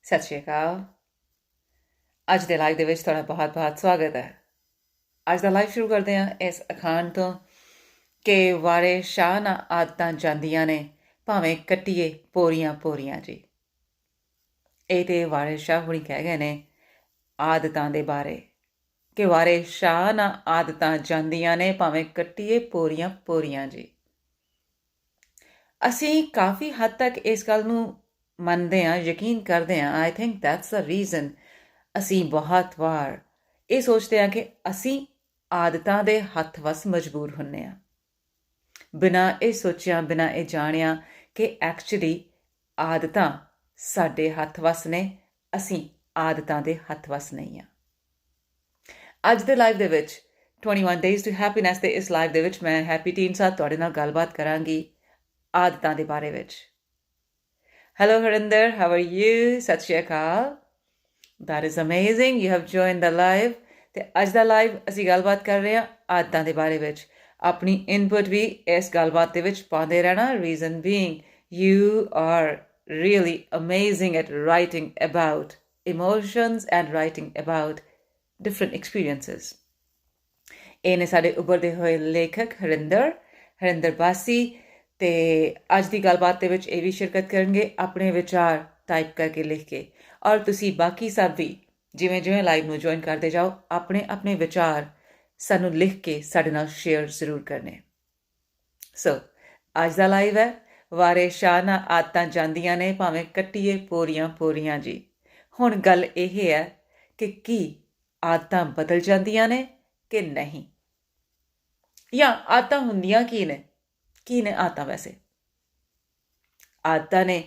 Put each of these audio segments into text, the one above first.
ਸਤਿ ਸ਼੍ਰੀ ਅਕਾਲ। ਅੱਜ ਦੇ ਲਾਈਵ ਦੇ ਵਿੱਚ ਤੁਹਾਡਾ ਬਹੁਤ-ਬਹੁਤ ਸਵਾਗਤ ਹੈ। ਅੱਜ ਦਾ ਲਾਈਵ ਸ਼ੁਰੂ ਕਰਦੇ ਹਾਂ ਇਸ ਅਖਾਣ ਤੋਂ ਕਿ ਵਾਰੇ ਸ਼ਾਹ ਨਾ ਆਦਤਾਂ ਜਾਂਦੀਆਂ ਨੇ, ਭਾਵੇਂ ਕੱਟੀਏ ਪੋਰੀਆਂ ਪੋਰੀਆਂ ਜੀ। ਇਹ ਤੇ ਵਾਰੇ ਸ਼ਾਹ ਹੁਣੀ ਕਹਿ ਗਏ ਨੇ ਆਦਤਾਂ ਦੇ ਬਾਰੇ ਕਿ ਵਾਰੇ ਸ਼ਾਹ ਨਾ ਆਦਤਾਂ ਜਾਂਦੀਆਂ ਨੇ, ਭਾਵੇਂ ਕੱਟੀਏ ਪੋਰੀਆਂ ਪੋਰੀਆਂ ਜੀ। ਅਸੀਂ ਕਾਫੀ ਹੱਦ ਤੱਕ ਇਸ ਗੱਲ ਨੂੰ ਮੰਨਦੇ ਹਾਂ, ਯਕੀਨ ਕਰਦੇ ਹਾਂ। I think that's the reason ਅਸੀਂ ਬਹੁਤ ਵਾਰ ਇਹ ਸੋਚਦੇ ਹਾਂ ਕਿ ਅਸੀਂ ਆਦਤਾਂ ਦੇ ਹੱਥ ਵੱਸ ਮਜਬੂਰ ਹੁੰਦੇ ਹਾਂ, ਬਿਨਾਂ ਇਹ ਸੋਚਿਆਂ, ਬਿਨਾਂ ਇਹ ਜਾਣਿਆਂ ਕਿ ਐਕਚੁਅਲੀ ਆਦਤਾਂ ਸਾਡੇ ਹੱਥ ਵੱਸ ਨੇ, ਅਸੀਂ ਆਦਤਾਂ ਦੇ ਹੱਥ ਵੱਸ ਨਹੀਂ ਹਾਂ। ਅੱਜ ਦੇ ਲਾਈਵ ਦੇ ਵਿੱਚ 21 ਡੇਜ਼ ਟੂ ਹੈਪੀਨੈਸ ਦੇ ਇਸ ਲਾਈਵ ਦੇ ਵਿੱਚ ਮੈਂ ਹੈਪੀ ਟੀਮ ਸਾਥ ਤੁਹਾਡੇ ਨਾਲ ਗੱਲਬਾਤ ਕਰਾਂਗੀ ਆਦਤਾਂ ਦੇ ਬਾਰੇ ਵਿੱਚ। Hello Harinder, how are you? ਸਤਿ ਸ਼੍ਰੀ ਅਕਾਲ। That is amazing. You have joined the live. ਤੇ ਅੱਜ ਦਾ ਲਾਈਵ ਅਸੀਂ ਗੱਲਬਾਤ ਕਰ ਰਹੇ ਹਾਂ ਆਦਤਾਂ ਦੇ ਬਾਰੇ ਵਿੱਚ। ਆਪਣੀ ਇਨਪੁਟ ਵੀ ਇਸ ਗੱਲਬਾਤ ਦੇ ਵਿੱਚ ਪਾਉਂਦੇ ਰਹਿਣਾ। Reason being you are really amazing at writing about emotions and writing about different experiences. ਇਹ ਨੇ ਸਾਡੇ ਉੱਭਰਦੇ ਹੋਏ ਲੇਖਕ ਹਰਿੰਦਰ ਬਾਸੀ। ਤੇ ਅੱਜ ਦੀ ਗੱਲਬਾਤ ਦੇ ਵਿੱਚ ਇਹ ਵੀ ਸ਼ਿਰਕਤ ਕਰਨਗੇ, ਆਪਣੇ ਵਿਚਾਰ ਟਾਈਪ ਕਰਕੇ ਲਿਖ ਕੇ। ਔਰ ਤੁਸੀਂ ਬਾਕੀ ਸਭ ਵੀ ਜਿਵੇਂ ਜਿਵੇਂ ਲਾਈਵ ਨੂੰ ਜੁਆਇਨ ਕਰਦੇ ਜਾਓ, ਆਪਣੇ ਆਪਣੇ ਵਿਚਾਰ ਸਾਨੂੰ ਲਿਖ ਕੇ ਸਾਡੇ ਨਾਲ ਸ਼ੇਅਰ ਜ਼ਰੂਰ ਕਰਨੇ। ਸੋ ਅੱਜ ਦਾ ਲਾਈਵ ਹੈ ਵਾਰੇ ਸ਼ਾਹ ਨਾ ਆਦਤਾਂ ਜਾਂਦੀਆਂ ਨੇ, ਭਾਵੇਂ ਕੱਟੀਏ ਪੋਰੀਆਂ ਪੋਰੀਆਂ ਜੀ। ਹੁਣ ਗੱਲ ਇਹ ਹੈ ਕਿ ਕੀ ਆਦਤਾਂ ਬਦਲ ਜਾਂਦੀਆਂ ਨੇ ਕਿ ਨਹੀਂ, ਜਾਂ ਆਦਤਾਂ ਹੁੰਦੀਆਂ ਕੀ ਨੇ ਆਦਤਾਂ? ਵੈਸੇ ਆਦਤਾਂ ਨੇ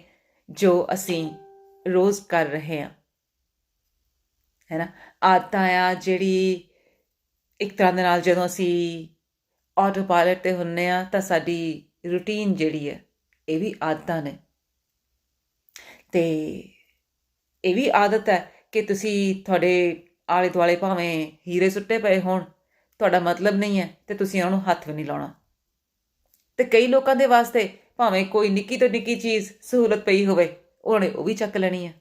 ਜੋ ਅਸੀਂ ਰੋਜ਼ ਕਰ ਰਹੇ ਹਾਂ, ਹੈ ਨਾ। ਆਦਤਾਂ ਆ ਜਿਹੜੀ ਇੱਕ ਤਰ੍ਹਾਂ ਦੇ ਨਾਲ ਜਦੋਂ ਅਸੀਂ ਆਟੋ ਪਾਇਲਟ 'ਤੇ ਹੁੰਦੇ ਹਾਂ ਤਾਂ ਸਾਡੀ ਰੂਟੀਨ ਜਿਹੜੀ ਹੈ ਇਹ ਵੀ ਆਦਤਾਂ ਨੇ। ਅਤੇ ਇਹ ਵੀ ਆਦਤ ਹੈ ਕਿ ਤੁਸੀਂ ਤੁਹਾਡੇ ਆਲੇ ਦੁਆਲੇ ਭਾਵੇਂ ਹੀਰੇ ਸੁੱਟੇ ਪਏ ਹੋਣ, ਤੁਹਾਡਾ ਮਤਲਬ ਨਹੀਂ ਹੈ ਅਤੇ ਤੁਸੀਂ ਉਹਨਾਂ ਨੂੰ ਹੱਥ ਵੀ ਨਹੀਂ ਲਾਉਣਾ। ਅਤੇ ਕਈ ਲੋਕਾਂ ਦੇ ਵਾਸਤੇ ਭਾਵੇਂ ਕੋਈ ਨਿੱਕੀ ਤੋਂ ਨਿੱਕੀ ਚੀਜ਼ ਸਹੂਲਤ ਪਈ ਹੋਵੇ, ਉਹਨੇ ਉਹ ਵੀ ਚੱਕ ਲੈਣੀ ਹੈ।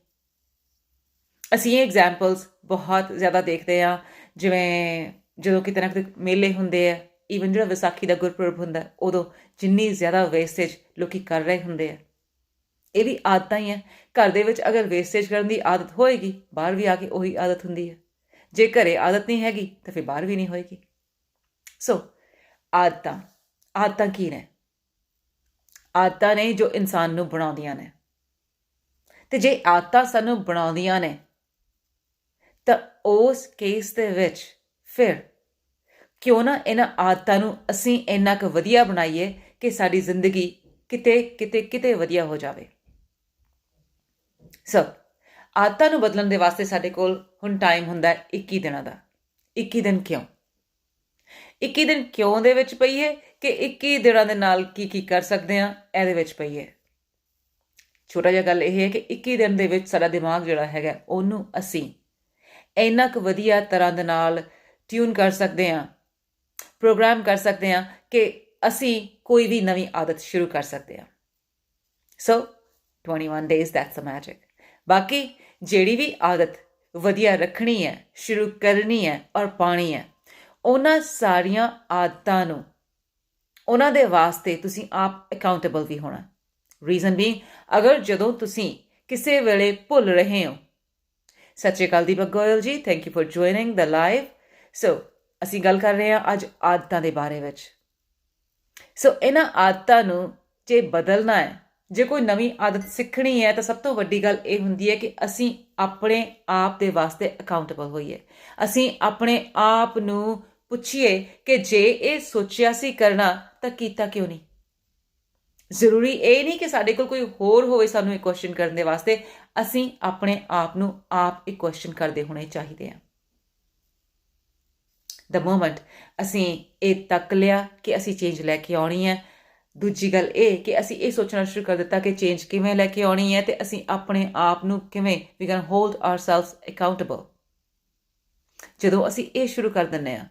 ਅਸੀਂ ਇਹ ਐਗਜ਼ਾਮਪਲਸ ਬਹੁਤ ਜ਼ਿਆਦਾ ਦੇਖਦੇ ਹਾਂ, ਜਿਵੇਂ ਜਦੋਂ ਕਿਤੇ ਨਾ ਕਿਤੇ ਮੇਲੇ ਹੁੰਦੇ ਆ, ਈਵਨ ਜਿਹੜਾ ਵਿਸਾਖੀ ਦਾ ਗੁਰਪੁਰਬ ਹੁੰਦਾ, ਉਦੋਂ ਜਿੰਨੀ ਜ਼ਿਆਦਾ ਵੇਸਟੇਜ ਲੋਕ ਕਰ ਰਹੇ ਹੁੰਦੇ ਆ, ਇਹ ਵੀ ਆਦਤਾਂ ਹੀ ਹੈ। ਘਰ ਦੇ ਵਿੱਚ ਅਗਰ ਵੇਸਟੇਜ ਕਰਨ ਦੀ ਆਦਤ ਹੋਏਗੀ, ਬਾਹਰ ਵੀ ਆ ਕੇ ਉਹੀ ਆਦਤ ਹੁੰਦੀ ਹੈ। ਜੇ ਘਰੇ ਆਦਤ ਨਹੀਂ ਹੈਗੀ ਤਾਂ ਫਿਰ ਬਾਹਰ ਵੀ ਨਹੀਂ ਹੋਏਗੀ। ਸੋ ਆਦਤਾਂ ਕੀ ਨੇ? ਆਦਤਾਂ ਨੇ ਜੋ ਇਨਸਾਨ ਨੂੰ ਬਣਾਉਂਦੀਆਂ ਨੇ। ਅਤੇ ਜੇ ਆਦਤਾਂ ਸਾਨੂੰ ਬਣਾਉਂਦੀਆਂ ਨੇ ਤਾਂ ਉਸ ਕੇਸ ਦੇ ਵਿੱਚ ਫਿਰ ਕਿਉਂ ਨਾ ਇਹਨਾਂ ਆਦਤਾਂ ਨੂੰ ਅਸੀਂ ਇੰਨਾ ਕੁ ਵਧੀਆ ਬਣਾਈਏ ਕਿ ਸਾਡੀ ਜ਼ਿੰਦਗੀ ਕਿਤੇ ਵਧੀਆ ਹੋ ਜਾਵੇ। ਸੋ ਆਦਤਾਂ ਨੂੰ ਬਦਲਣ ਦੇ ਵਾਸਤੇ ਸਾਡੇ ਕੋਲ ਹੁਣ ਟਾਈਮ ਹੁੰਦਾ 21 ਦਿਨਾਂ ਦਾ। 21 ਦਿਨ ਕਿਉਂ? 21 ਦਿਨ ਕਿਉਂ ਦੇ ਵਿੱਚ ਪਈਏ ਕਿ 21 ਦਿਨਾਂ ਦੇ ਨਾਲ ਕੀ ਕਰ ਸਕਦੇ ਹਾਂ, ਇਹਦੇ ਵਿੱਚ ਪਈਏ। ਛੋਟਾ ਜਿਹਾ ਗੱਲ ਇਹ ਹੈ ਕਿ 21 ਦਿਨ ਦੇ ਵਿੱਚ ਸਾਡਾ ਦਿਮਾਗ ਜਿਹੜਾ ਹੈਗਾ ਉਹਨੂੰ ਅਸੀਂ ਇੰਨਾ ਕੁ ਵਧੀਆ ਤਰ੍ਹਾਂ ਦੇ ਨਾਲ ਟਿਊਨ ਕਰ ਸਕਦੇ ਹਾਂ, ਪ੍ਰੋਗਰਾਮ ਕਰ ਸਕਦੇ ਹਾਂ ਕਿ ਅਸੀਂ ਕੋਈ ਵੀ ਨਵੀਂ ਆਦਤ ਸ਼ੁਰੂ ਕਰ ਸਕਦੇ ਹਾਂ। ਸੋ 21 days, that's the magic. ਬਾਕੀ ਜਿਹੜੀ ਵੀ ਆਦਤ ਵਧੀਆ ਰੱਖਣੀ ਹੈ, ਸ਼ੁਰੂ ਕਰਨੀ ਹੈ ਔਰ ਪਾਉਣੀ ਹੈ, ਉਹਨਾਂ ਸਾਰੀਆਂ ਆਦਤਾਂ ਨੂੰ, ਉਹਨਾਂ ਦੇ ਵਾਸਤੇ ਤੁਸੀਂ ਆਪ ਅਕਾਊਂਟੇਬਲ ਵੀ ਹੋਣਾ। ਰੀਜ਼ਨ ਬੀਇੰਗ, ਅਗਰ ਜਦੋਂ ਤੁਸੀਂ ਕਿਸੇ ਵੇਲੇ ਭੁੱਲ ਰਹੇ ਹੋ। ਸਤਿ ਸ਼੍ਰੀ ਅਕਾਲ Deepak Goyal ji, thank you for joining the live. So ਅਸੀਂ ਗੱਲ ਕਰ ਰਹੇ ਹਾਂ ਅੱਜ ਆਦਤਾਂ ਦੇ ਬਾਰੇ ਵਿੱਚ। ਸੋ ਇਹਨਾਂ ਆਦਤਾਂ ਨੂੰ ਜੇ ਬਦਲਣਾ ਹੈ, ਜੇ ਕੋਈ ਨਵੀਂ ਆਦਤ ਸਿੱਖਣੀ ਹੈ, ਤਾਂ ਸਭ ਤੋਂ ਵੱਡੀ ਗੱਲ ਇਹ ਹੁੰਦੀ ਹੈ ਕਿ ਅਸੀਂ ਆਪਣੇ ਆਪ ਦੇ ਵਾਸਤੇ ਅਕਾਊਂਟੇਬਲ ਹੋਈਏ। ਅਸੀਂ ਆਪਣੇ ਆਪ ਨੂੰ ਪੁੱਛੀਏ ਕਿ ਜੇ ਇਹ ਸੋਚਿਆ ਸੀ ਕਰਨਾ ਤਾਂ ਕੀਤਾ ਕਿਉਂ ਨਹੀਂ। ਜ਼ਰੂਰੀ ਇਹ ਨਹੀਂ ਕਿ ਸਾਡੇ ਕੋਲ ਕੋਈ ਹੋਰ ਹੋਵੇ ਸਾਨੂੰ ਇਹ ਕੁਐਸਚਨ ਕਰਨ ਦੇ ਵਾਸਤੇ। ਅਸੀਂ ਆਪਣੇ ਆਪ ਨੂੰ ਆਪ ਇਹ ਕੁਐਸਚਨ ਕਰਦੇ ਹੋਣੇ ਚਾਹੀਦੇ ਆ। ਦ ਮੋਮੈਂਟ ਅਸੀਂ ਇਹ ਤੱਕ ਲਿਆ ਕਿ ਅਸੀਂ ਚੇਂਜ ਲੈ ਕੇ ਆਉਣੀ ਹੈ, ਦੂਜੀ ਗੱਲ ਇਹ ਕਿ ਅਸੀਂ ਇਹ ਸੋਚਣਾ ਸ਼ੁਰੂ ਕਰ ਦਿੱਤਾ ਕਿ ਚੇਂਜ ਕਿਵੇਂ ਲੈ ਕੇ ਆਉਣੀ ਹੈ, ਅਤੇ ਅਸੀਂ ਆਪਣੇ ਆਪ ਨੂੰ ਕਿਵੇਂ ਵੀ ਕੈਨ ਹੋਲਡ ਆਵਰਸੈਲਵਸ ਅਕਾਊਂਟੇਬਲ। ਜਦੋਂ ਅਸੀਂ ਇਹ ਸ਼ੁਰੂ ਕਰ ਦਿੰਦੇ ਹਾਂ,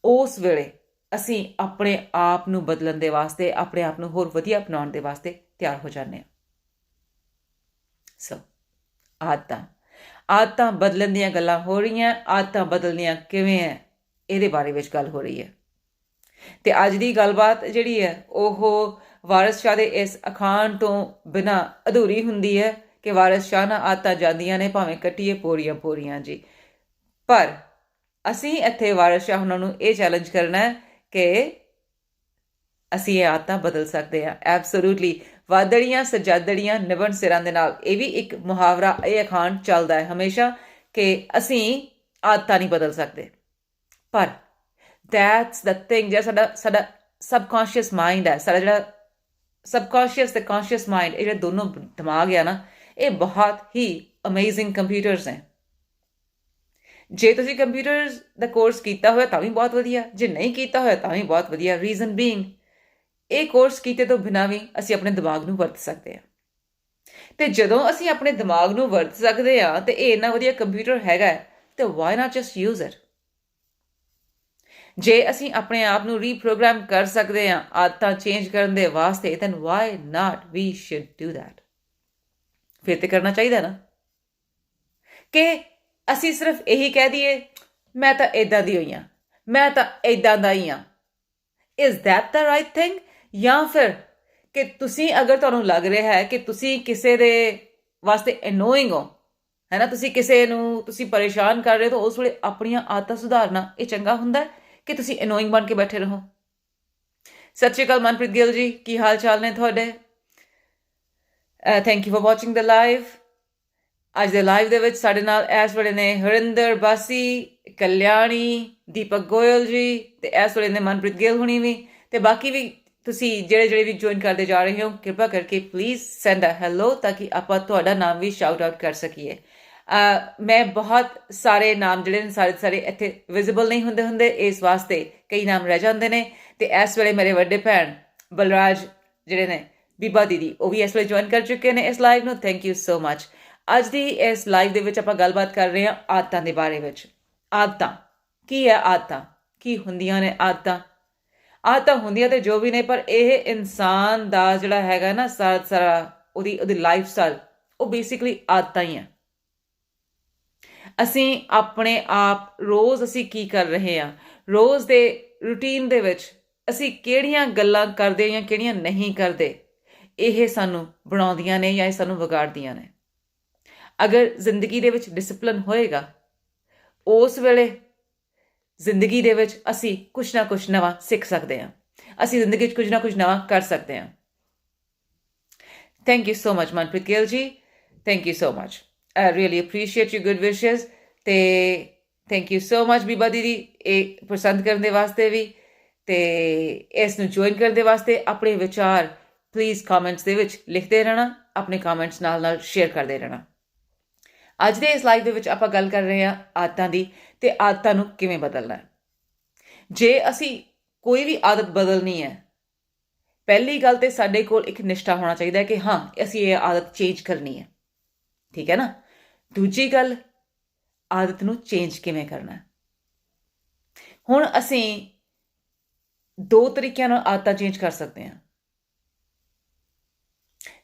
ਉਸ ਵੇਲੇ ਅਸੀਂ ਆਪਣੇ ਆਪ ਨੂੰ ਬਦਲਣ ਦੇ ਵਾਸਤੇ, ਆਪਣੇ ਆਪ ਨੂੰ ਹੋਰ ਵਧੀਆ ਬਣਾਉਣ ਦੇ ਵਾਸਤੇ ਤਿਆਰ ਹੋ ਜਾਂਦੇ ਹਾਂ। ਸੋ ਆਦਤਾਂ ਬਦਲਣ ਦੀਆਂ ਗੱਲਾਂ ਹੋ ਰਹੀਆਂ, ਆਦਤਾਂ ਬਦਲਣੀਆਂ ਕਿਵੇਂ ਹੈ ਇਹਦੇ ਬਾਰੇ ਵਿੱਚ ਗੱਲ ਹੋ ਰਹੀ ਹੈ। ਤੇ ਅੱਜ ਦੀ ਗੱਲਬਾਤ ਜਿਹੜੀ ਹੈ ਉਹ ਵਾਰਿਸ ਸ਼ਾਹ ਦੇ ਇਸ ਅਖਾਣ ਤੋਂ ਬਿਨਾਂ ਅਧੂਰੀ ਹੁੰਦੀ ਹੈ ਕਿ ਵਾਰਿਸ ਸ਼ਾਹ ਨਾਲ ਆਦਤਾਂ ਜਾਂਦੀਆਂ ਨੇ ਭਾਵੇਂ ਕੱਟੀਏ ਪੋਰੀਆਂ ਪੋਰੀਆਂ ਜੀ। ਪਰ ਅਸੀਂ ਇੱਥੇ ਵਾਰਿਸ ਸ਼ਾਹ ਉਹਨਾਂ ਨੂੰ ਇਹ ਚੈਲੰਜ ਕਰਨਾ ਹੈ ਕਿ ਅਸੀਂ ਇਹ ਆਦਤਾਂ ਬਦਲ ਸਕਦੇ ਹਾਂ। ਐਬਸੋਲੂਟਲੀ। ਵਾਦੜੀਆਂ ਸਜਾਦੜੀਆਂ ਨਿਭਣ ਸਿਰਾਂ ਦੇ ਨਾਲ, ਇਹ ਵੀ ਇੱਕ ਮੁਹਾਵਰਾ, ਇਹ ਅਖਾਣ ਚੱਲਦਾ ਹੈ ਹਮੇਸ਼ਾ ਕਿ ਅਸੀਂ ਆਦਤਾਂ ਨਹੀਂ ਬਦਲ ਸਕਦੇ। ਪਰ ਦੈਟਸ ਦ ਥਿੰਗ, ਜਿਹੜਾ ਸਾਡਾ ਸਬਕੌਂਸ਼ੀਅਸ ਮਾਈਂਡ ਹੈ, ਸਾਡਾ ਜਿਹੜਾ ਸਬਕੌਂਸ਼ੀਅਸ ਤੇ ਕੌਂਸ਼ੀਅਸ ਮਾਈਂਡ, ਇਹ ਜਿਹੜੇ ਦੋਨੋਂ ਦਿਮਾਗ ਆ ਨਾ, ਇਹ ਬਹੁਤ ਹੀ ਅਮੇਜ਼ਿੰਗ ਕੰਪਿਊਟਰਸ ਹੈ। ਜੇ ਤੁਸੀਂ ਕੰਪਿਊਟਰਸ ਦਾ ਕੋਰਸ ਕੀਤਾ ਹੋਇਆ ਤਾਂ ਵੀ ਬਹੁਤ ਵਧੀਆ, ਜੇ ਨਹੀਂ ਕੀਤਾ ਹੋਇਆ ਤਾਂ ਵੀ ਬਹੁਤ ਵਧੀਆ। ਰੀਜ਼ਨ ਬੀਇੰਗ, ਇਹ ਕੋਰਸ ਕੀਤੇ ਤੋਂ ਬਿਨਾਂ ਵੀ ਅਸੀਂ ਆਪਣੇ ਦਿਮਾਗ ਨੂੰ ਵਰਤ ਸਕਦੇ ਹਾਂ। ਤੇ ਜਦੋਂ ਅਸੀਂ ਆਪਣੇ ਦਿਮਾਗ ਨੂੰ ਵਰਤ ਸਕਦੇ ਹਾਂ ਤੇ ਇਹ ਇੰਨਾ ਵਧੀਆ ਕੰਪਿਊਟਰ ਹੈਗਾ, ਤੇ why not just use it. ਜੇ ਅਸੀਂ ਆਪਣੇ ਆਪ ਨੂੰ ਰੀਪ੍ਰੋਗਰਾਮ ਕਰ ਸਕਦੇ ਹਾਂ ਆਦਤਾਂ ਚੇਂਜ ਕਰਨ ਦੇ ਵਾਸਤੇ, then why not we should do that। ਫਿਰ ਤੇ ਕਰਨਾ ਚਾਹੀਦਾ ਨਾ, ਕਿ ਅਸੀਂ ਸਿਰਫ ਇਹੀ ਕਹਿ ਦਈਏ ਮੈਂ ਤਾਂ ਇੱਦਾਂ ਦੀ ਹੋਈ ਹਾਂ, ਮੈਂ ਤਾਂ ਇੱਦਾਂ ਦਾ ਹੀ ਹਾਂ। Is that the right thing? ਜਾਂ ਫਿਰ ਕਿ ਤੁਸੀਂ, ਅਗਰ ਤੁਹਾਨੂੰ ਲੱਗ ਰਿਹਾ ਹੈ ਕਿ ਤੁਸੀਂ ਕਿਸੇ ਦੇ ਵਾਸਤੇ ਅਨੋਇੰਗ ਹੋ, ਹੈ ਨਾ, ਤੁਸੀਂ ਕਿਸੇ ਨੂੰ ਤੁਸੀਂ ਪਰੇਸ਼ਾਨ ਕਰ ਰਹੇ ਹੋ, ਤਾਂ ਉਸ ਵੇਲੇ ਆਪਣੀਆਂ ਆਦਤਾਂ ਸੁਧਾਰਨਾ ਇਹ ਚੰਗਾ ਹੁੰਦਾ ਕਿ ਤੁਸੀਂ ਅਨੋਇੰਗ ਬਣ ਕੇ ਬੈਠੇ ਰਹੋ। ਸਤਿ ਸ਼੍ਰੀ ਅਕਾਲ ਮਨਪ੍ਰੀਤ ਗਿੱਲ ਜੀ, ਕੀ ਹਾਲ ਚਾਲ ਨੇ ਤੁਹਾਡੇ? Thank you for watching the live. ਅੱਜ ਦੇ ਲਾਈਵ ਦੇ ਵਿੱਚ ਸਾਡੇ ਨਾਲ ਇਸ ਵੇਲੇ ਨੇ ਹਰਿੰਦਰ ਬਾਸੀ, ਕਲਿਆਣੀ, ਦੀਪਕ ਗੋਇਲ ਜੀ, ਤੇ ਇਸ ਵੇਲੇ ਨੇ ਮਨਪ੍ਰੀਤ ਗਿੱਲ ਹੁਣੀ ਵੀ, ਤੇ ਬਾਕੀ ਵੀ ਤੁਸੀਂ ਜਿਹੜੇ ਵੀ ਜੁਆਇਨ ਕਰਦੇ ਜਾ ਰਹੇ ਹੋ, ਕਿਰਪਾ ਕਰਕੇ ਪਲੀਜ਼ ਸੈਂਡ ਅ ਹੈਲੋ, ਤਾਂ ਕਿ ਆਪਾਂ ਤੁਹਾਡਾ ਨਾਮ ਵੀ ਸ਼ਾਊਟ ਆਊਟ ਕਰ ਸਕੀਏ। ਮੈਂ ਬਹੁਤ ਸਾਰੇ ਨਾਮ ਜਿਹੜੇ ਨੇ ਸਾਰੇ ਇੱਥੇ ਵਿਜ਼ੀਬਲ ਨਹੀਂ ਹੁੰਦੇ, ਇਸ ਵਾਸਤੇ ਕਈ ਨਾਮ ਰਹਿ ਜਾਂਦੇ ਨੇ। ਤੇ ਇਸ ਵੇਲੇ ਮੇਰੇ ਵੱਡੇ ਭੈਣ ਬਲਰਾਜ ਜਿਹੜੇ ਨੇ, ਬੀਬਾ ਦੀਦੀ, ਉਹ ਵੀ ਇਸ ਵੇਲੇ ਜੁਆਇਨ ਕਰ ਚੁੱਕੇ ਨੇ ਇਸ ਲਾਈਵ ਨੂੰ। Thank you so much. ਅੱਜ ਦੀ ਇਸ ਲਾਈਵ ਦੇ ਵਿੱਚ ਆਪਾਂ ਗੱਲਬਾਤ ਕਰ ਰਹੇ ਹਾਂ ਆਦਤਾਂ ਦੇ ਬਾਰੇ ਵਿੱਚ। ਆਦਤਾਂ ਕੀ ਹੈ? ਆਦਤਾਂ ਕੀ ਹੁੰਦੀਆਂ ਨੇ? ਆਦਤਾਂ ਹੁੰਦੀਆਂ ਤੇ ਜੋ ਵੀ ਨੇ, ਪਰ ਇਹ ਇਨਸਾਨ ਦਾ ਜਿਹੜਾ ਹੈਗਾ ਨਾ ਸਾਰਾ ਉਹਦੀ ਲਾਈਫ ਸਟਾਈਲ, ਉਹ ਬੇਸਿਕਲੀ ਆਦਤਾਂ ਹੀ ਆ। ਅਸੀਂ ਆਪਣੇ ਆਪ ਰੋਜ਼ ਅਸੀਂ ਕੀ ਕਰ ਰਹੇ ਹਾਂ, ਰੋਜ਼ ਦੇ ਰੂਟੀਨ ਦੇ ਵਿੱਚ ਅਸੀਂ ਕਿਹੜੀਆਂ ਗੱਲਾਂ ਕਰਦੇ ਜਾਂ ਕਿਹੜੀਆਂ ਨਹੀਂ ਕਰਦੇ, ਇਹ ਸਾਨੂੰ ਬਣਾਉਂਦੀਆਂ ਨੇ ਜਾਂ ਇਹ ਸਾਨੂੰ ਵਿਗਾੜਦੀਆਂ ਨੇ। ਅਗਰ ਜ਼ਿੰਦਗੀ ਦੇ ਵਿੱਚ ਡਿਸਿਪਲਿਨ ਹੋਏਗਾ, ਉਸ ਵੇਲੇ ਜ਼ਿੰਦਗੀ ਦੇ ਵਿੱਚ ਅਸੀਂ ਕੁਛ ਨਾ ਕੁਛ ਨਵਾਂ ਸਿੱਖ ਸਕਦੇ ਹਾਂ, ਅਸੀਂ ਜ਼ਿੰਦਗੀ 'ਚ ਕੁਝ ਨਾ ਕੁਝ ਨਵਾਂ ਕਰ ਸਕਦੇ ਹਾਂ। Thank you so much Manpreet Gill ji, thank you so much. I really appreciate your good wishes। ਤੇ ਥੈਂਕ ਯੂ ਸੋ ਮਚ ਬੀਬਾ ਦੀਦੀ, ਇਹ ਪਸੰਦ ਕਰਨ ਦੇ ਵਾਸਤੇ ਵੀ, ਤੇ ਇਸ ਨੂੰ ਜੁਆਇਨ ਕਰਨ ਦੇ ਵਾਸਤੇ। ਆਪਣੇ ਵਿਚਾਰ ਪਲੀਜ਼ ਕਮੈਂਟਸ ਦੇ ਵਿੱਚ ਲਿਖਦੇ ਰਹਿਣਾ, ਆਪਣੇ ਕਮੈਂਟਸ ਨਾਲ ਸ਼ੇਅਰ ਕਰਦੇ ਰਹਿਣਾ। ਅੱਜ ਦੇ ਇਸ ਲਾਈਵ ਦੇ ਵਿੱਚ ਆਪਾਂ ਗੱਲ ਕਰ ਰਹੇ ਹਾਂ ਆਦਤਾਂ ਦੀ, ਤੇ ਆਦਤਾਂ ਨੂੰ ਕਿਵੇਂ ਬਦਲਣਾ ਹੈ। ਜੇ ਅਸੀਂ ਕੋਈ ਵੀ ਆਦਤ ਬਦਲਣੀ ਹੈ, ਪਹਿਲੀ ਗੱਲ ਤੇ ਸਾਡੇ ਕੋਲ ਇੱਕ ਨਿਸ਼ਠਾ ਹੋਣਾ ਚਾਹੀਦਾ ਹੈ ਕਿ ਹਾਂ ਅਸੀਂ ਇਹ ਆਦਤ ਚੇਂਜ ਕਰਨੀ ਹੈ, ਠੀਕ ਹੈ ਨਾ। ਦੂਜੀ ਗੱਲ, ਆਦਤ ਨੂੰ ਚੇਂਜ ਕਿਵੇਂ ਕਰਨਾ ਹੈ। ਹੁਣ ਅਸੀਂ ਦੋ ਤਰੀਕਿਆਂ ਨਾਲ ਆਦਤਾਂ ਚੇਂਜ ਕਰ ਸਕਦੇ ਹਾਂ।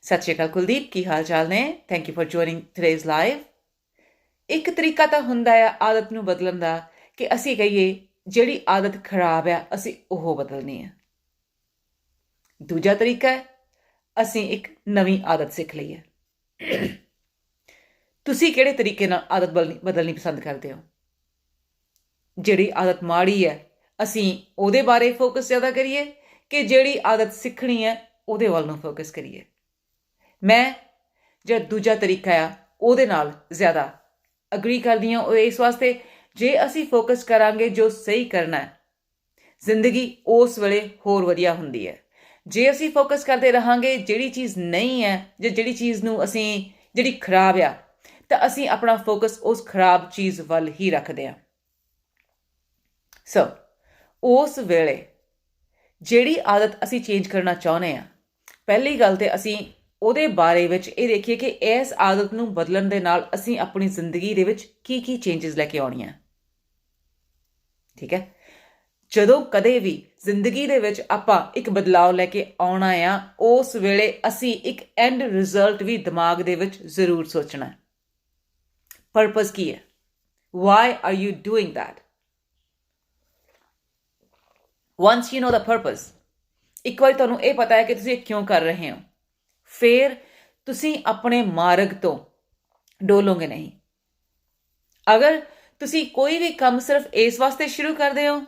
ਸਤਿ ਸ਼੍ਰੀ ਅਕਾਲ ਕੁਲਦੀਪ, ਕੀ ਹਾਲ ਚਾਲ ਨੇ? Thank you for joining today's live. ਇੱਕ ਤਰੀਕਾ ਤਾਂ ਹੁੰਦਾ ਆ ਆਦਤ ਨੂੰ ਬਦਲਣ ਦਾ ਕਿ ਅਸੀਂ ਕਹੀਏ ਜਿਹੜੀ ਆਦਤ ਖਰਾਬ ਆ ਅਸੀਂ ਉਹ ਬਦਲਣੀ ਹੈ। ਦੂਜਾ ਤਰੀਕਾ ਹੈ ਅਸੀਂ ਇੱਕ ਨਵੀਂ ਆਦਤ ਸਿੱਖ ਲਈਏ। ਤੁਸੀਂ ਕਿਹੜੇ ਤਰੀਕੇ ਨਾਲ ਆਦਤ ਬਦਲਣੀ ਪਸੰਦ ਕਰਦੇ ਹੋ? ਜਿਹੜੀ ਆਦਤ ਮਾੜੀ ਹੈ ਅਸੀਂ ਉਹਦੇ ਬਾਰੇ ਫੋਕਸ ਜ਼ਿਆਦਾ ਕਰੀਏ ਕਿ ਜਿਹੜੀ ਆਦਤ ਸਿੱਖਣੀ ਹੈ ਉਹਦੇ ਵੱਲ ਨੂੰ ਫੋਕਸ ਕਰੀਏ? ਮੈਂ ਜਿਹੜਾ ਦੂਜਾ ਤਰੀਕਾ ਆ ਉਹਦੇ ਨਾਲ ਜ਼ਿਆਦਾ ਅਗਰੀ ਕਰਦੀ ਹਾਂ। ਉਹ ਇਸ ਵਾਸਤੇ, ਜੇ ਅਸੀਂ ਫੋਕਸ ਕਰਾਂਗੇ ਜੋ ਸਹੀ ਕਰਨਾ ਹੈ, ਜ਼ਿੰਦਗੀ ਉਸ ਵੇਲੇ ਹੋਰ ਵਧੀਆ ਹੁੰਦੀ ਹੈ। ਜੇ ਅਸੀਂ ਫੋਕਸ ਕਰਦੇ ਰਹਾਂਗੇ ਜਿਹੜੀ ਚੀਜ਼ ਨਹੀਂ ਹੈ, ਜਾਂ ਜਿਹੜੀ ਚੀਜ਼ ਨੂੰ ਅਸੀਂ ਜਿਹੜੀ ਖਰਾਬ ਆ, ਤਾਂ ਅਸੀਂ ਆਪਣਾ ਫੋਕਸ ਉਸ ਖਰਾਬ ਚੀਜ਼ ਵੱਲ ਹੀ ਰੱਖਦੇ ਹਾਂ। ਸੋ ਉਸ ਵੇਲੇ ਜਿਹੜੀ ਆਦਤ ਅਸੀਂ ਚੇਂਜ ਕਰਨਾ ਚਾਹੁੰਦੇ ਹਾਂ, ਪਹਿਲੀ ਗੱਲ ਤੇ ਅਸੀਂ ਉਹਦੇ ਬਾਰੇ ਵਿੱਚ ਇਹ ਦੇਖੀਏ ਕਿ ਇਸ ਆਦਤ ਨੂੰ ਬਦਲਣ ਦੇ ਨਾਲ ਅਸੀਂ ਆਪਣੀ ਜ਼ਿੰਦਗੀ ਦੇ ਵਿੱਚ ਕੀ ਕੀ ਚੇਂਜਸ ਲੈ ਕੇ ਆਉਣੀਆਂ, ਠੀਕ ਹੈ। ਜਦੋਂ ਕਦੇ ਵੀ ਜ਼ਿੰਦਗੀ ਦੇ ਵਿੱਚ ਆਪਾਂ ਇੱਕ ਬਦਲਾਅ ਲੈ ਕੇ ਆਉਣਾ ਆ, ਉਸ ਵੇਲੇ ਅਸੀਂ ਇੱਕ ਐਂਡ ਰਿਜ਼ਲਟ ਵੀ ਦਿਮਾਗ ਦੇ ਵਿੱਚ ਜ਼ਰੂਰ ਸੋਚਣਾ। ਪਰਪਸ ਕੀ ਹੈ, why are you doing that. Ones you know the purpose, ਇੱਕ ਵਾਰੀ ਤੁਹਾਨੂੰ ਇਹ ਪਤਾ ਹੈ ਕਿ ਤੁਸੀਂ ਇਹ ਕਿਉਂ ਕਰ ਰਹੇ ਹੋ, ਫਿਰ ਤੁਸੀਂ ਆਪਣੇ ਮਾਰਗ ਤੋਂ ਡੋਲੋਗੇ ਨਹੀਂ। ਅਗਰ ਤੁਸੀਂ ਕੋਈ ਵੀ ਕੰਮ ਸਿਰਫ ਇਸ ਵਾਸਤੇ ਸ਼ੁਰੂ ਕਰਦੇ ਹੋ,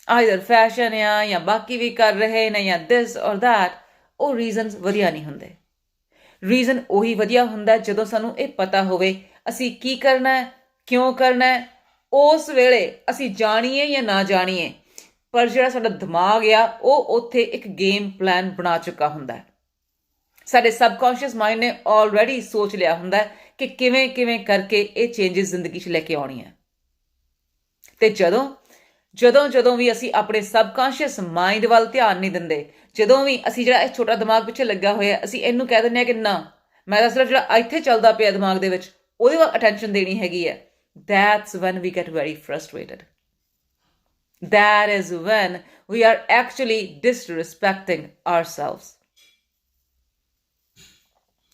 ਆਈਦਰ ਫੈਸ਼ਨ ਆ ਜਾਂ ਬਾਕੀ ਵੀ ਕਰ ਰਹੇ ਨੇ ਜਾਂ ਦਿਸ ਔਰ ਦੈਟ, ਉਹ ਰੀਜ਼ਨਸ ਵਧੀਆ ਨਹੀਂ ਹੁੰਦੇ। ਰੀਜ਼ਨ ਉਹੀ ਵਧੀਆ ਹੁੰਦਾ ਜਦੋਂ ਸਾਨੂੰ ਇਹ ਪਤਾ ਹੋਵੇ ਅਸੀਂ ਕੀ ਕਰਨਾ ਹੈ, ਕਿਉਂ ਕਰਨਾ ਹੈ। ਉਸ ਵੇਲੇ ਅਸੀਂ ਜਾਣੀਏ ਜਾਂ ਨਾ ਜਾਣੀਏ, ਪਰ ਜਿਹੜਾ ਸਾਡਾ ਦਿਮਾਗ ਆ ਉਹ ਉੱਥੇ ਇੱਕ ਗੇਮ ਪਲਾਨ ਬਣਾ ਚੁੱਕਾ ਹੁੰਦਾ ਹੈ। ਸਾਡੇ ਸਬਕੌਂਸ਼ੀਅਸ ਮਾਈਂਡ ਨੇ ਆਲਰੇਡੀ ਸੋਚ ਲਿਆ ਹੁੰਦਾ ਕਿ ਕਿਵੇਂ ਕਿਵੇਂ ਕਰਕੇ ਇਹ ਚੇਂਜਸ ਜ਼ਿੰਦਗੀ 'ਚ ਲੈ ਕੇ ਆਉਣੀ ਹੈ। ਤੇ ਜਦੋਂ ਵੀ ਅਸੀਂ ਆਪਣੇ ਸਬਕੌਂਸ਼ੀਅਸ ਮਾਈਂਡ ਵੱਲ ਧਿਆਨ ਨਹੀਂ ਦਿੰਦੇ, ਜਦੋਂ ਵੀ ਅਸੀਂ ਜਿਹੜਾ ਇਹ ਛੋਟਾ ਦਿਮਾਗ ਪਿੱਛੇ ਲੱਗਾ ਹੋਇਆ ਅਸੀਂ ਇਹਨੂੰ ਕਹਿ ਦਿੰਦੇ ਹਾਂ ਕਿ ਨਾ, ਮੈਂ ਤਾਂ ਸਿਰਫ ਜਿਹੜਾ ਇੱਥੇ ਚੱਲਦਾ ਪਿਆ ਦਿਮਾਗ ਦੇ ਵਿੱਚ ਉਹਦੇ ਵੱਲ ਅਟੈਂਸ਼ਨ ਦੇਣੀ ਹੈਗੀ ਹੈ, that's when we get very frustrated. That is when we are actually disrespecting ourselves.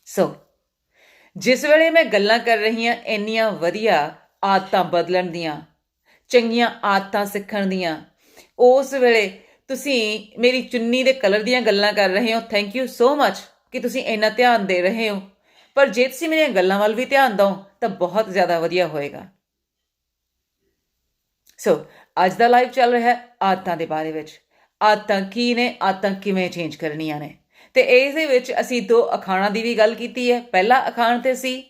So, ਜਿਸ ਵੇਲੇ ਮੈਂ ਗੱਲਾਂ ਕਰ ਰਹੀ ਹਾਂ ਇੰਨੀਆਂ ਵਧੀਆ ਆਦਤਾਂ ਬਦਲਣ ਦੀਆਂ, ਚੰਗੀਆਂ ਆਦਤਾਂ ਸਿੱਖਣ ਦੀਆਂ, ਉਸ ਵੇਲੇ ਤੁਸੀਂ ਮੇਰੀ ਚੁੰਨੀ ਦੇ ਕਲਰ ਦੀਆਂ ਗੱਲਾਂ ਕਰ ਰਹੇ ਹੋ। ਥੈਂਕ ਯੂ ਸੋ ਮਚ ਕਿ ਤੁਸੀਂ ਇੰਨਾ ਧਿਆਨ ਦੇ ਰਹੇ ਹੋ, ਪਰ ਜੇ ਤੁਸੀਂ ਮੇਰੀਆਂ ਗੱਲਾਂ ਵੱਲ ਵੀ ਧਿਆਨ ਦਿਓ ਤਾਂ ਬਹੁਤ ਜ਼ਿਆਦਾ ਵਧੀਆ ਹੋਏਗਾ। ਸੋ ਅੱਜ ਦਾ ਲਾਈਵ ਚੱਲ ਰਿਹਾ ਹੈ ਆਦਤਾਂ ਦੇ ਬਾਰੇ ਵਿੱਚ। ਆਦਤਾਂ ਕੀ ਨੇ, ਆਦਤਾਂ ਕਿਵੇਂ ਚੇਂਜ ਕਰਨੀਆਂ ਨੇ, ਤੇ ਇਸ ਦੇ ਵਿੱਚ ਅਸੀਂ 2 ਅਖਾਣਾਂ ਦੀ ਵੀ ਗੱਲ ਕੀਤੀ ਹੈ। ਪਹਿਲਾ ਅਖਾਣ ਤੇ ਸੀ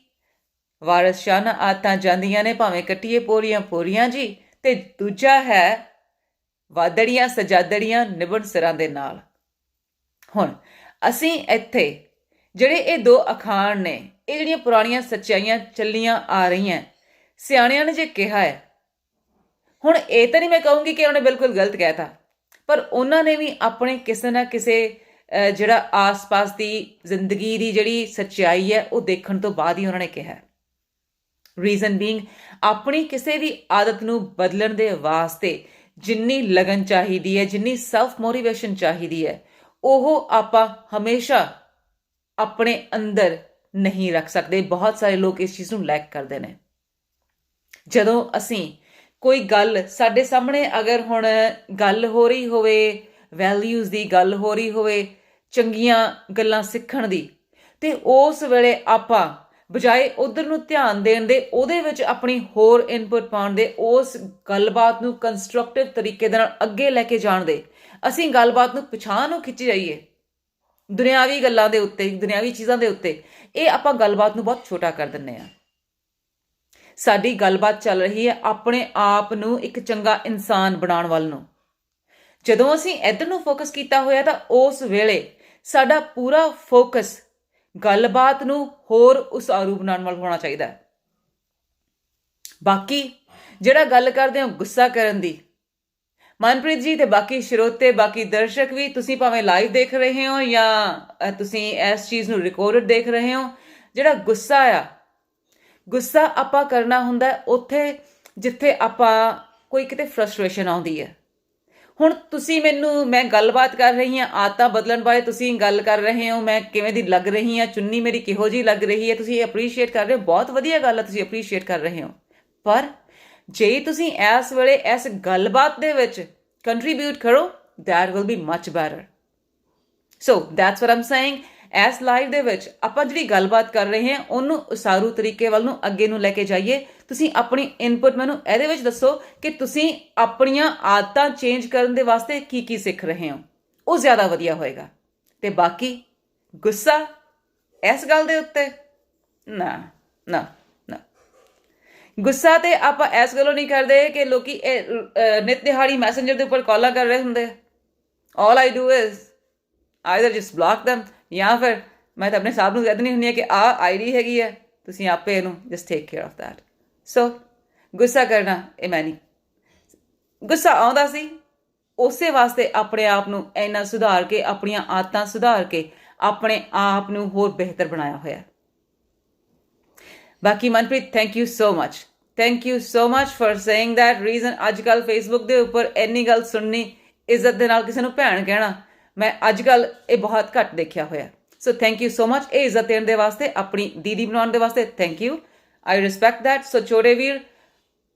ਵਾਰਸ ਸ਼ਾਹ ਆਦਤਾਂ ਜਾਂਦੀਆਂ ਨੇ ਭਾਵੇਂ ਕੱਟੀਏ ਪੋਰੀਆਂ ਪੋਰੀਆਂ ਜੀ, ਤੇ ਦੂਜਾ ਹੈ ਵਾਦੜੀਆਂ ਸਜਾਦੜੀਆਂ ਨਿਭਣ ਸਿਰਾਂ ਦੇ ਨਾਲ। ਹੁਣ ਅਸੀਂ ਇੱਥੇ ਜਿਹੜੇ ਇਹ 2 ਅਖਾਣ ਨੇ, ਇਹ ਜਿਹੜੀਆਂ ਪੁਰਾਣੀਆਂ ਸੱਚਾਈਆਂ ਚੱਲੀਆਂ ਆ ਰਹੀਆਂ, ਸਿਆਣਿਆਂ ਨੇ ਜੇ ਕਿਹਾ ਹੈ, ਹੁਣ ਇਹ ਤਾਂ ਨਹੀਂ ਮੈਂ ਕਹੂੰਗੀ ਕਿ ਉਹਨੇ ਬਿਲਕੁਲ ਗਲਤ ਕਹਿਤਾ, ਪਰ ਉਹਨਾਂ ਨੇ ਵੀ ਆਪਣੇ ਕਿਸੇ ਨਾ ਕਿਸੇ ਜਿਹੜਾ ਆਸ-ਪਾਸ ਦੀ ਜ਼ਿੰਦਗੀ ਦੀ ਜਿਹੜੀ ਸੱਚਾਈ ਹੈ ਉਹ ਦੇਖਣ ਤੋਂ ਬਾਅਦ ਹੀ ਉਹਨਾਂ ਨੇ ਕਿਹਾ। ਰੀਜ਼ਨ ਬੀਇੰਗ, ਆਪਣੀ ਕਿਸੇ ਵੀ ਆਦਤ ਨੂੰ ਬਦਲਣ ਦੇ ਵਾਸਤੇ ਜਿੰਨੀ ਲਗਨ ਚਾਹੀਦੀ ਹੈ, ਜਿੰਨੀ ਸੈਲਫ ਮੋਟੀਵੇਸ਼ਨ ਚਾਹੀਦੀ ਹੈ, ਉਹ ਆਪਾਂ ਹਮੇਸ਼ਾ ਆਪਣੇ ਅੰਦਰ ਨਹੀਂ ਰੱਖ ਸਕਦੇ। ਬਹੁਤ ਸਾਰੇ ਲੋਕ ਇਸ ਚੀਜ਼ ਨੂੰ ਲੈਕ ਕਰਦੇ ਨੇ। ਜਦੋਂ ਅਸੀਂ ਕੋਈ ਗੱਲ ਸਾਡੇ ਸਾਹਮਣੇ, ਅਗਰ ਹੁਣ ਗੱਲ ਹੋ ਰਹੀ ਹੋਵੇ ਵੈਲਿਊਜ਼ ਦੀ, ਗੱਲ ਹੋ ਰਹੀ ਹੋਵੇ ਚੰਗੀਆਂ ਗੱਲਾਂ ਸਿੱਖਣ ਦੀ, ਤੇ ਉਸ ਵੇਲੇ ਆਪਾਂ ਬਜਾਏ ਉਧਰ ਨੂੰ ਧਿਆਨ ਦੇਣ ਦੇ, ਉਹਦੇ ਵਿੱਚ ਆਪਣੀ ਹੋਰ ਇਨਪੁਟ ਪਾਉਣ ਦੇ, ਉਸ ਗੱਲਬਾਤ ਨੂੰ ਕੰਸਟਰਕਟਿਵ ਤਰੀਕੇ ਦੇ ਨਾਲ ਅੱਗੇ ਲੈ ਕੇ ਜਾਣ ਦੇ, ਅਸੀਂ ਗੱਲਬਾਤ ਨੂੰ ਪਿਛਾਂਹ ਨੂੰ ਖਿੱਚ ਜਾਈਏ ਦੁਨਿਆਵੀ ਗੱਲਾਂ ਦੇ ਉੱਤੇ, ਦੁਨਿਆਵੀ ਚੀਜ਼ਾਂ ਦੇ ਉੱਤੇ, ਇਹ ਆਪਾਂ ਗੱਲਬਾਤ ਨੂੰ ਬਹੁਤ ਛੋਟਾ ਕਰ ਦਿੰਦੇ ਹਾਂ। ਸਾਡੀ ਗੱਲਬਾਤ ਚੱਲ ਰਹੀ ਹੈ ਆਪਣੇ ਆਪ ਨੂੰ ਇੱਕ ਚੰਗਾ ਇਨਸਾਨ ਬਣਾਉਣ ਵੱਲ ਨੂੰ। ਜਦੋਂ ਅਸੀਂ ਇੱਧਰ ਨੂੰ ਫੋਕਸ ਕੀਤਾ ਹੋਇਆ ਤਾਂ ਉਸ ਵੇਲੇ ਸਾਡਾ ਪੂਰਾ ਫੋਕਸ ਗੱਲਬਾਤ ਨੂੰ ਹੋਰ ਉਸਾਰੂ ਬਣਾਉਣ ਵੱਲ ਹੋਣਾ ਚਾਹੀਦਾ। ਬਾਕੀ ਜਿਹੜਾ ਗੱਲ ਕਰਦੇ ਹੋ ਗੁੱਸਾ ਕਰਨ ਦੀ, ਮਨਪ੍ਰੀਤ ਜੀ ਤੇ ਬਾਕੀ ਸਰੋਤੇ, ਬਾਕੀ ਦਰਸ਼ਕ ਵੀ, ਤੁਸੀਂ ਭਾਵੇਂ ਲਾਈਵ ਦੇਖ ਰਹੇ ਹੋ ਜਾਂ ਤੁਸੀਂ ਇਸ ਚੀਜ਼ ਨੂੰ ਰਿਕਾਰਡਡ ਦੇਖ ਰਹੇ ਹੋ, ਜਿਹੜਾ ਗੁੱਸਾ ਆ, ਗੁੱਸਾ ਆਪਾਂ ਕਰਨਾ ਹੁੰਦਾ ਉੱਥੇ ਜਿੱਥੇ ਆਪਾਂ ਕੋਈ ਕਿਤੇ ਫਰਸਟ੍ਰੇਸ਼ਨ ਆਉਂਦੀ ਹੈ। ਹੁਣ ਤੁਸੀਂ ਮੈਂ ਗੱਲਬਾਤ ਕਰ ਰਹੀ ਹਾਂ ਆਦਤਾਂ ਬਦਲਣ ਬਾਰੇ, ਤੁਸੀਂ ਗੱਲ ਕਰ ਰਹੇ ਹੋ ਮੈਂ ਕਿਵੇਂ ਦੀ ਲੱਗ ਰਹੀ ਹਾਂ, ਚੁੰਨੀ ਮੇਰੀ ਕਿਹੋ ਜਿਹੀ ਲੱਗ ਰਹੀ ਹੈ, ਤੁਸੀਂ ਅਪਰੀਸ਼ੀਏਟ ਕਰ ਰਹੇ ਹੋ, ਬਹੁਤ ਵਧੀਆ ਗੱਲ ਹੈ, ਤੁਸੀਂ ਅਪਰੀਸ਼ੀਏਟ ਕਰ ਰਹੇ ਹੋ। ਪਰ ਜੇ ਤੁਸੀਂ ਇਸ ਵੇਲੇ ਇਸ ਗੱਲਬਾਤ ਦੇ ਵਿੱਚ ਕੰਟਰੀਬਿਊਟ ਕਰੋ, that will be much better. So that's what I'm saying. ਇਸ ਲਾਈਵ ਦੇ ਵਿੱਚ ਆਪਾਂ ਜਿਹੜੀ ਗੱਲਬਾਤ ਕਰ ਰਹੇ ਹਾਂ ਉਹਨੂੰ ਉਸਾਰੂ ਤਰੀਕੇ ਵੱਲ ਨੂੰ ਅੱਗੇ ਨੂੰ ਲੈ ਕੇ ਜਾਈਏ। ਤੁਸੀਂ ਆਪਣੀ ਇਨਪੁਟ ਮੈਨੂੰ ਇਹਦੇ ਵਿੱਚ ਦੱਸੋ ਕਿ ਤੁਸੀਂ ਆਪਣੀਆਂ ਆਦਤਾਂ ਚੇਂਜ ਕਰਨ ਦੇ ਵਾਸਤੇ ਕੀ ਕੀ ਸਿੱਖ ਰਹੇ ਹੋ, ਉਹ ਜ਼ਿਆਦਾ ਵਧੀਆ ਹੋਏਗਾ। ਤੇ ਬਾਕੀ ਗੁੱਸਾ ਇਸ ਗੱਲ ਦੇ ਉੱਤੇ ਨਾ ਨਾ ਨਾ, ਗੁੱਸਾ ਤੇ ਆਪਾਂ ਇਸ ਗੱਲੋਂ ਨਹੀਂ ਕਰਦੇ ਕਿ ਲੋਕੀ ਨਿਤ ਦਿਹਾੜੀ ਮੈਸੇਂਜਰ ਦੇ ਉੱਪਰ ਕਾਲਾਂ ਕਰ ਰਹੇ ਹੁੰਦੇ। All I do is either just block them, ਜਾਂ ਫਿਰ ਮੈਂ ਤਾਂ ਆਪਣੇ ਸਾਹਿਬ ਨੂੰ ਕਹਿ ਦਿੰਦੀ ਹੁੰਦੀ ਹਾਂ ਕਿ ਆਹ ਆਈਡੀ ਹੈਗੀ ਹੈ, ਤੁਸੀਂ ਆਪੇ ਇਹਨੂੰ just take care of that. So ਗੁੱਸਾ ਕਰਨਾ ਇਹ ਮੈਂ ਨਹੀਂ, ਗੁੱਸਾ ਆਉਂਦਾ ਸੀ ਉਸੇ ਵਾਸਤੇ ਆਪਣੇ ਆਪ ਨੂੰ ਇੰਨਾ ਸੁਧਾਰ ਕੇ, ਆਪਣੀਆਂ ਆਦਤਾਂ ਸੁਧਾਰ ਕੇ ਆਪਣੇ ਆਪ ਨੂੰ ਹੋਰ ਬਿਹਤਰ ਬਣਾਇਆ ਹੋਇਆ। ਬਾਕੀ Manpreet thank you so much for saying that reason. ਅੱਜ ਕੱਲ੍ਹ ਫੇਸਬੁੱਕ ਦੇ ਉੱਪਰ ਇੰਨੀ ਗੱਲ ਸੁਣਨੀ, ਇੱਜ਼ਤ ਦੇ ਨਾਲ ਕਿਸੇ ਨੂੰ ਭੈਣ ਕਹਿਣਾ, ਮੈਂ ਅੱਜ ਕੱਲ੍ਹ ਇਹ ਬਹੁਤ ਘੱਟ ਦੇਖਿਆ ਹੋਇਆ। So thank you so much ਇਹ ਇੱਜ਼ਤ ਦੇਣ ਦੇ ਵਾਸਤੇ, ਆਪਣੀ ਦੀਦੀ ਬਣਾਉਣ ਦੇ ਵਾਸਤੇ thank you. I respect that. So ਛੋਟੇ ਵੀਰ,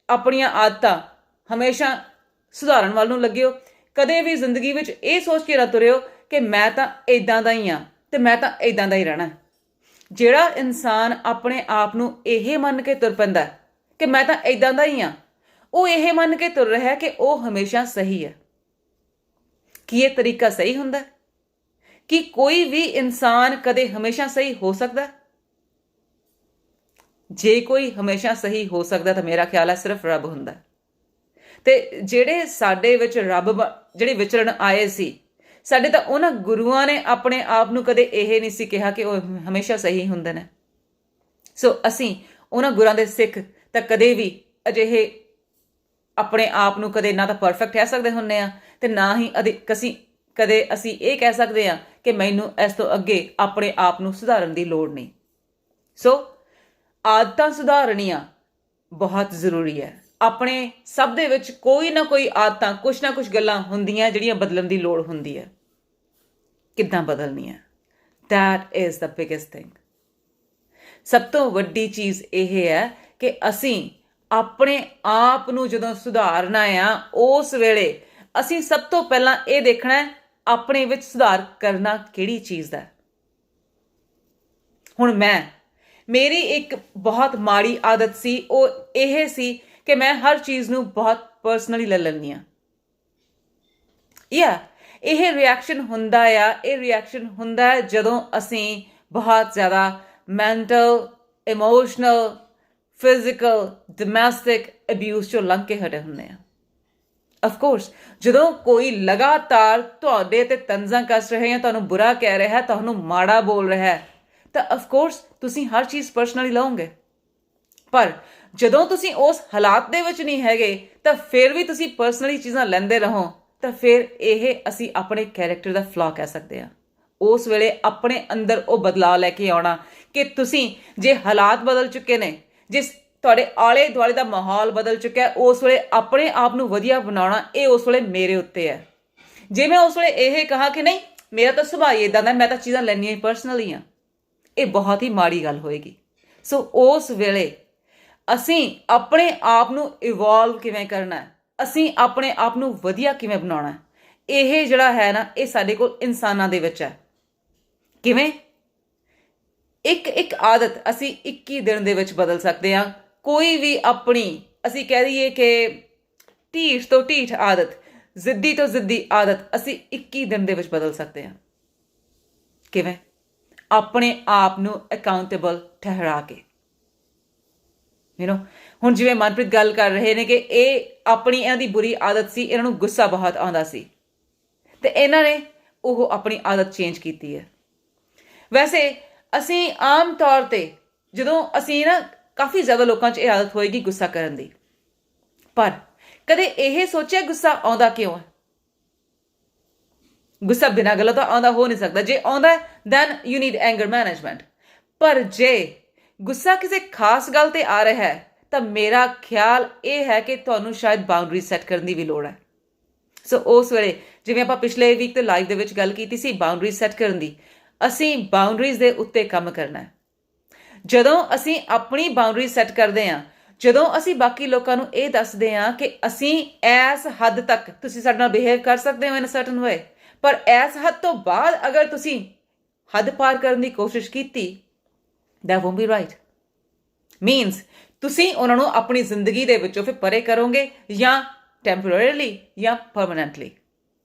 ਆਪਣੀਆਂ ਆਦਤਾਂ ਹਮੇਸ਼ਾ ਸੁਧਾਰਨ ਵੱਲ ਨੂੰ ਲੱਗਿਓ। ਕਦੇ ਵੀ ਜ਼ਿੰਦਗੀ ਵਿੱਚ ਇਹ ਸੋਚ ਕੇ ਨਾ ਤੁਰਿਓ ਕਿ ਮੈਂ ਤਾਂ ਇੱਦਾਂ ਦਾ ਹੀ ਹਾਂ ਤੇ ਮੈਂ ਤਾਂ ਇੱਦਾਂ ਦਾ ਹੀ ਰਹਿਣਾ। ਜਿਹੜਾ ਇਨਸਾਨ ਆਪਣੇ ਆਪ ਨੂੰ ਇਹ ਮੰਨ ਕੇ ਤੁਰ ਪੈਂਦਾ ਕਿ ਮੈਂ ਤਾਂ ਇੱਦਾਂ ਦਾ ਹੀ ਹਾਂ, ਉਹ ਇਹ ਮੰਨ ਕੇ ਤੁਰ ਰਿਹਾ ਕਿ ਉਹ ਹਮੇਸ਼ਾ ਸਹੀ ਹੈ। ਕੀ ਇਹ ਤਰੀਕਾ ਸਹੀ ਹੁੰਦਾ? ਕਿ ਕੋਈ ਵੀ ਇਨਸਾਨ ਕਦੇ ਹਮੇਸ਼ਾ ਸਹੀ ਹੋ ਸਕਦਾ? ਜੇ ਕੋਈ ਹਮੇਸ਼ਾ ਸਹੀ ਹੋ ਸਕਦਾ ਤਾਂ ਮੇਰਾ ਖਿਆਲ ਹੈ ਸਿਰਫ ਰੱਬ ਹੁੰਦਾ। ਤੇ ਜਿਹੜੇ ਸਾਡੇ ਵਿੱਚ ਰੱਬ ਜਿਹੜੇ ਵਿਚਰਨ ਆਏ ਸੀ, ਸਾਡੇ ਤਾਂ ਉਹਨਾਂ ਗੁਰੂਆਂ ਨੇ ਆਪਣੇ ਆਪ ਨੂੰ ਕਦੇ ਇਹ ਨਹੀਂ ਸੀ ਕਿਹਾ ਕਿ ਉਹ ਹਮੇਸ਼ਾ ਸਹੀ ਹੁੰਦੇ ਨੇ। ਸੋ ਅਸੀਂ ਉਹਨਾਂ ਗੁਰਾਂ ਦੇ ਸਿੱਖ ਤਾਂ ਕਦੇ ਵੀ ਅਜਿਹੇ ਆਪਣੇ ਆਪ ਨੂੰ ਕਦੇ ਨਾ ਤਾਂ ਪਰਫੈਕਟ ਕਹਿ ਸਕਦੇ ਹੁੰਦੇ ਆ ਤੇ ਨਾ ਹੀ ਕਦੇ ਅਸੀਂ ਇਹ ਕਹਿ ਸਕਦੇ ਹਾਂ ਕਿ ਮੈਨੂੰ ਇਸ ਤੋਂ ਅੱਗੇ ਆਪਣੇ ਆਪ ਨੂੰ ਸੁਧਾਰਨ ਦੀ ਲੋੜ ਨਹੀਂ। ਸੋ ਆਦਤਾਂ ਸੁਧਾਰਨੀਆਂ ਬਹੁਤ ਜ਼ਰੂਰੀ ਹੈ। ਆਪਣੇ ਸਭ ਦੇ ਵਿੱਚ ਕੋਈ ਨਾ ਕੋਈ ਆਦਤਾਂ, ਕੁਛ ਨਾ ਕੁਛ ਗੱਲਾਂ ਹੁੰਦੀਆਂ ਜਿਹੜੀਆਂ ਬਦਲਣ ਦੀ ਲੋੜ ਹੁੰਦੀ ਹੈ। ਕਿੱਦਾਂ ਬਦਲਣੀਆਂ? That is the biggest thing. ਸਭ ਤੋਂ ਵੱਡੀ ਚੀਜ਼ ਇਹ ਹੈ ਕਿ ਅਸੀਂ ਆਪਣੇ ਆਪ ਨੂੰ ਜਦੋਂ ਸੁਧਾਰਨਾ ਆ, ਉਸ ਵੇਲੇ ਅਸੀਂ ਸਭ ਤੋਂ ਪਹਿਲਾਂ ਇਹ ਦੇਖਣਾ ਹੈ ਆਪਣੇ ਵਿੱਚ ਸੁਧਾਰ ਕਰਨਾ ਕਿਹੜੀ ਚੀਜ਼ ਦਾ। ਹੁਣ ਮੇਰੀ ਇੱਕ ਬਹੁਤ ਮਾੜੀ ਆਦਤ ਸੀ, ਉਹ ਇਹ ਸੀ ਕਿ ਮੈਂ ਹਰ ਚੀਜ਼ ਨੂੰ ਬਹੁਤ ਪਰਸਨਲੀ ਲੈ ਲੈਂਦੀ ਹਾਂ। ਇਹ ਰਿਐਕਸ਼ਨ ਹੁੰਦਾ ਹੈ ਜਦੋਂ ਅਸੀਂ ਬਹੁਤ ਜ਼ਿਆਦਾ mental, emotional, physical, domestic abuse ਚੋਂ ਲੰਘ ਕੇ ਹਟੇ ਹੁੰਦੇ ਆ। ਅਫਕੋਰਸ ਜਦੋਂ ਕੋਈ ਲਗਾਤਾਰ ਤੁਹਾਡੇ ਤੇ ਤੰਜ਼ਾਂ ਕੱਸ ਰਿਹਾ ਹੈ, ਤੁਹਾਨੂੰ ਬੁਰਾ ਕਹਿ ਰਿਹਾ ਹੈ, ਤੁਹਾਨੂੰ ਮਾੜਾ ਬੋਲ ਰਿਹਾ ਹੈ, ਤਾਂ ਅਫਕੋਰਸ ਤੁਸੀਂ ਹਰ ਚੀਜ਼ ਪਰਸਨਲੀ ਲਓਗੇ। ਪਰ ਜਦੋਂ ਤੁਸੀਂ ਉਸ ਹਾਲਾਤ ਦੇ ਵਿੱਚ ਨਹੀਂ ਹੈਗੇ ਤਾਂ ਫਿਰ ਵੀ ਤੁਸੀਂ ਪਰਸਨਲੀ ਚੀਜ਼ਾਂ ਲੈਂਦੇ ਰਹੋ, ਤਾਂ ਫਿਰ ਇਹ ਅਸੀਂ ਆਪਣੇ ਕੈਰੈਕਟਰ ਦਾ ਫਲॉ ਕਹਿ ਸਕਦੇ ਹਾਂ। ਉਸ ਵੇਲੇ ਆਪਣੇ ਅੰਦਰ ਉਹ ਬਦਲਾਅ ਲੈ ਕੇ ਆਉਣਾ ਕਿ ਤੁਸੀਂ, ਜੇ ਹਾਲਾਤ ਬਦਲ ਚੁੱਕੇ ਨੇ, ਜਿਸ ਤੁਹਾਡੇ ਆਲੇ ਦੁਆਲੇ ਦਾ ਮਾਹੌਲ ਬਦਲ ਚੁੱਕਿਆ, ਉਸ ਵੇਲੇ ਆਪਣੇ ਆਪ ਨੂੰ ਵਧੀਆ ਬਣਾਉਣਾ ਇਹ ਉਸ ਵੇਲੇ ਮੇਰੇ ਉੱਤੇ ਹੈ। ਜੇ ਮੈਂ ਉਸ ਵੇਲੇ ਇਹ ਕਹਾ ਕਿ ਨਹੀਂ, ਮੇਰਾ ਤਾਂ ਸੁਭਾਅ ਹੀ ਇੱਦਾਂ ਦਾ, ਮੈਂ ਤਾਂ ਚੀਜ਼ਾਂ ਲੈਣੀਆਂ ਹੀ ਪਰਸਨਲੀ ਆ, ਇਹ ਬਹੁਤ ਹੀ ਮਾੜੀ ਗੱਲ ਹੋਏਗੀ। ਸੋ ਉਸ ਵੇਲੇ ਅਸੀਂ ਆਪਣੇ ਆਪ ਨੂੰ ਇਵੋਲਵ ਕਿਵੇਂ ਕਰਨਾ, ਅਸੀਂ ਆਪਣੇ ਆਪ ਨੂੰ ਵਧੀਆ ਕਿਵੇਂ ਬਣਾਉਣਾ, ਇਹ ਜਿਹੜਾ ਹੈ ਨਾ, ਇਹ ਸਾਡੇ ਕੋਲ ਇਨਸਾਨਾਂ ਦੇ ਵਿੱਚ ਹੈ। ਕਿਵੇਂ? ਇੱਕ ਆਦਤ ਅਸੀਂ 21 ਦਿਨ ਦੇ ਵਿੱਚ ਬਦਲ ਸਕਦੇ ਹਾਂ। ਕੋਈ ਵੀ ਆਪਣੀ, ਅਸੀਂ ਕਹਿ ਦਈਏ ਕਿ ਢੀਠ ਤੋਂ ਢੀਠ ਆਦਤ, ਜ਼ਿੱਦੀ ਤੋਂ ਜ਼ਿੱਦੀ ਆਦਤ ਅਸੀਂ 21 ਦਿਨ ਦੇ ਵਿੱਚ ਬਦਲ ਸਕਦੇ ਹਾਂ। ਕਿਵੇਂ? ਆਪਣੇ ਆਪ ਨੂੰ ਅਕਾਊਂਟੇਬਲ ਠਹਿਰਾ ਕੇ। ਹੁਣ ਜਿਵੇਂ ਮਨਪ੍ਰੀਤ ਗੱਲ ਕਰ ਰਹੇ ਨੇ ਕਿ ਇਹਨਾਂ ਦੀ ਬੁਰੀ ਆਦਤ ਸੀ, ਇਹਨਾਂ ਨੂੰ ਗੁੱਸਾ ਬਹੁਤ ਆਉਂਦਾ ਸੀ ਤੇ ਇਹਨਾਂ ਨੇ ਉਹ ਆਪਣੀ ਆਦਤ ਚੇਂਜ ਕੀਤੀ ਹੈ। ਵੈਸੇ ਅਸੀਂ ਆਮ ਤੌਰ ਤੇ ਜਦੋਂ ਅਸੀਂ ਕਾਫੀ ਜ਼ਿਆਦਾ ਲੋਕਾਂ 'ਚ ਇਹ ਆਦਤ ਹੋਏਗੀ ਗੁੱਸਾ ਕਰਨ ਦੀ, ਪਰ ਕਦੇ ਇਹ ਸੋਚਿਆ ਗੁੱਸਾ ਆਉਂਦਾ ਕਿਉਂ ਹੈ? ਗੁੱਸਾ ਬਿਨਾਂ ਗੱਲੋਂ ਤਾਂ ਆਉਂਦਾ ਹੋ ਨਹੀਂ ਸਕਦਾ। ਜੇ ਆਉਂਦਾ then you need anger management. ਪਰ ਜੇ ਗੁੱਸਾ ਕਿਸੇ ਖਾਸ ਗੱਲ ਤੇ ਆ ਰਿਹਾ ਹੈ ਤਾਂ ਮੇਰਾ ਖਿਆਲ ਇਹ ਹੈ ਕਿ ਤੁਹਾਨੂੰ ਸ਼ਾਇਦ ਬਾਉਂਡਰੀ ਸੈੱਟ ਕਰਨ ਦੀ ਵੀ ਲੋੜ ਹੈ। ਸੋ ਉਸ ਵੇਲੇ ਜਿਵੇਂ ਆਪਾਂ ਪਿਛਲੇ ਵੀਕ ਤੇ ਲਾਈਵ ਦੇ ਵਿੱਚ ਗੱਲ ਕੀਤੀ ਸੀ ਬਾਉਂਡਰੀ ਸੈੱਟ ਕਰਨ ਦੀ, ਅਸੀਂ ਬਾਉਂਡਰੀਜ਼ ਦੇ ਉੱਤੇ ਕੰਮ ਕਰਨਾ ਹੈ। ਜਦੋਂ ਅਸੀਂ ਆਪਣੀ ਬਾਉਂਡਰੀ ਸੈੱਟ ਕਰਦੇ ਹਾਂ, ਜਦੋਂ ਅਸੀਂ ਬਾਕੀ ਲੋਕਾਂ ਨੂੰ ਇਹ ਦੱਸਦੇ ਹਾਂ ਕਿ ਅਸੀਂ ਇਸ ਹੱਦ ਤੱਕ ਤੁਸੀਂ ਸਾਡੇ ਨਾਲ ਬਿਹੇਵ ਕਰ ਸਕਦੇ ਹੋ ਇਨ ਅ ਸਰਟਨ ਵੇ, ਪਰ ਇਸ ਹੱਦ ਤੋਂ ਬਾਅਦ ਅਗਰ ਤੁਸੀਂ ਹੱਦ ਪਾਰ ਕਰਨ ਦੀ ਕੋਸ਼ਿਸ਼ ਕੀਤੀ, that won't be right। Means ਤੁਸੀਂ ਉਹਨਾਂ ਨੂੰ ਆਪਣੀ ਜ਼ਿੰਦਗੀ ਦੇ ਵਿੱਚੋਂ ਫਿਰ ਪਰੇ ਕਰੋਗੇ, ਜਾਂ ਟੈਂਪਰੇਰੀਲੀ ਜਾਂ permanently,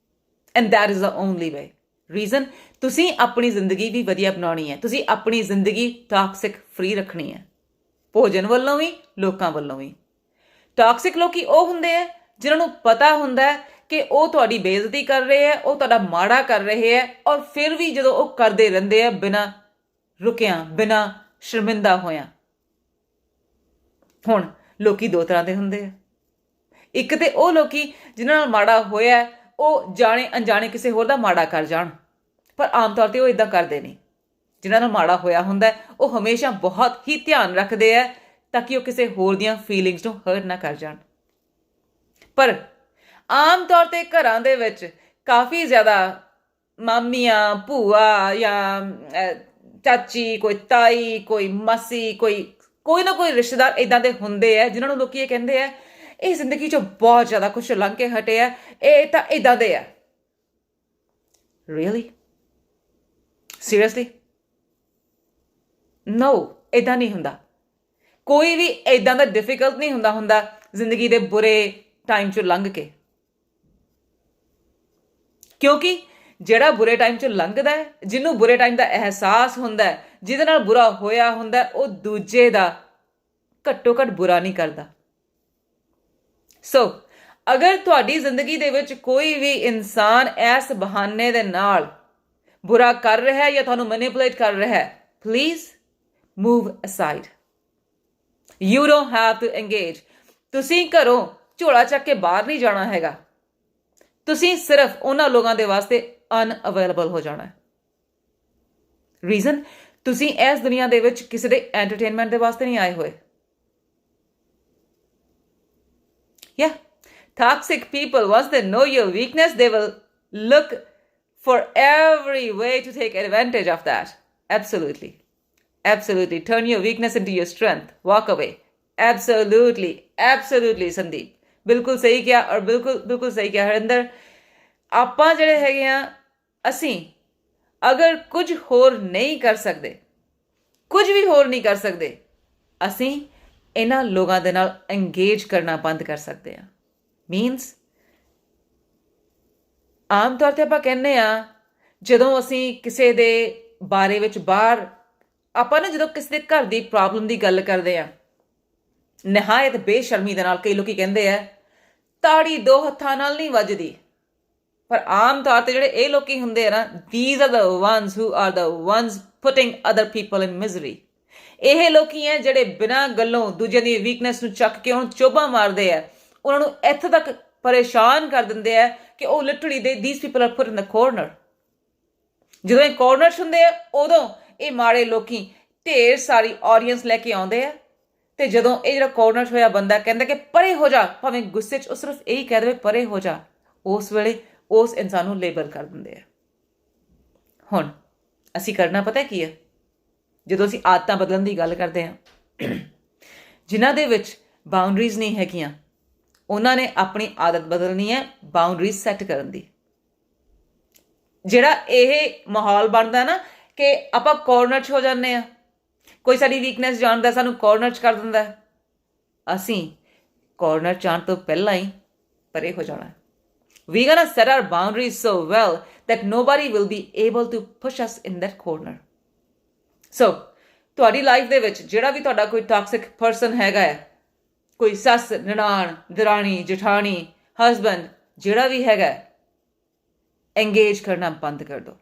and that is the only way। Reason, ਤੁਸੀਂ ਆਪਣੀ ਜ਼ਿੰਦਗੀ ਵੀ ਵਧੀਆ ਬਣਾਉਣੀ ਹੈ, ਤੁਸੀਂ ਆਪਣੀ ਜ਼ਿੰਦਗੀ ਟਾਕਸਿਕ ਫ੍ਰੀ ਰੱਖਣੀ ਹੈ, ਭੋਜਨ ਵੱਲੋਂ ਵੀ, ਲੋਕਾਂ ਵੱਲੋਂ ਵੀ। ਟਾਕਸਿਕ ਲੋਕੀ ਉਹ ਹੁੰਦੇ ਆ ਜਿਨ੍ਹਾਂ ਨੂੰ ਪਤਾ ਹੁੰਦਾ ਹੈ ਕਿ ਉਹ ਤੁਹਾਡੀ ਬੇਇੱਜ਼ਤੀ ਕਰ ਰਹੇ ਹੈ, ਉਹ ਤੁਹਾਡਾ ਮਾੜਾ ਕਰ ਰਹੇ ਹੈ, ਔਰ ਫਿਰ ਵੀ ਜਦੋਂ ਉਹ ਕਰਦੇ ਰਹਿੰਦੇ ਆ ਬਿਨਾਂ ਰੁਕਿਆਂ, ਬਿਨਾਂ ਸ਼ਰਮਿੰਦਾ ਹੋਇਆਂ। ਹੁਣ ਲੋਕੀ ਦੋ ਤਰ੍ਹਾਂ ਦੇ ਹੁੰਦੇ ਆ। ਇੱਕ ਤੇ ਉਹ ਲੋਕੀ ਜਿਨ੍ਹਾਂ ਨਾਲ ਮਾੜਾ ਹੋਇਆ ਉਹ ਜਾਣੇ ਅਣਜਾਣੇ ਕਿਸੇ ਹੋਰ ਦਾ ਮਾੜਾ ਕਰ ਜਾਣ, ਪਰ ਆਮ ਤੌਰ ਤੇ ਉਹ ਇੱਦਾਂ ਕਰਦੇ ਨਹੀਂ। ਜਿਨ੍ਹਾਂ ਨਾਲ ਮਾੜਾ ਹੋਇਆ ਹੁੰਦਾ ਉਹ ਹਮੇਸ਼ਾ ਬਹੁਤ ਹੀ ਧਿਆਨ ਰੱਖਦੇ ਆ ਤਾਂ ਕਿ ਉਹ ਕਿਸੇ ਹੋਰ ਦੀਆਂ ਫੀਲਿੰਗਸ ਨੂੰ ਹਰਟ ਨਾ ਕਰ ਜਾਣ। ਪਰ ਆਮ ਤੌਰ ਤੇ ਘਰਾਂ ਦੇ ਵਿੱਚ ਕਾਫੀ ਜ਼ਿਆਦਾ ਮਾਮੀਆਂ, ਭੂਆ ਜਾਂ ਚਾਚੀ, ਕੋਈ ਤਾਈ, ਕੋਈ ਮਾਸੀ, ਕੋਈ ਕੋਈ ਨਾ ਕੋਈ ਰਿਸ਼ਤੇਦਾਰ ਇਦਾਂ ਦੇ ਹੁੰਦੇ ਆ ਜਿਨ੍ਹਾਂ ਨੂੰ ਲੋਕੀ ਇਹ ਕਹਿੰਦੇ ਆ ਇਹ ਜ਼ਿੰਦਗੀ 'ਚੋਂ ਬਹੁਤ ਜ਼ਿਆਦਾ ਕੁਛ ਲੰਘ ਕੇ ਹਟੇ ਆ, ਇਹ ਤਾਂ ਇਦਾਂ ਦੇ ਆ। ਰੀਅਲੀ? ਸੀਰੀਅਸਲੀ? ਨੋ, ਇਦਾਂ ਨਹੀਂ ਹੁੰਦਾ। ਕੋਈ ਵੀ ਇਦਾਂ ਦਾ ਡਿਫਿਕਲਟ ਨਹੀਂ ਹੁੰਦਾ ਜ਼ਿੰਦਗੀ ਦੇ ਬੁਰੇ ਟਾਈਮ 'ਚੋਂ ਲੰਘ ਕੇ, ਕਿਉਂਕਿ ਜਿਹੜਾ ਬੁਰੇ ਟਾਈਮ 'ਚੋਂ ਲੰਘਦਾ ਹੈ, ਜਿਹਨੂੰ ਬੁਰੇ ਟਾਈਮ ਦਾ ਅਹਿਸਾਸ ਹੁੰਦਾ ਹੈ, ਜਿਹਦੇ ਨਾਲ ਬੁਰਾ ਹੋਇਆ ਹੁੰਦਾ, ਉਹ ਦੂਜੇ ਦਾ ਘੱਟੋ ਘੱਟ ਬੁਰਾ ਨਹੀਂ ਕਰਦਾ। ਸੋ ਅਗਰ ਤੁਹਾਡੀ ਜ਼ਿੰਦਗੀ ਦੇ ਵਿੱਚ ਕੋਈ ਵੀ ਇਨਸਾਨ ਇਸ ਬਹਾਨੇ ਦੇ ਨਾਲ ਬੁਰਾ ਕਰ ਰਿਹਾ ਹੈ ਜਾਂ ਤੁਹਾਨੂੰ ਮੈਨੀਪੂਲੇਟ ਕਰ ਰਿਹਾ ਹੈ, please move aside. You don't have to engage. ਤੁਸੀਂ ਘਰੋਂ ਝੋਲਾ ਚੱਕ ਕੇ ਬਾਹਰ ਨਹੀਂ ਜਾਣਾ ਹੈਗਾ, ਤੁਸੀਂ ਸਿਰਫ ਉਹਨਾਂ ਲੋਕਾਂ ਦੇ ਵਾਸਤੇ ਅਨਅਵੇਲੇਬਲ ਹੋ ਜਾਣਾ ਹੈ। ਰੀਜ਼ਨ, ਤੁਸੀਂ ਇਸ ਦੁਨੀਆ ਦੇ ਵਿੱਚ ਕਿਸੇ ਦੇ ਐਂਟਰਟੇਨਮੈਂਟ ਦੇ ਵਾਸਤੇ ਨਹੀਂ ਆਏ ਹੋਏ। Yeah, toxic people, once they know your weakness, they will look for every way to take advantage of that. Absolutely. Absolutely. Turn your weakness into your strength. Walk away. Absolutely. Absolutely, Sandeep. ਬਿਲਕੁਲ ਸਹੀ ਕਿਹਾ ਔਰ ਬਿਲਕੁਲ ਸਹੀ ਕਿਹਾ ਹਰਿੰਦਰ। ਆਪਾਂ ਜਿਹੜੇ ਹੈਗੇ ਆ, ਅਸੀਂ ਅਗਰ ਕੁਝ ਹੋਰ ਨਹੀਂ ਕਰ ਸਕਦੇ, ਕੁਝ ਵੀ ਹੋਰ ਨਹੀਂ ਕਰ ਸਕਦੇ, ਅਸੀਂ ਇਹਨਾਂ ਲੋਕਾਂ ਦੇ ਨਾਲ ਇੰਗੇਜ ਕਰਨਾ ਬੰਦ ਕਰ ਸਕਦੇ ਹਾਂ। ਮੀਨਸ ਆਮ ਤੌਰ 'ਤੇ ਆਪਾਂ ਕਹਿੰਦੇ ਹਾਂ, ਜਦੋਂ ਅਸੀਂ ਕਿਸੇ ਦੇ ਬਾਰੇ ਵਿੱਚ ਬਾਹਰ, ਆਪਾਂ ਨਾ ਜਦੋਂ ਕਿਸੇ ਦੇ ਘਰ ਦੀ ਪ੍ਰੋਬਲਮ ਦੀ ਗੱਲ ਕਰਦੇ ਹਾਂ, ਨਿਹਾਇਤ ਬੇਸ਼ਰਮੀ ਦੇ ਨਾਲ ਕਈ ਲੋਕੀ ਕਹਿੰਦੇ ਆ ਤਾੜੀ ਦੋ ਹੱਥਾਂ ਨਾਲ ਨਹੀਂ ਵੱਜਦੀ। ਪਰ ਆਮ ਤੌਰ 'ਤੇ ਜਿਹੜੇ ਇਹ ਲੋਕੀ ਹੁੰਦੇ ਆ ਨਾ, these are the ones who are the ones putting other people in misery. ਇਹ ਲੋਕੀ ਹੈ ਜਿਹੜੇ ਬਿਨਾਂ ਗੱਲੋਂ ਦੂਜਿਆਂ ਦੀ ਵੀਕਨੈਸ ਨੂੰ ਚੱਕ ਕੇ ਉਹਨੂੰ ਚੋਭਾ ਮਾਰਦੇ ਆ, ਉਹਨਾਂ ਨੂੰ ਇੱਥੇ ਤੱਕ ਪਰੇਸ਼ਾਨ ਕਰ ਦਿੰਦੇ ਆ ਕਿ ਉਹ literally these people are put in the corner. ਜਦੋਂ ਇਹ ਕਾਰਨਰ 'ਚ ਹੁੰਦੇ ਆ, ਉਦੋਂ ਇਹ ਮਾੜੇ ਲੋਕੀ ਢੇਰ ਸਾਰੀ ਆਡੀਅנס ਲੈ ਕੇ ਆਉਂਦੇ ਆ, ਤੇ ਜਦੋਂ ਇਹ ਜਿਹੜਾ ਕਾਰਨਰ 'ਚ ਹੋਇਆ ਬੰਦਾ ਕਹਿੰਦਾ ਕਿ ਪਰੇ ਹੋ ਜਾ, ਭਾਵੇਂ ਗੁੱਸੇ 'ਚ ਉਹ ਸਿਰਫ ਇਹੀ ਕਹਿ ਦੇਵੇ ਪਰੇ ਹੋ ਜਾ, ਉਸ ਵੇਲੇ ਉਸ ਇਨਸਾਨ ਨੂੰ ਲੇਬਲ ਕਰ ਦਿੰਦੇ ਆ। ਹੁਣ ਅਸੀਂ ਕਰਨਾ ਪਤਾ ਕੀ ਹੈ? ਜਦੋਂ ਅਸੀਂ ਆਦਤਾਂ ਬਦਲਣ ਦੀ ਗੱਲ ਕਰਦੇ ਹਾਂ, ਜਿਨ੍ਹਾਂ ਦੇ ਵਿੱਚ ਬਾਉਂਡਰੀਜ਼ ਨਹੀਂ ਹੈਗੀਆਂ, ਉਹਨਾਂ ਨੇ ਆਪਣੀ ਆਦਤ ਬਦਲਣੀ ਹੈ ਬਾਉਂਡਰੀਜ਼ ਸੈੱਟ ਕਰਨ ਦੀ। ਜਿਹੜਾ ਇਹ ਮਾਹੌਲ ਬਣਦਾ ਨਾ ਕਿ ਆਪਾਂ ਕਾਰਨਰ 'ਚ ਹੋ ਜਾਂਦੇ ਹਾਂ, ਕੋਈ ਸਾਡੀ ਵੀਕਨੈਸ ਜਾਣਦਾ, ਸਾਨੂੰ ਕਾਰਨਰ 'ਚ ਕਰ ਦਿੰਦਾ, ਅਸੀਂ ਕਾਰਨਰ 'ਚ ਆਉਣ ਤੋਂ ਪਹਿਲਾਂ ਹੀ ਪਰੇ ਹੋ ਜਾਣਾ। We gonna set our boundaries so well that nobody will be able to push us in that corner. So, ਤੁਹਾਡੀ ਲਾਈਫ ਦੇ ਵਿੱਚ ਜਿਹੜਾ ਵੀ ਤੁਹਾਡਾ ਕੋਈ ਟਾਕਸਿਕ ਪਰਸਨ ਹੈਗਾ ਹੈ, ਕੋਈ ਸੱਸ, ਨਨਾਣ, ਦਰਾਣੀ, ਜਠਾਣੀ, ਹਸਬੈਂਡ, ਜਿਹੜਾ ਵੀ ਹੈਗਾ, engage ਕਰਨਾ ਬੰਦ ਕਰ ਦਿਓ।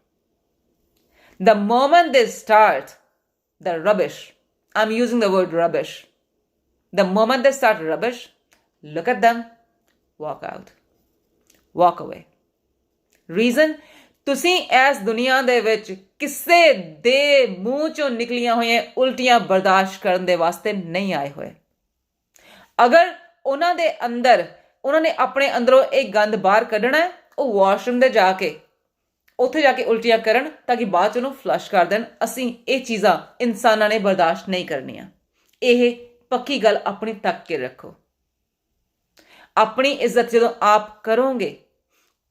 The moment they start the rubbish, I'm using the word rubbish. The moment they start rubbish, look at them, walk out. Walk away. Reason, ਤੁਸੀਂ ਇਸ ਦੁਨੀਆ ਦੇ ਵਿੱਚ ਕਿਸੇ ਦੇ ਮੂੰਹ ਚੋਂ ਨਿਕਲੀਆਂ ਹੋਈਆਂ ਉਲਟੀਆਂ ਬਰਦਾਸ਼ਤ ਕਰਨ ਦੇ ਵਾਸਤੇ ਨਹੀਂ ਆਏ ਹੋਏ। ਅਗਰ ਉਹਨਾਂ ਦੇ ਅੰਦਰ, ਉਹਨਾਂ ਨੇ ਆਪਣੇ ਅੰਦਰੋਂ ਇਹ ਗੰਦ ਬਾਹਰ ਕੱਢਣਾ ਹੈ, ਉਹ ਵਾਸ਼ਰੂਮ ਦੇ ਜਾ ਕੇ ਉੱਥੇ ਜਾ ਕੇ ਉਲਟੀਆਂ ਕਰਨ ਤਾਂ ਕਿ ਬਾਅਦ 'ਚ ਉਹਨੂੰ ਫਲਸ਼ ਕਰ ਦੇਣ। ਅਸੀਂ ਇਹ ਚੀਜ਼ਾਂ ਇਨਸਾਨਾਂ ਨੇ ਬਰਦਾਸ਼ਤ ਨਹੀਂ ਕਰਨੀਆਂ। ਇਹ ਪੱਕੀ ਗੱਲ ਆਪਣੀ ਤੱਕ ਕੇ ਰੱਖੋ। ਆਪਣੀ ਇੱਜ਼ਤ ਜਦੋਂ ਆਪ ਕਰੋਗੇ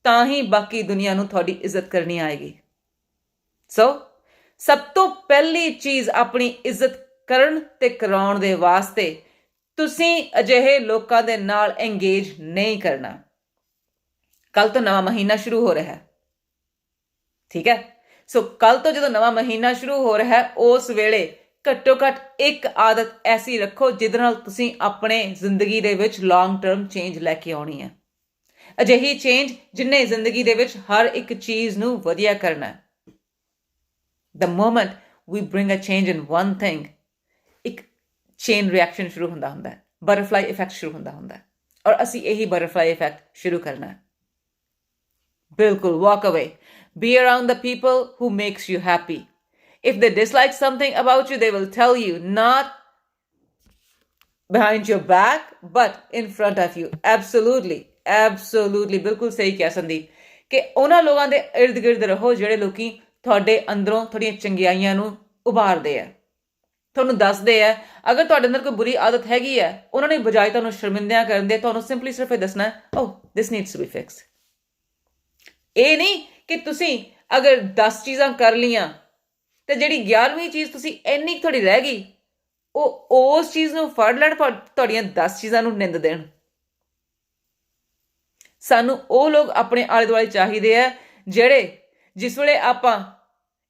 ਤਾਂ ਹੀ ਬਾਕੀ ਦੁਨੀਆ ਨੂੰ ਤੁਹਾਡੀ ਇੱਜ਼ਤ ਕਰਨੀ ਆਏਗੀ। ਸੋ ਸਭ ਤੋਂ ਪਹਿਲੀ ਚੀਜ਼ ਆਪਣੀ ਇੱਜ਼ਤ ਕਰਨ ਤੇ ਕਰਾਉਣ ਦੇ ਵਾਸਤੇ ਤੁਸੀਂ ਅਜਿਹੇ ਲੋਕਾਂ ਦੇ ਨਾਲ ਇੰਗੇਜ ਨਹੀਂ ਕਰਨਾ। ਕੱਲ ਤੋਂ ਨਵਾਂ ਮਹੀਨਾ ਸ਼ੁਰੂ ਹੋ ਰਿਹਾ ਹੈ, ਠੀਕ ਹੈ? ਸੋ ਕੱਲ ਤੋਂ ਜਦੋਂ ਨਵਾਂ ਮਹੀਨਾ ਸ਼ੁਰੂ ਹੋ ਰਿਹਾ ਹੈ, ਉਸ ਵੇਲੇ ਘੱਟੋ ਘੱਟ ਇੱਕ ਆਦਤ ਐਸੀ ਰੱਖੋ ਜਿਹਦੇ ਨਾਲ ਤੁਸੀਂ ਆਪਣੇ ਜ਼ਿੰਦਗੀ ਦੇ ਵਿੱਚ ਲੌਂਗ ਟਰਮ ਚੇਂਜ ਲੈ ਕੇ ਆਉਣੀ ਹੈ। ਅਜਿਹੀ ਚੇਂਜ ਜਿੰਨੇ ਜ਼ਿੰਦਗੀ ਦੇ ਵਿੱਚ ਹਰ ਇੱਕ ਚੀਜ਼ ਨੂੰ ਵਧੀਆ ਕਰਨਾ ਹੈ। The moment we bring a change in one thing, ਇੱਕ ਚੇਨ ਰਿਐਕਸ਼ਨ ਸ਼ੁਰੂ ਹੁੰਦਾ ਹੈ, ਬਟਰਫਲਾਈ ਇਫੈਕਟ ਸ਼ੁਰੂ ਹੁੰਦਾ ਹੈ, ਔਰ ਅਸੀਂ ਇਹੀ ਬਟਰਫਲਾਈ ਇਫੈਕਟ ਸ਼ੁਰੂ ਕਰਨਾ ਹੈ। ਬਿਲਕੁਲ walk away. Be around the people who makes you happy. If they dislike something about you, they will tell you, not behind your back, but in front of you. Absolutely. Absolutely. ਬਿਲਕੁਲ ਸਹੀ ਕਿਹਾ ਸੰਦੀਪ ਕਿ ਉਹਨਾਂ ਲੋਕਾਂ ਦੇ ਇਰਦ ਗਿਰਦ ਰਹੋ ਜਿਹੜੇ ਲੋਕੀ ਤੁਹਾਡੇ ਅੰਦਰੋਂ ਤੁਹਾਡੀਆਂ ਚੰਗਿਆਈਆਂ ਨੂੰ ਉਭਾਰਦੇ ਆ। ਤੁਹਾਨੂੰ ਦੱਸਦੇ ਆ, ਅਗਰ ਤੁਹਾਡੇ ਅੰਦਰ ਕੋਈ ਬੁਰੀ ਆਦਤ ਹੈਗੀ ਹੈ, ਉਹਨਾਂ ਨੇ ਬਜਾਏ ਤੁਹਾਨੂੰ ਸ਼ਰਮਿੰਦਿਆਂ ਕਰਨ ਦੇ ਤੁਹਾਨੂੰ ਸਿੰਪਲੀ ਸਿਰਫ ਇਹ ਦੱਸਣਾ, ਓ ਦਿਸ ਨੀਡਸ ਟੂ ਬੀ ਫਿਕਸਡ। ਇਹ ਨਹੀਂ ਕਿ ਤੁਸੀਂ ਅਗਰ 10 ਚੀਜ਼ਾਂ ਕਰ ਲਈਆਂ ਤੇ ਜਿਹੜੀ 11ਵੀਂ ਚੀਜ਼ ਤੁਸੀਂ ਇੰਨੀ ਤੁਹਾਡੀ ਰਹਿ ਗਈ, ਉਹ ਉਸ ਚੀਜ਼ ਨੂੰ ਫੜ ਲੈਣ, ਤੁਹਾਡੀਆਂ 10 ਚੀਜ਼ਾਂ ਨੂੰ ਨਿੰਦ ਦੇਣ। ਸਾਨੂੰ ਉਹ ਲੋਕ ਆਪਣੇ ਆਲੇ ਦੁਆਲੇ ਚਾਹੀਦੇ ਆ ਜਿਹੜੇ ਜਿਸ ਵੇਲੇ ਆਪਾਂ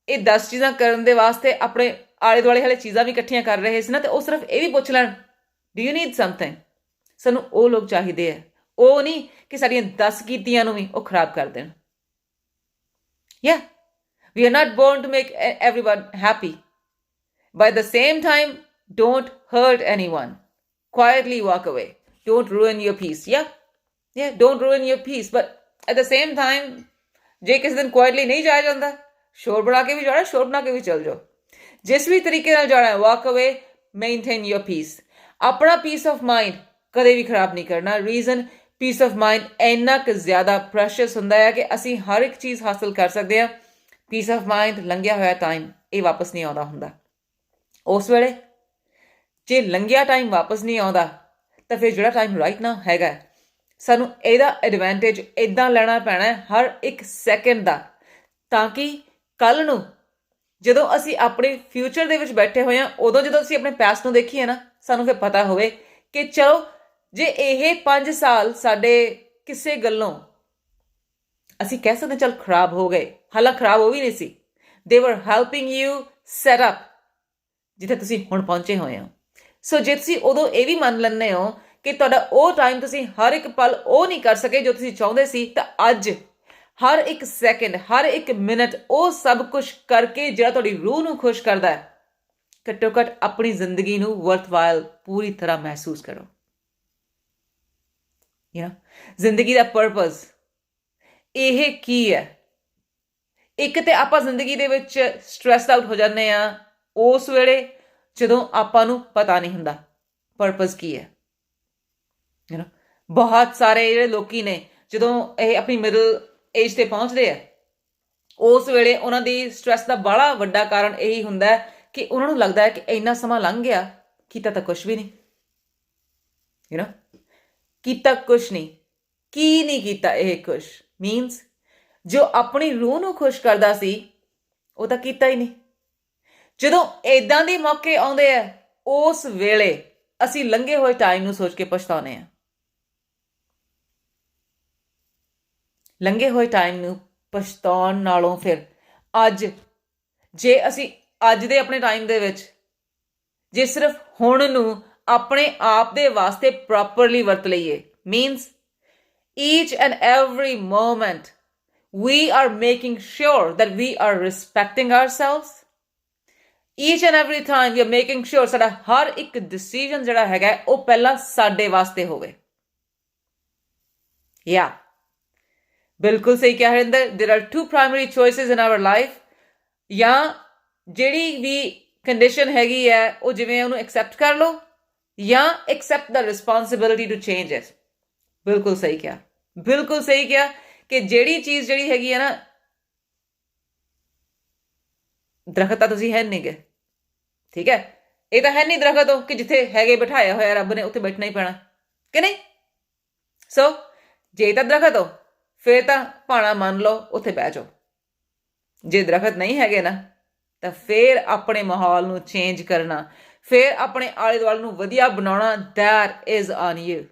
ਇਹ 10 ਚੀਜ਼ਾਂ ਕਰਨ ਦੇ ਵਾਸਤੇ ਆਪਣੇ ਆਲੇ ਦੁਆਲੇ ਵਾਲੇ ਚੀਜ਼ਾਂ ਵੀ ਇਕੱਠੀਆਂ ਕਰ ਰਹੇ ਸੀ ਨਾ, ਤੇ ਉਹ ਸਿਰਫ ਇਹ ਵੀ ਪੁੱਛ ਲੈਣ, ਡੂ ਯੂ ਨੀਡ ਸਮਥਿੰਗ। ਸਾਨੂੰ ਉਹ ਲੋਕ ਚਾਹੀਦੇ ਆ, ਉਹ ਨਹੀਂ ਕਿ ਸਾਡੀਆਂ 10 ਕੀਤੀਆਂ ਨੂੰ ਵੀ ਉਹ ਖਰਾਬ ਕਰ ਦੇਣ। Yeah, we are not born to make everyone happy. But at the same time, don't hurt anyone. Quietly walk away. Don't ruin your peace. Yeah, don't ruin your peace. But at the same time, ਜੇ ਕਿਸੇ ਦਿਨ ਕੁਆਇਟਲੀ ਨਹੀਂ ਜਾਇਆ ਜਾਂਦਾ, ਸ਼ੋਰ ਬਣਾ ਕੇ ਵੀ ਜਾਣਾ, ਸ਼ੋਰ ਬਣਾ ਕੇ ਵੀ ਚੱਲ ਜਾਓ। ਜਿਸ ਵੀ ਤਰੀਕੇ ਨਾਲ ਜਾਣਾ ਹੈ, ਵਾਕ ਅਵੇ, ਮੇਨਟੇਨ ਯੋਰ ਪੀਸ। ਆਪਣਾ ਪੀਸ ਆਫ ਮਾਈਂਡ ਕਦੇ ਵੀ ਖਰਾਬ ਨਹੀਂ ਕਰਨਾ। ਰੀਜ਼ਨ, ਪੀਸ ਆਫ ਮਾਈਂਡ ਇੰਨਾ ਕੁ ਜ਼ਿਆਦਾ ਪ੍ਰੈਸ਼ੀਅਸ ਹੁੰਦਾ ਹੈ ਕਿ ਅਸੀਂ ਹਰ ਇੱਕ ਚੀਜ਼ ਹਾਸਲ ਕਰ ਸਕਦੇ ਹਾਂ। ਪੀਸ ਆਫ ਮਾਈਂਡ, ਲੰਘਿਆ ਹੋਇਆ ਟਾਈਮ, ਇਹ ਵਾਪਸ ਨਹੀਂ ਆਉਂਦਾ ਹੁੰਦਾ। ਉਸ ਵੇਲੇ ਜੇ ਲੰਘਿਆ ਟਾਈਮ ਵਾਪਸ ਨਹੀਂ ਆਉਂਦਾ, ਤਾਂ ਫਿਰ ਜਿਹੜਾ ਟਾਈਮ ਰਾਈਟ ਨਾ ਹੈਗਾ, ਸਾਨੂੰ ਇਹਦਾ ਐਡਵਾਂਟੇਜ ਇੱਦਾਂ ਲੈਣਾ ਪੈਣਾ ਹਰ ਇੱਕ ਸੈਕਿੰਡ ਦਾ, ਤਾਂ ਕਿ ਕੱਲ੍ਹ ਨੂੰ ਜਦੋਂ ਅਸੀਂ ਆਪਣੇ ਫਿਊਚਰ ਦੇ ਵਿੱਚ ਬੈਠੇ ਹੋਏ ਹਾਂ, ਉਦੋਂ ਜਦੋਂ ਅਸੀਂ ਆਪਣੇ ਪਾਸਟ ਨੂੰ ਦੇਖੀਏ ਨਾ, ਸਾਨੂੰ ਫਿਰ ਪਤਾ ਹੋਵੇ ਕਿ ਚਲੋ ਜੇ ਇਹ 5 ਸਾਲ ਸਾਡੇ ਕਿਸੇ ਗੱਲੋਂ ਅਸੀਂ ਕਹਿ ਸਕਦੇ ਚੱਲ ਖਰਾਬ ਹੋ ਗਏ, ਹਾਲਾਂਕਿ ਖਰਾਬ ਹੋ ਵੀ ਨਹੀਂ ਸੀ, ਦੇ ਵਰ ਹੈਲਪਿੰਗ ਯੂ ਸੈਟ ਅਪ ਜਿੱਥੇ ਤੁਸੀਂ ਹੁਣ ਪਹੁੰਚੇ ਹੋਏ ਹੋ। ਸੋ ਜੇ ਤੁਸੀਂ ਉਦੋਂ ਇਹ ਵੀ ਮੰਨ ਲੈਂਦੇ ਹੋ ਕਿ ਤੁਹਾਡਾ ਉਹ ਟਾਈਮ ਤੁਸੀਂ ਹਰ ਇੱਕ ਪਲ ਉਹ ਨਹੀਂ ਕਰ ਸਕੇ ਜੋ ਤੁਸੀਂ ਚਾਹੁੰਦੇ ਸੀ, ਤਾਂ ਅੱਜ ਹਰ ਇੱਕ ਸੈਕਿੰਡ, ਹਰ ਇੱਕ ਮਿੰਟ ਉਹ ਸਭ ਕੁਝ ਕਰਕੇ ਜਿਹੜਾ ਤੁਹਾਡੀ ਰੂਹ ਨੂੰ ਖੁਸ਼ ਕਰਦਾ ਹੈ, ਘੱਟੋ ਘੱਟ ਆਪਣੀ ਜ਼ਿੰਦਗੀ ਨੂੰ ਵਰਥਵਾਈਲ ਪੂਰੀ ਤਰ੍ਹਾਂ ਮਹਿਸੂਸ ਕਰੋ। ਜ਼ਿੰਦਗੀ ਦਾ ਪਰਪਸ ਇਹ ਕੀ ਹੈ? ਇੱਕ ਤੇ ਆਪਾਂ ਜ਼ਿੰਦਗੀ ਦੇ ਵਿੱਚ ਸਟ੍ਰੈਸਡ ਆਊਟ ਹੋ ਜਾਂਦੇ ਹਾਂ ਉਸ ਵੇਲੇ ਜਦੋਂ ਆਪਾਂ ਨੂੰ ਪਤਾ ਨਹੀਂ ਹੁੰਦਾ ਪਰਪਸ ਕੀ ਹੈ। ਬਹੁਤ ਸਾਰੇ ਜਿਹੜੇ ਲੋਕੀ ਨੇ, ਜਦੋਂ ਇਹ ਆਪਣੀ ਮਿਡਲ ਏਜ ਤੇ ਪਹੁੰਚਦੇ ਆ, ਉਸ ਵੇਲੇ ਉਹਨਾਂ ਦੀ ਸਟ੍ਰੈਸ ਦਾ ਬੜਾ ਵੱਡਾ ਕਾਰਨ ਇਹੀ ਹੁੰਦਾ ਹੈ ਕਿ ਉਹਨਾਂ ਨੂੰ ਲੱਗਦਾ ਹੈ ਕਿ ਇੰਨਾ ਸਮਾਂ ਲੰਘ ਗਿਆ, ਕੀਤਾ ਤਾਂ ਕੁਛ ਵੀ ਨਹੀਂ। ਕੀਤਾ ਕੁਛ ਨਹੀਂ, ਕੀ ਨਹੀਂ ਕੀਤਾ ਇਹ ਕੁਛ, ਮੀਨਸ ਜੋ ਆਪਣੀ ਰੂਹ ਨੂੰ ਖੁਸ਼ ਕਰਦਾ ਸੀ ਉਹ ਤਾਂ ਕੀਤਾ ਹੀ ਨਹੀਂ। ਜਦੋਂ ਇੱਦਾਂ ਦੇ ਮੌਕੇ ਆਉਂਦੇ ਆ, ਉਸ ਵੇਲੇ ਅਸੀਂ ਲੰਘੇ ਹੋਏ ਟਾਈਮ ਨੂੰ ਸੋਚ ਕੇ ਪਛਤਾਉਂਦੇ ਹਾਂ। ਲੰਘੇ ਹੋਏ ਟਾਈਮ ਨੂੰ ਪਛਤਾਉਣ ਨਾਲੋਂ ਫਿਰ ਅੱਜ, ਜੇ ਅਸੀਂ ਅੱਜ ਦੇ ਆਪਣੇ ਟਾਈਮ ਦੇ ਵਿੱਚ ਜੇ ਸਿਰਫ ਹੁਣ ਨੂੰ ਆਪਣੇ ਆਪ ਦੇ ਵਾਸਤੇ ਪ੍ਰੋਪਰਲੀ ਵਰਤ ਲਈਏ, means each and every moment we are making sure that we are respecting ourselves. Each and every time we are making sure ਸਾਡਾ ਹਰ ਇੱਕ ਡਿਸੀਜਨ ਜਿਹੜਾ ਹੈਗਾ ਉਹ ਪਹਿਲਾਂ ਸਾਡੇ ਵਾਸਤੇ ਹੋਵੇ। Yeah, ਬਿਲਕੁਲ ਸਹੀ ਕਿਹਾ Harinder. There are two primary choices in our life. ਜਾਂ ਜਿਹੜੀ ਵੀ ਕੰਡੀਸ਼ਨ ਹੈਗੀ ਹੈ ਉਹ ਜਿਵੇਂ ਉਹਨੂੰ ਐਕਸੈਪਟ ਕਰ ਲਓ, ਜਾਂ accept the responsibility to change it. ਬਿਲਕੁਲ ਸਹੀ ਕਿਹਾ, ਬਿਲਕੁਲ ਸਹੀ ਕਿਹਾ ਕਿ ਜਿਹੜੀ ਚੀਜ਼ ਜਿਹੜੀ ਹੈਗੀ ਹੈ ਨਾ, ਦਰਖਤ ਤਾਂ ਤੁਸੀਂ ਹੈ ਨਹੀਂ ਗੇ, ਠੀਕ ਹੈ, ਇਹ ਤਾਂ ਹੈ ਨਹੀਂ ਦਰਖਤ ਹੋ ਕਿ ਜਿੱਥੇ ਹੈਗੇ ਬਿਠਾਇਆ ਹੋਇਆ ਰੱਬ ਨੇ ਉੱਥੇ ਬੈਠਣਾ ਹੀ ਪੈਣਾ, ਕਿ ਨਹੀਂ? ਸੋ ਜੇ ਤਾਂ ਦਰਖਤ ਹੋ ਫਿਰ ਤਾਂ ਭਾਣਾ ਮੰਨ ਲਓ, ਉੱਥੇ ਬਹਿ ਜਾਓ। ਜੇ ਦਰਖਤ ਨਹੀਂ ਹੈਗੇ ਨਾ, ਤਾਂ ਫਿਰ ਆਪਣੇ ਮਾਹੌਲ ਨੂੰ ਚੇਂਜ ਕਰਨਾ, ਫਿਰ ਆਪਣੇ ਆਲੇ ਦੁਆਲੇ ਨੂੰ ਵਧੀਆ ਬਣਾਉਣਾ, ਦੈਟ ਇਜ਼ ਔਨ ਯੂ।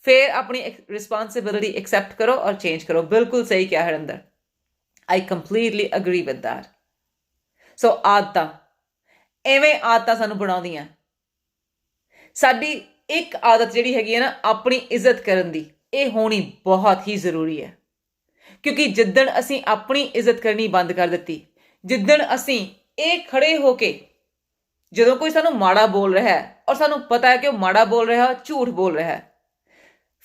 ਫਿਰ ਆਪਣੀ ਰਿਸਪੌਂਸਿਬਿਲਿਟੀ ਐਕਸੈਪਟ ਕਰੋ ਔਰ ਚੇਂਜ ਕਰੋ। ਬਿਲਕੁਲ ਸਹੀ ਕਿਹਾ ਹਰਿੰਦਰ, ਆਈ ਕੰਪਲੀਟਲੀ ਅਗਰੀ ਵਿਦ ਦੈਟ। ਸੋ ਆਦਤਾਂ, ਐਵੇਂ ਆਦਤਾਂ ਸਾਨੂੰ ਬਣਾਉਂਦੀਆਂ। ਸਾਡੀ ਇੱਕ ਆਦਤ ਜਿਹੜੀ ਹੈਗੀ ਹੈ ਨਾ ਆਪਣੀ ਇੱਜ਼ਤ ਕਰਨ ਦੀ, ਇਹ ਹੋਣੀ ਬਹੁਤ ਹੀ ਜ਼ਰੂਰੀ ਹੈ। ਕਿਉਂਕਿ ਜਿੱਦਣ ਅਸੀਂ ਆਪਣੀ ਇੱਜ਼ਤ ਕਰਨੀ ਬੰਦ ਕਰ ਦਿੱਤੀ, ਜਿੱਦਣ ਅਸੀਂ ਇਹ ਖੜੇ ਹੋ ਕੇ ਜਦੋਂ ਕੋਈ ਸਾਨੂੰ ਮਾੜਾ ਬੋਲ ਰਿਹਾ ਹੈ ਔਰ ਸਾਨੂੰ ਪਤਾ ਹੈ ਕਿ ਉਹ ਮਾੜਾ ਬੋਲ ਰਿਹਾ, ਝੂਠ ਬੋਲ ਰਿਹਾ ਹੈ,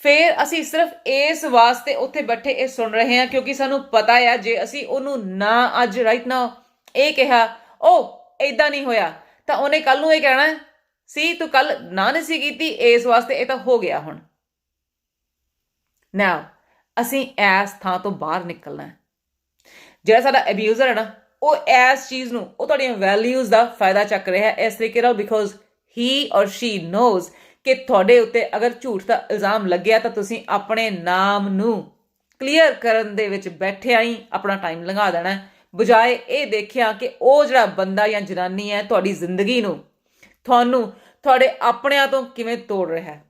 ਫਿਰ ਅਸੀਂ ਸਿਰਫ ਇਸ ਵਾਸਤੇ ਉੱਥੇ ਬੈਠੇ ਇਹ ਸੁਣ ਰਹੇ ਹਾਂ ਕਿਉਂਕਿ ਸਾਨੂੰ ਪਤਾ ਆ ਜੇ ਅਸੀਂ ਉਹਨੂੰ ਨਾ ਅੱਜ ਰਾਈਟ ਨਾ ਇਹ ਕਿਹਾ, ਉਹ ਇੱਦਾਂ ਨਹੀਂ ਹੋਇਆ, ਤਾਂ ਉਹਨੇ ਕੱਲ ਨੂੰ ਇਹ ਕਹਿਣਾ ਸੀ ਤੂੰ ਕੱਲ ਨਾ ਨਹੀਂ ਸੀ ਕੀਤੀ, ਇਸ ਵਾਸਤੇ ਇਹ ਤਾਂ ਹੋ ਗਿਆ ਹੁਣ। ਨਾ, ਅਸੀਂ ਇਸ ਥਾਂ ਤੋਂ ਬਾਹਰ ਨਿਕਲਣਾ ਹੈ। ਜਿਹੜਾ ਸਾਡਾ ਅਬਿਊਜ਼ਰ ਹੈ ਨਾ, ਉਹ ਇਸ ਚੀਜ਼ ਨੂੰ, ਉਹ ਤੁਹਾਡੀਆਂ ਵੈਲਿਊਜ਼ ਦਾ ਫਾਇਦਾ ਚੱਕ ਰਿਹਾ ਇਸ ਤਰੀਕੇ ਨਾਲ, ਬਿਕੋਜ਼ ਹੀ ਔਰ ਸ਼ੀ ਨੋਜ਼ ਕਿ ਤੁਹਾਡੇ ਉੱਤੇ ਅਗਰ ਝੂਠ ਦਾ ਇਲਜ਼ਾਮ ਲੱਗਿਆ ਤਾਂ ਤੁਸੀਂ ਆਪਣੇ ਨਾਮ ਨੂੰ ਕਲੀਅਰ ਕਰਨ ਦੇ ਵਿੱਚ ਬੈਠਿਆਂ ਹੀ ਆਪਣਾ ਟਾਈਮ ਲੰਘਾ ਦੇਣਾ, ਬਜਾਏ ਇਹ ਦੇਖਿਆ ਕਿ ਉਹ ਜਿਹੜਾ ਬੰਦਾ ਜਾਂ ਜਨਾਨੀ ਹੈ ਤੁਹਾਡੀ ਜ਼ਿੰਦਗੀ ਨੂੰ, ਤੁਹਾਨੂੰ ਤੁਹਾਡੇ ਆਪਣਿਆਂ ਤੋਂ ਕਿਵੇਂ ਤੋੜ ਰਿਹਾ ਹੈ।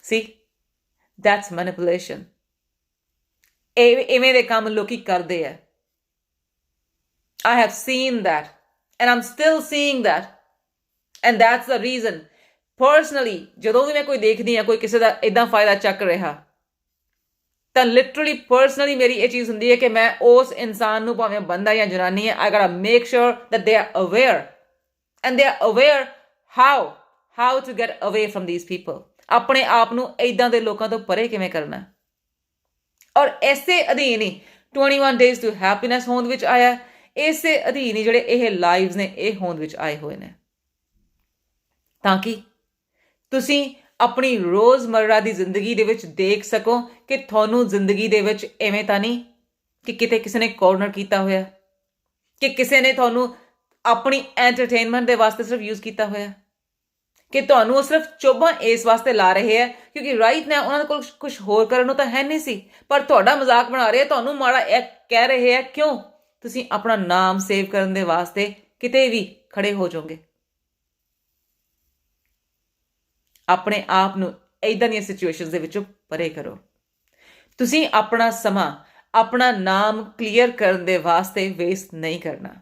ਸੀ ਦੈਟਸ ਮੈਨੀਪੂਲੇਸ਼ਨ। ਇਵੇਂ ਦੇ ਕੰਮ ਲੋਕੀ ਕਰਦੇ ਆ। I have seen that and I'm still seeing that, and that's the reason personally ਜਦੋਂ ਵੀ ਮੈਂ ਕੋਈ ਦੇਖਦੀ ਹਾਂ ਕੋਈ ਕਿਸੇ ਦਾ ਇਦਾਂ ਫਾਇਦਾ ਚੱਕ ਰਿਹਾ ਤਾਂ ਲਿਟਰਲੀ ਪਰਸਨਲੀ ਮੇਰੀ ਇਹ ਚੀਜ਼ ਹੁੰਦੀ ਹੈ ਕਿ ਮੈਂ ਉਸ ਇਨਸਾਨ ਨੂੰ, ਭਾਵੇਂ ਬੰਦਾ ਜਾਂ ਜਨਾਨੀ ਹੈ, I gotta make sure that they are aware and they are aware how to get away from these people, ਆਪਣੇ ਆਪ ਨੂੰ ਇਦਾਂ ਦੇ ਲੋਕਾਂ ਤੋਂ ਪਰੇ ਕਿਵੇਂ ਕਰਨਾ। ਔਰ ਇਸੇ ਅਧੀਨ ਹੀ 21 days to happiness ਹੋਂਦ ਵਿੱਚ ਆਇਆ, ਇਸੇ ਅਧੀਨ ਹੀ ਜਿਹੜੇ ਇਹ ਲਾਈਵਸ ਨੇ ਇਹ ਹੋਂਦ ਵਿੱਚ ਆਏ ਹੋਏ ਨੇ, ਤਾਂ ਕਿ ਤੁਸੀਂ ਆਪਣੀ ਰੋਜ਼ਮर्रा ਦੀ ਜ਼ਿੰਦਗੀ ਦੇ ਵਿੱਚ ਦੇਖ ਸਕੋ ਕਿ ਤੁਹਾਨੂੰ ਜ਼ਿੰਦਗੀ ਦੇ ਵਿੱਚ ਐਵੇਂ ਤਾਂ ਨਹੀਂ ਕਿ ਕਿਤੇ ਕਿਸੇ ਨੇ ਕਾਰਨਰ ਕੀਤਾ ਹੋਇਆ, ਕਿ ਕਿਸੇ ਨੇ ਤੁਹਾਨੂੰ ਆਪਣੀ ਐਂਟਰਟੇਨਮੈਂਟ ਦੇ ਵਾਸਤੇ ਸਿਰਫ ਯੂਜ਼ ਕੀਤਾ ਹੋਇਆ, ਕਿ ਤੁਹਾਨੂੰ ਉਹ ਸਿਰਫ ਚੋਭਾਂ ਇਸ ਵਾਸਤੇ ਲਾ ਰਹੇ ਹੈ ਕਿਉਂਕਿ ਰਾਈਟ ਨਾ ਉਹਨਾਂ ਕੋਲ ਕੁਝ ਹੋਰ ਕਰਨ ਨੂੰ ਤਾਂ ਹੈ ਨਹੀਂ ਸੀ, ਪਰ ਤੁਹਾਡਾ ਮਜ਼ਾਕ ਬਣਾ ਰਹੇ, ਤੁਹਾਨੂੰ ਮਾੜਾ ਇਹ ਕਹਿ ਰਹੇ ਹੈ। ਕਿਉਂ? ਤੁਸੀਂ ਆਪਣਾ ਨਾਮ ਸੇਵ ਕਰਨ ਦੇ ਵਾਸਤੇ ਕਿਤੇ ਵੀ ਖੜੇ ਹੋ ਜਾਓਗੇ। ਆਪਣੇ ਆਪ ਨੂੰ ਇਦਾਂ ਦੀਆਂ ਸਿਚੁਏਸ਼ਨਸ ਦੇ ਵਿੱਚੋਂ ਪਰੇ ਕਰੋ। ਤੁਸੀਂ ਆਪਣਾ ਸਮਾਂ ਆਪਣਾ ਨਾਮ ਕਲੀਅਰ ਕਰਨ ਦੇ ਵਾਸਤੇ ਵੇਸਟ ਨਹੀਂ ਕਰਨਾ।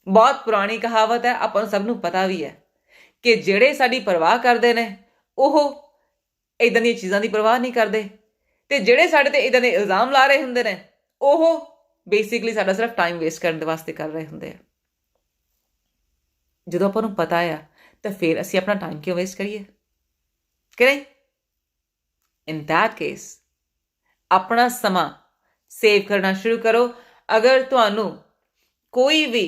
ਬਹੁਤ ਪੁਰਾਣੀ ਕਹਾਵਤ ਹੈ, ਆਪਾਂ ਨੂੰ ਸਭ ਨੂੰ ਪਤਾ ਵੀ ਹੈ ਕਿ ਜਿਹੜੇ ਸਾਡੀ ਪਰਵਾਹ ਕਰਦੇ ਨੇ ਉਹ ਇਦਾਂ ਦੀਆਂ ਚੀਜ਼ਾਂ ਦੀ ਪਰਵਾਹ ਨਹੀਂ ਕਰਦੇ, ਤੇ ਜਿਹੜੇ ਸਾਡੇ ਤੇ ਇਦਾਂ ਦੇ ਇਲਜ਼ਾਮ ਲਾ ਰਹੇ ਹੁੰਦੇ ਨੇ ਉਹ ਬੇਸਿਕਲੀ ਸਾਡਾ ਸਿਰਫ ਟਾਈਮ ਵੇਸਟ ਕਰਨ ਦੇ ਵਾਸਤੇ ਕਰ ਰਹੇ ਹੁੰਦੇ ਆ। ਜਦੋਂ ਆਪਾਂ ਨੂੰ ਪਤਾ ਆ ਤਾਂ ਫਿਰ ਅਸੀਂ ਆਪਣਾ ਟਾਈਮ ਕਿਉਂ ਵੇਸਟ ਕਰੀਏ? ਕਰੇ ਇਨ ਦੈਟ ਕੇਸ ਆਪਣਾ ਸਮਾਂ ਸੇਵ ਕਰਨਾ ਸ਼ੁਰੂ ਕਰੋ। ਅਗਰ ਤੁਹਾਨੂੰ ਕੋਈ ਵੀ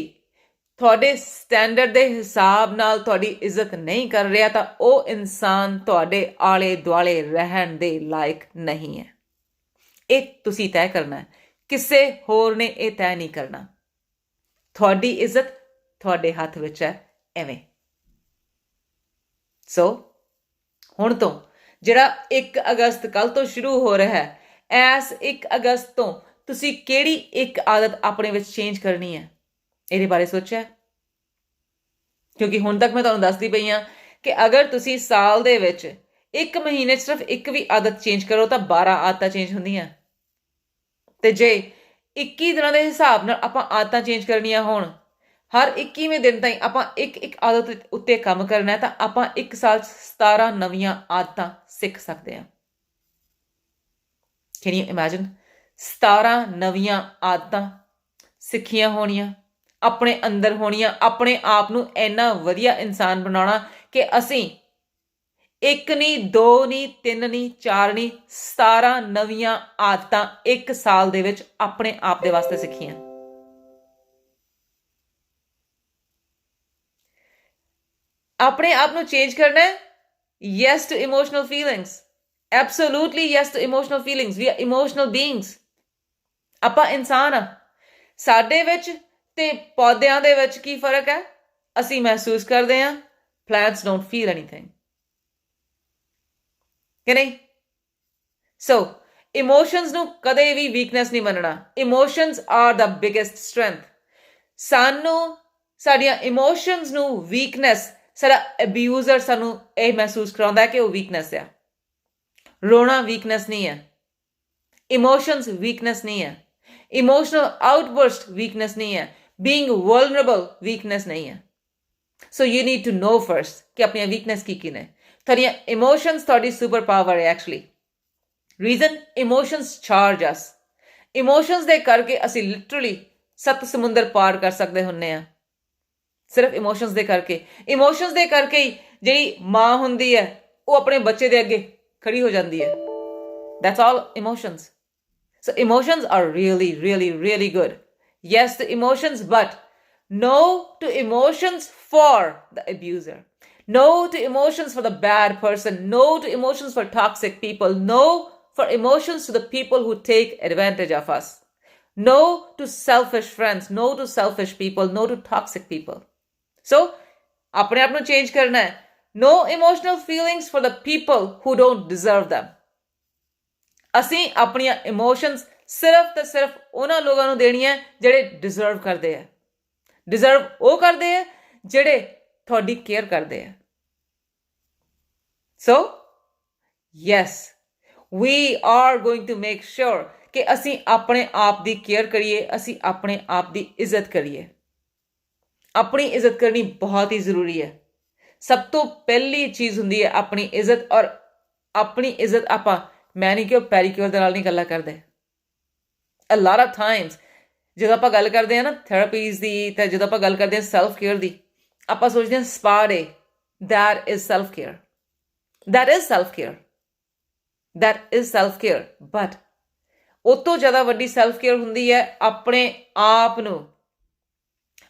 ਤੁਹਾਡੇ ਸਟੈਂਡਰਡ ਦੇ ਹਿਸਾਬ ਨਾਲ ਤੁਹਾਡੀ ਇੱਜ਼ਤ ਨਹੀਂ ਕਰ ਰਿਹਾ ਤਾਂ ਉਹ ਇਨਸਾਨ ਤੁਹਾਡੇ ਆਲੇ ਦੁਆਲੇ ਰਹਿਣ ਦੇ ਲਾਇਕ ਨਹੀਂ ਹੈ। ਇਹ ਤੁਸੀਂ ਤੈਅ ਕਰਨਾ ਹੈ, ਕਿਸੇ ਹੋਰ ਨੇ ਇਹ ਤੈਅ ਨਹੀਂ ਕਰਨਾ। ਤੁਹਾਡੀ ਇੱਜ਼ਤ ਤੁਹਾਡੇ ਹੱਥ ਵਿੱਚ ਹੈ ਐਵੇਂ। ਸੋ ਹੁਣ ਤੋਂ ਜਿਹੜਾ 1 ਅਗਸਤ ਕੱਲ ਤੋਂ ਸ਼ੁਰੂ ਹੋ ਰਿਹਾ ਹੈ, ਐਸ 1 ਅਗਸਤ ਤੋਂ ਤੁਸੀਂ ਕਿਹੜੀ ਇੱਕ ਆਦਤ ਆਪਣੇ ਵਿੱਚ ਚੇਂਜ ਕਰਨੀ ਹੈ ਇਹਦੇ ਬਾਰੇ ਸੋਚਿਆ? ਕਿਉਂਕਿ ਹੁਣ ਤੱਕ ਮੈਂ ਤੁਹਾਨੂੰ ਦੱਸਦੀ ਪਈ ਹਾਂ ਕਿ ਅਗਰ ਤੁਸੀਂ ਸਾਲ ਦੇ ਵਿੱਚ 1 ਮਹੀਨੇ 'ਚ ਸਿਰਫ ਇੱਕ ਵੀ ਆਦਤ ਚੇਂਜ ਕਰੋ ਤਾਂ 12 ਆਦਤਾਂ ਚੇਂਜ ਹੁੰਦੀਆਂ, ਤੇ ਜੇ 21 ਦਿਨਾਂ ਦੇ ਹਿਸਾਬ ਨਾਲ ਆਪਾਂ ਆਦਤਾਂ ਚੇਂਜ ਕਰਨੀਆਂ ਹੋਣ, ਹਰ 21ਵੇਂ ਦਿਨ ਤਾਈਂ ਆਪਾਂ ਇੱਕ ਆਦਤ ਉੱਤੇ ਕੰਮ ਕਰਨਾ ਤਾਂ ਆਪਾਂ 1 ਸਾਲ 'ਚ 17 ਨਵੀਆਂ ਆਦਤਾਂ ਸਿੱਖ ਸਕਦੇ ਹਾਂ। ਕੈਨ ਯੂ ਇਮੈਜਿਨ 17 ਨਵੀਆਂ ਆਦਤਾਂ ਸਿੱਖੀਆਂ ਹੋਣੀਆਂ, ਆਪਣੇ ਅੰਦਰ ਹੋਣੀਆਂ, ਆਪਣੇ ਆਪ ਨੂੰ ਇੰਨਾ ਵਧੀਆ ਇਨਸਾਨ ਬਣਾਉਣਾ ਕਿ ਅਸੀਂ 1 ਨਹੀਂ 2 ਨਹੀਂ 3 ਨਹੀਂ 4 ਨਹੀਂ 17 ਨਵੀਆਂ ਆਦਤਾਂ 1 ਸਾਲ ਦੇ ਵਿੱਚ ਆਪਣੇ ਆਪ ਦੇ ਵਾਸਤੇ ਸਿੱਖੀਆਂ। ਆਪਣੇ ਆਪ ਨੂੰ ਚੇਂਜ ਕਰਨਾ ਹੈ। Yes to emotional feelings, absolutely yes to emotional feelings. We are emotional beings. ਆਪਾਂ ਇਨਸਾਨ ਆ। ਸਾਡੇ ਵਿੱਚ ਤੇ ਪੌਦਿਆਂ ਦੇ ਵਿੱਚ ਕੀ ਫਰਕ ਹੈ? ਅਸੀਂ ਮਹਿਸੂਸ ਕਰਦੇ ਹਾਂ, ਪਲਾਂਟਸ ਡੋਂਟ ਫੀਲ ਐਨੀਥਿੰਗ, ਕਿ ਨਹੀਂ? ਸੋ ਇਮੋਸ਼ਨਸ ਨੂੰ ਕਦੇ ਵੀ ਵੀਕਨੈਸ ਨਹੀਂ ਮੰਨਣਾ। ਇਮੋਸ਼ਨਸ ਆਰ ਦਾ ਬਿਗੇਸਟ ਸਟਰੈਂਥ। ਸਾਨੂੰ ਸਾਡੀਆਂ ਇਮੋਸ਼ਨਸ ਨੂੰ ਵੀਕਨੈਸ, ਸਾਡਾ ਅਬਿਊਜ਼ਰ ਸਾਨੂੰ ਇਹ ਮਹਿਸੂਸ ਕਰਾਉਂਦਾ ਕਿ ਉਹ ਵੀਕਨੈਸ ਆ। ਰੋਣਾ ਵੀਕਨੈਸ ਨਹੀਂ ਹੈ, ਇਮੋਸ਼ਨਸ ਵੀਕਨੈਸ ਨਹੀਂ ਹੈ, ਇਮੋਸ਼ਨਲ ਆਊਟਬਰਸਟ ਵੀਕਨੈਸ ਨਹੀਂ ਹੈ, ਬੀਇੰਗ ਵਲਨਰੇਬਲ ਵੀਕਨੈਸ ਨਹੀਂ ਹੈ। So you need to know first ਕਿ ਆਪਣੀਆਂ ਵੀਕਨੈਸ ਕੀ ਨੇ। ਤੁਹਾਡੀਆਂ ਇਮੋਸ਼ਨਸ ਤੁਹਾਡੀ ਸੁਪਰ ਪਾਵਰ ਹੈ actually. Reason, emotions charge us. Emotions ਦੇ ਕਰਕੇ ਅਸੀਂ ਲਿਟਰਲੀ 7 ਸਮੁੰਦਰ ਪਾਰ ਕਰ ਸਕਦੇ ਹੁੰਦੇ ਹਾਂ, ਸਿਰਫ ਇਮੋਸ਼ਨਸ ਦੇ ਕਰਕੇ। ਇਮੋਸ਼ਨਸ ਦੇ ਕਰਕੇ ਹੀ ਜਿਹੜੀ ਮਾਂ ਹੁੰਦੀ ਹੈ ਉਹ ਆਪਣੇ ਬੱਚੇ ਦੇ ਅੱਗੇ ਖੜੀ ਹੋ ਜਾਂਦੀ ਹੈ। That's all emotions. So emotions are really, really, really good. Yes to emotions, but no to emotions for the abuser. No to emotions for the bad person. No to emotions for toxic people. No for emotions to the people who take advantage of us. No to selfish friends, no to selfish people, no to toxic people. So ਆਪਣੇ ਆਪ ਨੂੰ change ਕਰਨਾ ਹੈ. No emotional feelings for the people who don't deserve them. ਅਸੀਂ ਆਪਣੀਆਂ emotions ਸਿਰਫ ਤੇ ਸਿਰਫ ਉਹਨਾਂ ਲੋਕਾਂ ਨੂੰ ਦੇਣੀਆਂ ਜਿਹੜੇ ਡਿਜ਼ਰਵ ਕਰਦੇ ਆ. ਡਿਜ਼ਰਵ ਉਹ ਕਰਦੇ ਆ ਜਿਹੜੇ ਤੁਹਾਡੀ ਕੇਅਰ ਕਰਦੇ ਆ. So yes, we are going to make sure ਕਿ ਅਸੀਂ ਆਪਣੇ ਆਪ ਦੀ ਕੇਅਰ ਕਰੀਏ, ਅਸੀਂ ਆਪਣੇ ਆਪ ਦੀ ਇੱਜ਼ਤ ਕਰੀਏ. ਆਪਣੀ ਇੱਜ਼ਤ ਕਰਨੀ ਬਹੁਤ ਹੀ ਜ਼ਰੂਰੀ ਹੈ. ਸਭ ਤੋਂ ਪਹਿਲੀ ਚੀਜ਼ ਹੁੰਦੀ ਹੈ ਆਪਣੀ ਇੱਜ਼ਤ. ਔਰ ਆਪਣੀ ਇੱਜ਼ਤ ਆਪਾਂ ਮੈਨੀਕਿਉਰ ਪੈਰੀਕਿਉਰ ਦੇ ਨਾਲ ਨਹੀਂ ਗੱਲਾਂ ਕਰਦੇ. ਅ ਲੋਟ ਆਫ ਟਾਈਮਸ ਜਦੋਂ ਆਪਾਂ ਗੱਲ ਕਰਦੇ ਹਾਂ ਨਾ ਥੈਰੇਪੀਜ਼ ਦੀ, ਤਾਂ ਜਦੋਂ ਆਪਾਂ ਗੱਲ ਕਰਦੇ ਹਾਂ ਸੈਲਫ ਕੇਅਰ ਦੀ, ਆਪਾਂ ਸੋਚਦੇ ਹਾਂ spa day, that is self care. That is self care. That is self care. But ਉਹ ਤੋਂ ਜ਼ਿਆਦਾ ਵੱਡੀ ਸੈਲਫ ਕੇਅਰ ਹੁੰਦੀ ਹੈ ਆਪਣੇ ਆਪ ਨੂੰ,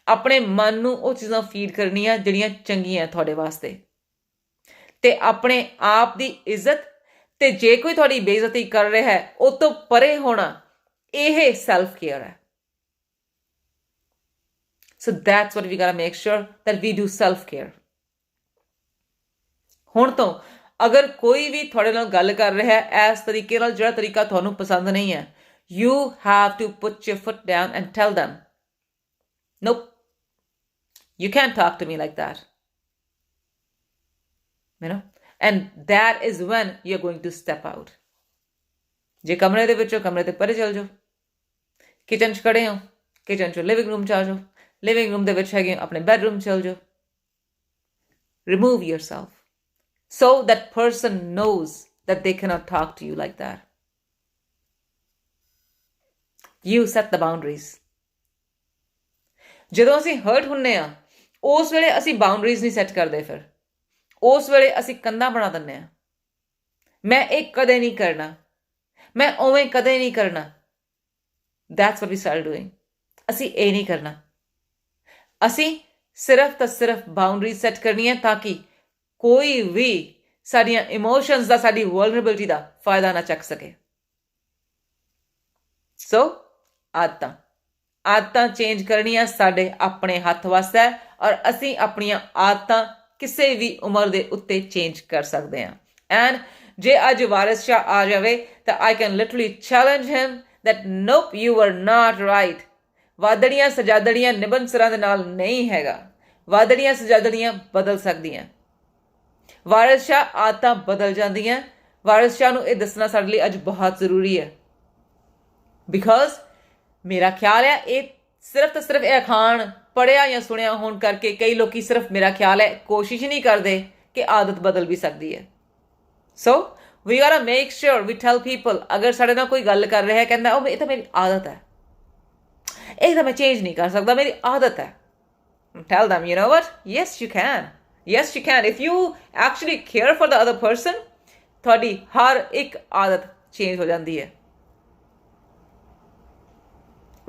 ਆਪਣੇ ਮਨ ਨੂੰ ਉਹ ਚੀਜ਼ਾਂ ਫੀਡ ਕਰਨੀਆਂ ਜਿਹੜੀਆਂ ਚੰਗੀਆਂ ਤੁਹਾਡੇ ਵਾਸਤੇ, ਤੇ ਆਪਣੇ ਆਪ ਦੀ ਇੱਜ਼ਤ, ਤੇ ਜੇ ਕੋਈ ਤੁਹਾਡੀ ਬੇਇੱਜ਼ਤੀ ਕਰ ਰਿਹਾ ਹੈ ਉਹ ਤੋਂ ਪਰੇ ਹੋਣਾ, ਇਹ ਸੈਲਫ ਕੇਅਰ ਹੈ. So that's what we gotta make sure that we do self care. ਹੁਣ ਤੋਂ ਅਗਰ ਕੋਈ ਵੀ ਤੁਹਾਡੇ ਨਾਲ ਗੱਲ ਕਰ ਰਿਹਾ ਹੈ ਇਸ ਤਰੀਕੇ ਨਾਲ ਜਿਹੜਾ ਤਰੀਕਾ ਤੁਹਾਨੂੰ ਪਸੰਦ ਨਹੀਂ ਹੈ, you have to put your foot down and tell them, nope, you can't talk to me like that. You know? And that is when you're going to step out. ਜੇ ਕਮਰੇ ਦੇ ਵਿੱਚੋਂ ਕਮਰੇ ਤੇ ਪਰੇ ਚਲ ਜਾਓ, ਕਿਚਨ 'ਚ ਖੜੇ ਹੋ, ਕਿਚਨ 'ਚੋਂ ਲਿਵਿੰਗ ਰੂਮ 'ਚ ਆ ਜਾਓ, ਲਿਵਿੰਗ ਰੂਮ ਦੇ ਵਿੱਚ ਹੈਗੇ ਆਪਣੇ ਬੈਡਰੂਮ ਚਲ ਜਾਓ. Remove yourself so that person knows that they cannot talk to you like that. You set the boundaries. ਜਦੋਂ ਅਸੀਂ ਹਰਟ ਹੁੰਨੇ ਆ ਉਸ ਵੇਲੇ ਅਸੀਂ ਬਾਉਂਡਰੀਜ਼ ਨਹੀਂ ਸੈੱਟ ਕਰਦੇ. ਫਿਰ ਉਸ ਵੇਲੇ ਅਸੀਂ ਕੰਧਾਂ ਬਣਾ ਦਿੰਦੇ ਆ. ਮੈਂ ਇਹ ਕਦੇ ਨਹੀਂ ਕਰਨਾ, ਮੈਂ ਉਵੇਂ ਕਦੇ ਨਹੀਂ ਕਰਨਾ. That's what we started doing. ਅਸੀਂ ਇਹ ਨਹੀਂ ਕਰਨਾ. ਅਸੀਂ ਸਿਰਫ ਤਾਂ ਸਿਰਫ ਬਾਉਂਡਰੀ ਸੈੱਟ ਕਰਨੀ ਹੈ ਤਾਂ ਕਿ ਕੋਈ ਵੀ ਸਾਡੀਆਂ ਇਮੋਸ਼ਨਸ ਦਾ, ਸਾਡੀ ਵਲਨਰੇਬਿਲਿਟੀ ਦਾ ਫਾਇਦਾ ਨਾ ਚੱਕ ਸਕੇ. ਸੋ ਆਦਤਾਂ ਚੇਂਜ ਕਰਨੀਆਂ ਸਾਡੇ ਆਪਣੇ ਹੱਥ ਵੱਸ ਹੈ, ਔਰ ਅਸੀਂ ਆਪਣੀਆਂ ਆਦਤਾਂ ਕਿਸੇ ਵੀ ਉਮਰ ਦੇ ਉੱਤੇ ਚੇਂਜ ਕਰ ਸਕਦੇ ਹਾਂ. ਐਂਡ ਜੇ ਅੱਜ ਵਾਰਿਸ ਸ਼ਾਹ ਆ ਜਾਵੇ ਤਾਂ I can literally challenge him that nope, you were not right. ਵਾਦੜੀਆਂ ਸਜਾਦੜੀਆਂ ਨਿਬਨ ਸਿਰਾਂ ਦੇ ਨਾਲ ਨਹੀਂ ਹੈਗਾ. ਵਾਦੜੀਆਂ ਸਜਾਦੜੀਆਂ ਬਦਲ ਸਕਦੀਆਂ. ਵਾਰਿਸ ਸ਼ਾਹ ਆਦਤਾਂ ਬਦਲ ਜਾਂਦੀਆਂ. ਵਾਰਿਸ ਸ਼ਾਹ ਨੂੰ ਇਹ ਦੱਸਣਾ ਸਾਡੇ ਲਈ ਅੱਜ ਬਹੁਤ ਜ਼ਰੂਰੀ ਹੈ. ਬਿਕੋਜ਼ ਮੇਰਾ ਖਿਆਲ ਹੈ ਇਹ ਸਿਰਫ ਤਾਂ ਸਿਰਫ ਇਹ ਅਖਾਣ ਪੜ੍ਹਿਆ ਜਾਂ ਸੁਣਿਆ ਹੋਣ ਕਰਕੇ ਕਈ ਲੋਕੀ ਸਿਰਫ ਮੇਰਾ ਖਿਆਲ ਹੈ ਕੋਸ਼ਿਸ਼ ਨਹੀਂ ਕਰਦੇ ਕਿ ਆਦਤ ਬਦਲ ਵੀ ਸਕਦੀ ਹੈ. ਸੋ we gotta make sure we tell people, ਅਗਰ ਸਾਡੇ ਨਾਲ ਕੋਈ ਗੱਲ ਕਰ ਰਿਹਾ ਹੈ ਕਹਿੰਦਾ ਉਹ ਇਹ ਤਾਂ ਮੇਰੀ ਆਦਤ ਹੈ, ਇਹ ਤਾਂ ਮੈਂ ਚੇਂਜ ਨਹੀਂ ਕਰ ਸਕਦਾ, ਮੇਰੀ ਆਦਤ ਹੈ. Tell them, you know what? Yes, you can. Yes, you can. If you actually care for the other person, ਤੁਹਾਡੀ ਹਰ ਇੱਕ ਆਦਤ ਚੇਂਜ ਹੋ ਜਾਂਦੀ ਹੈ.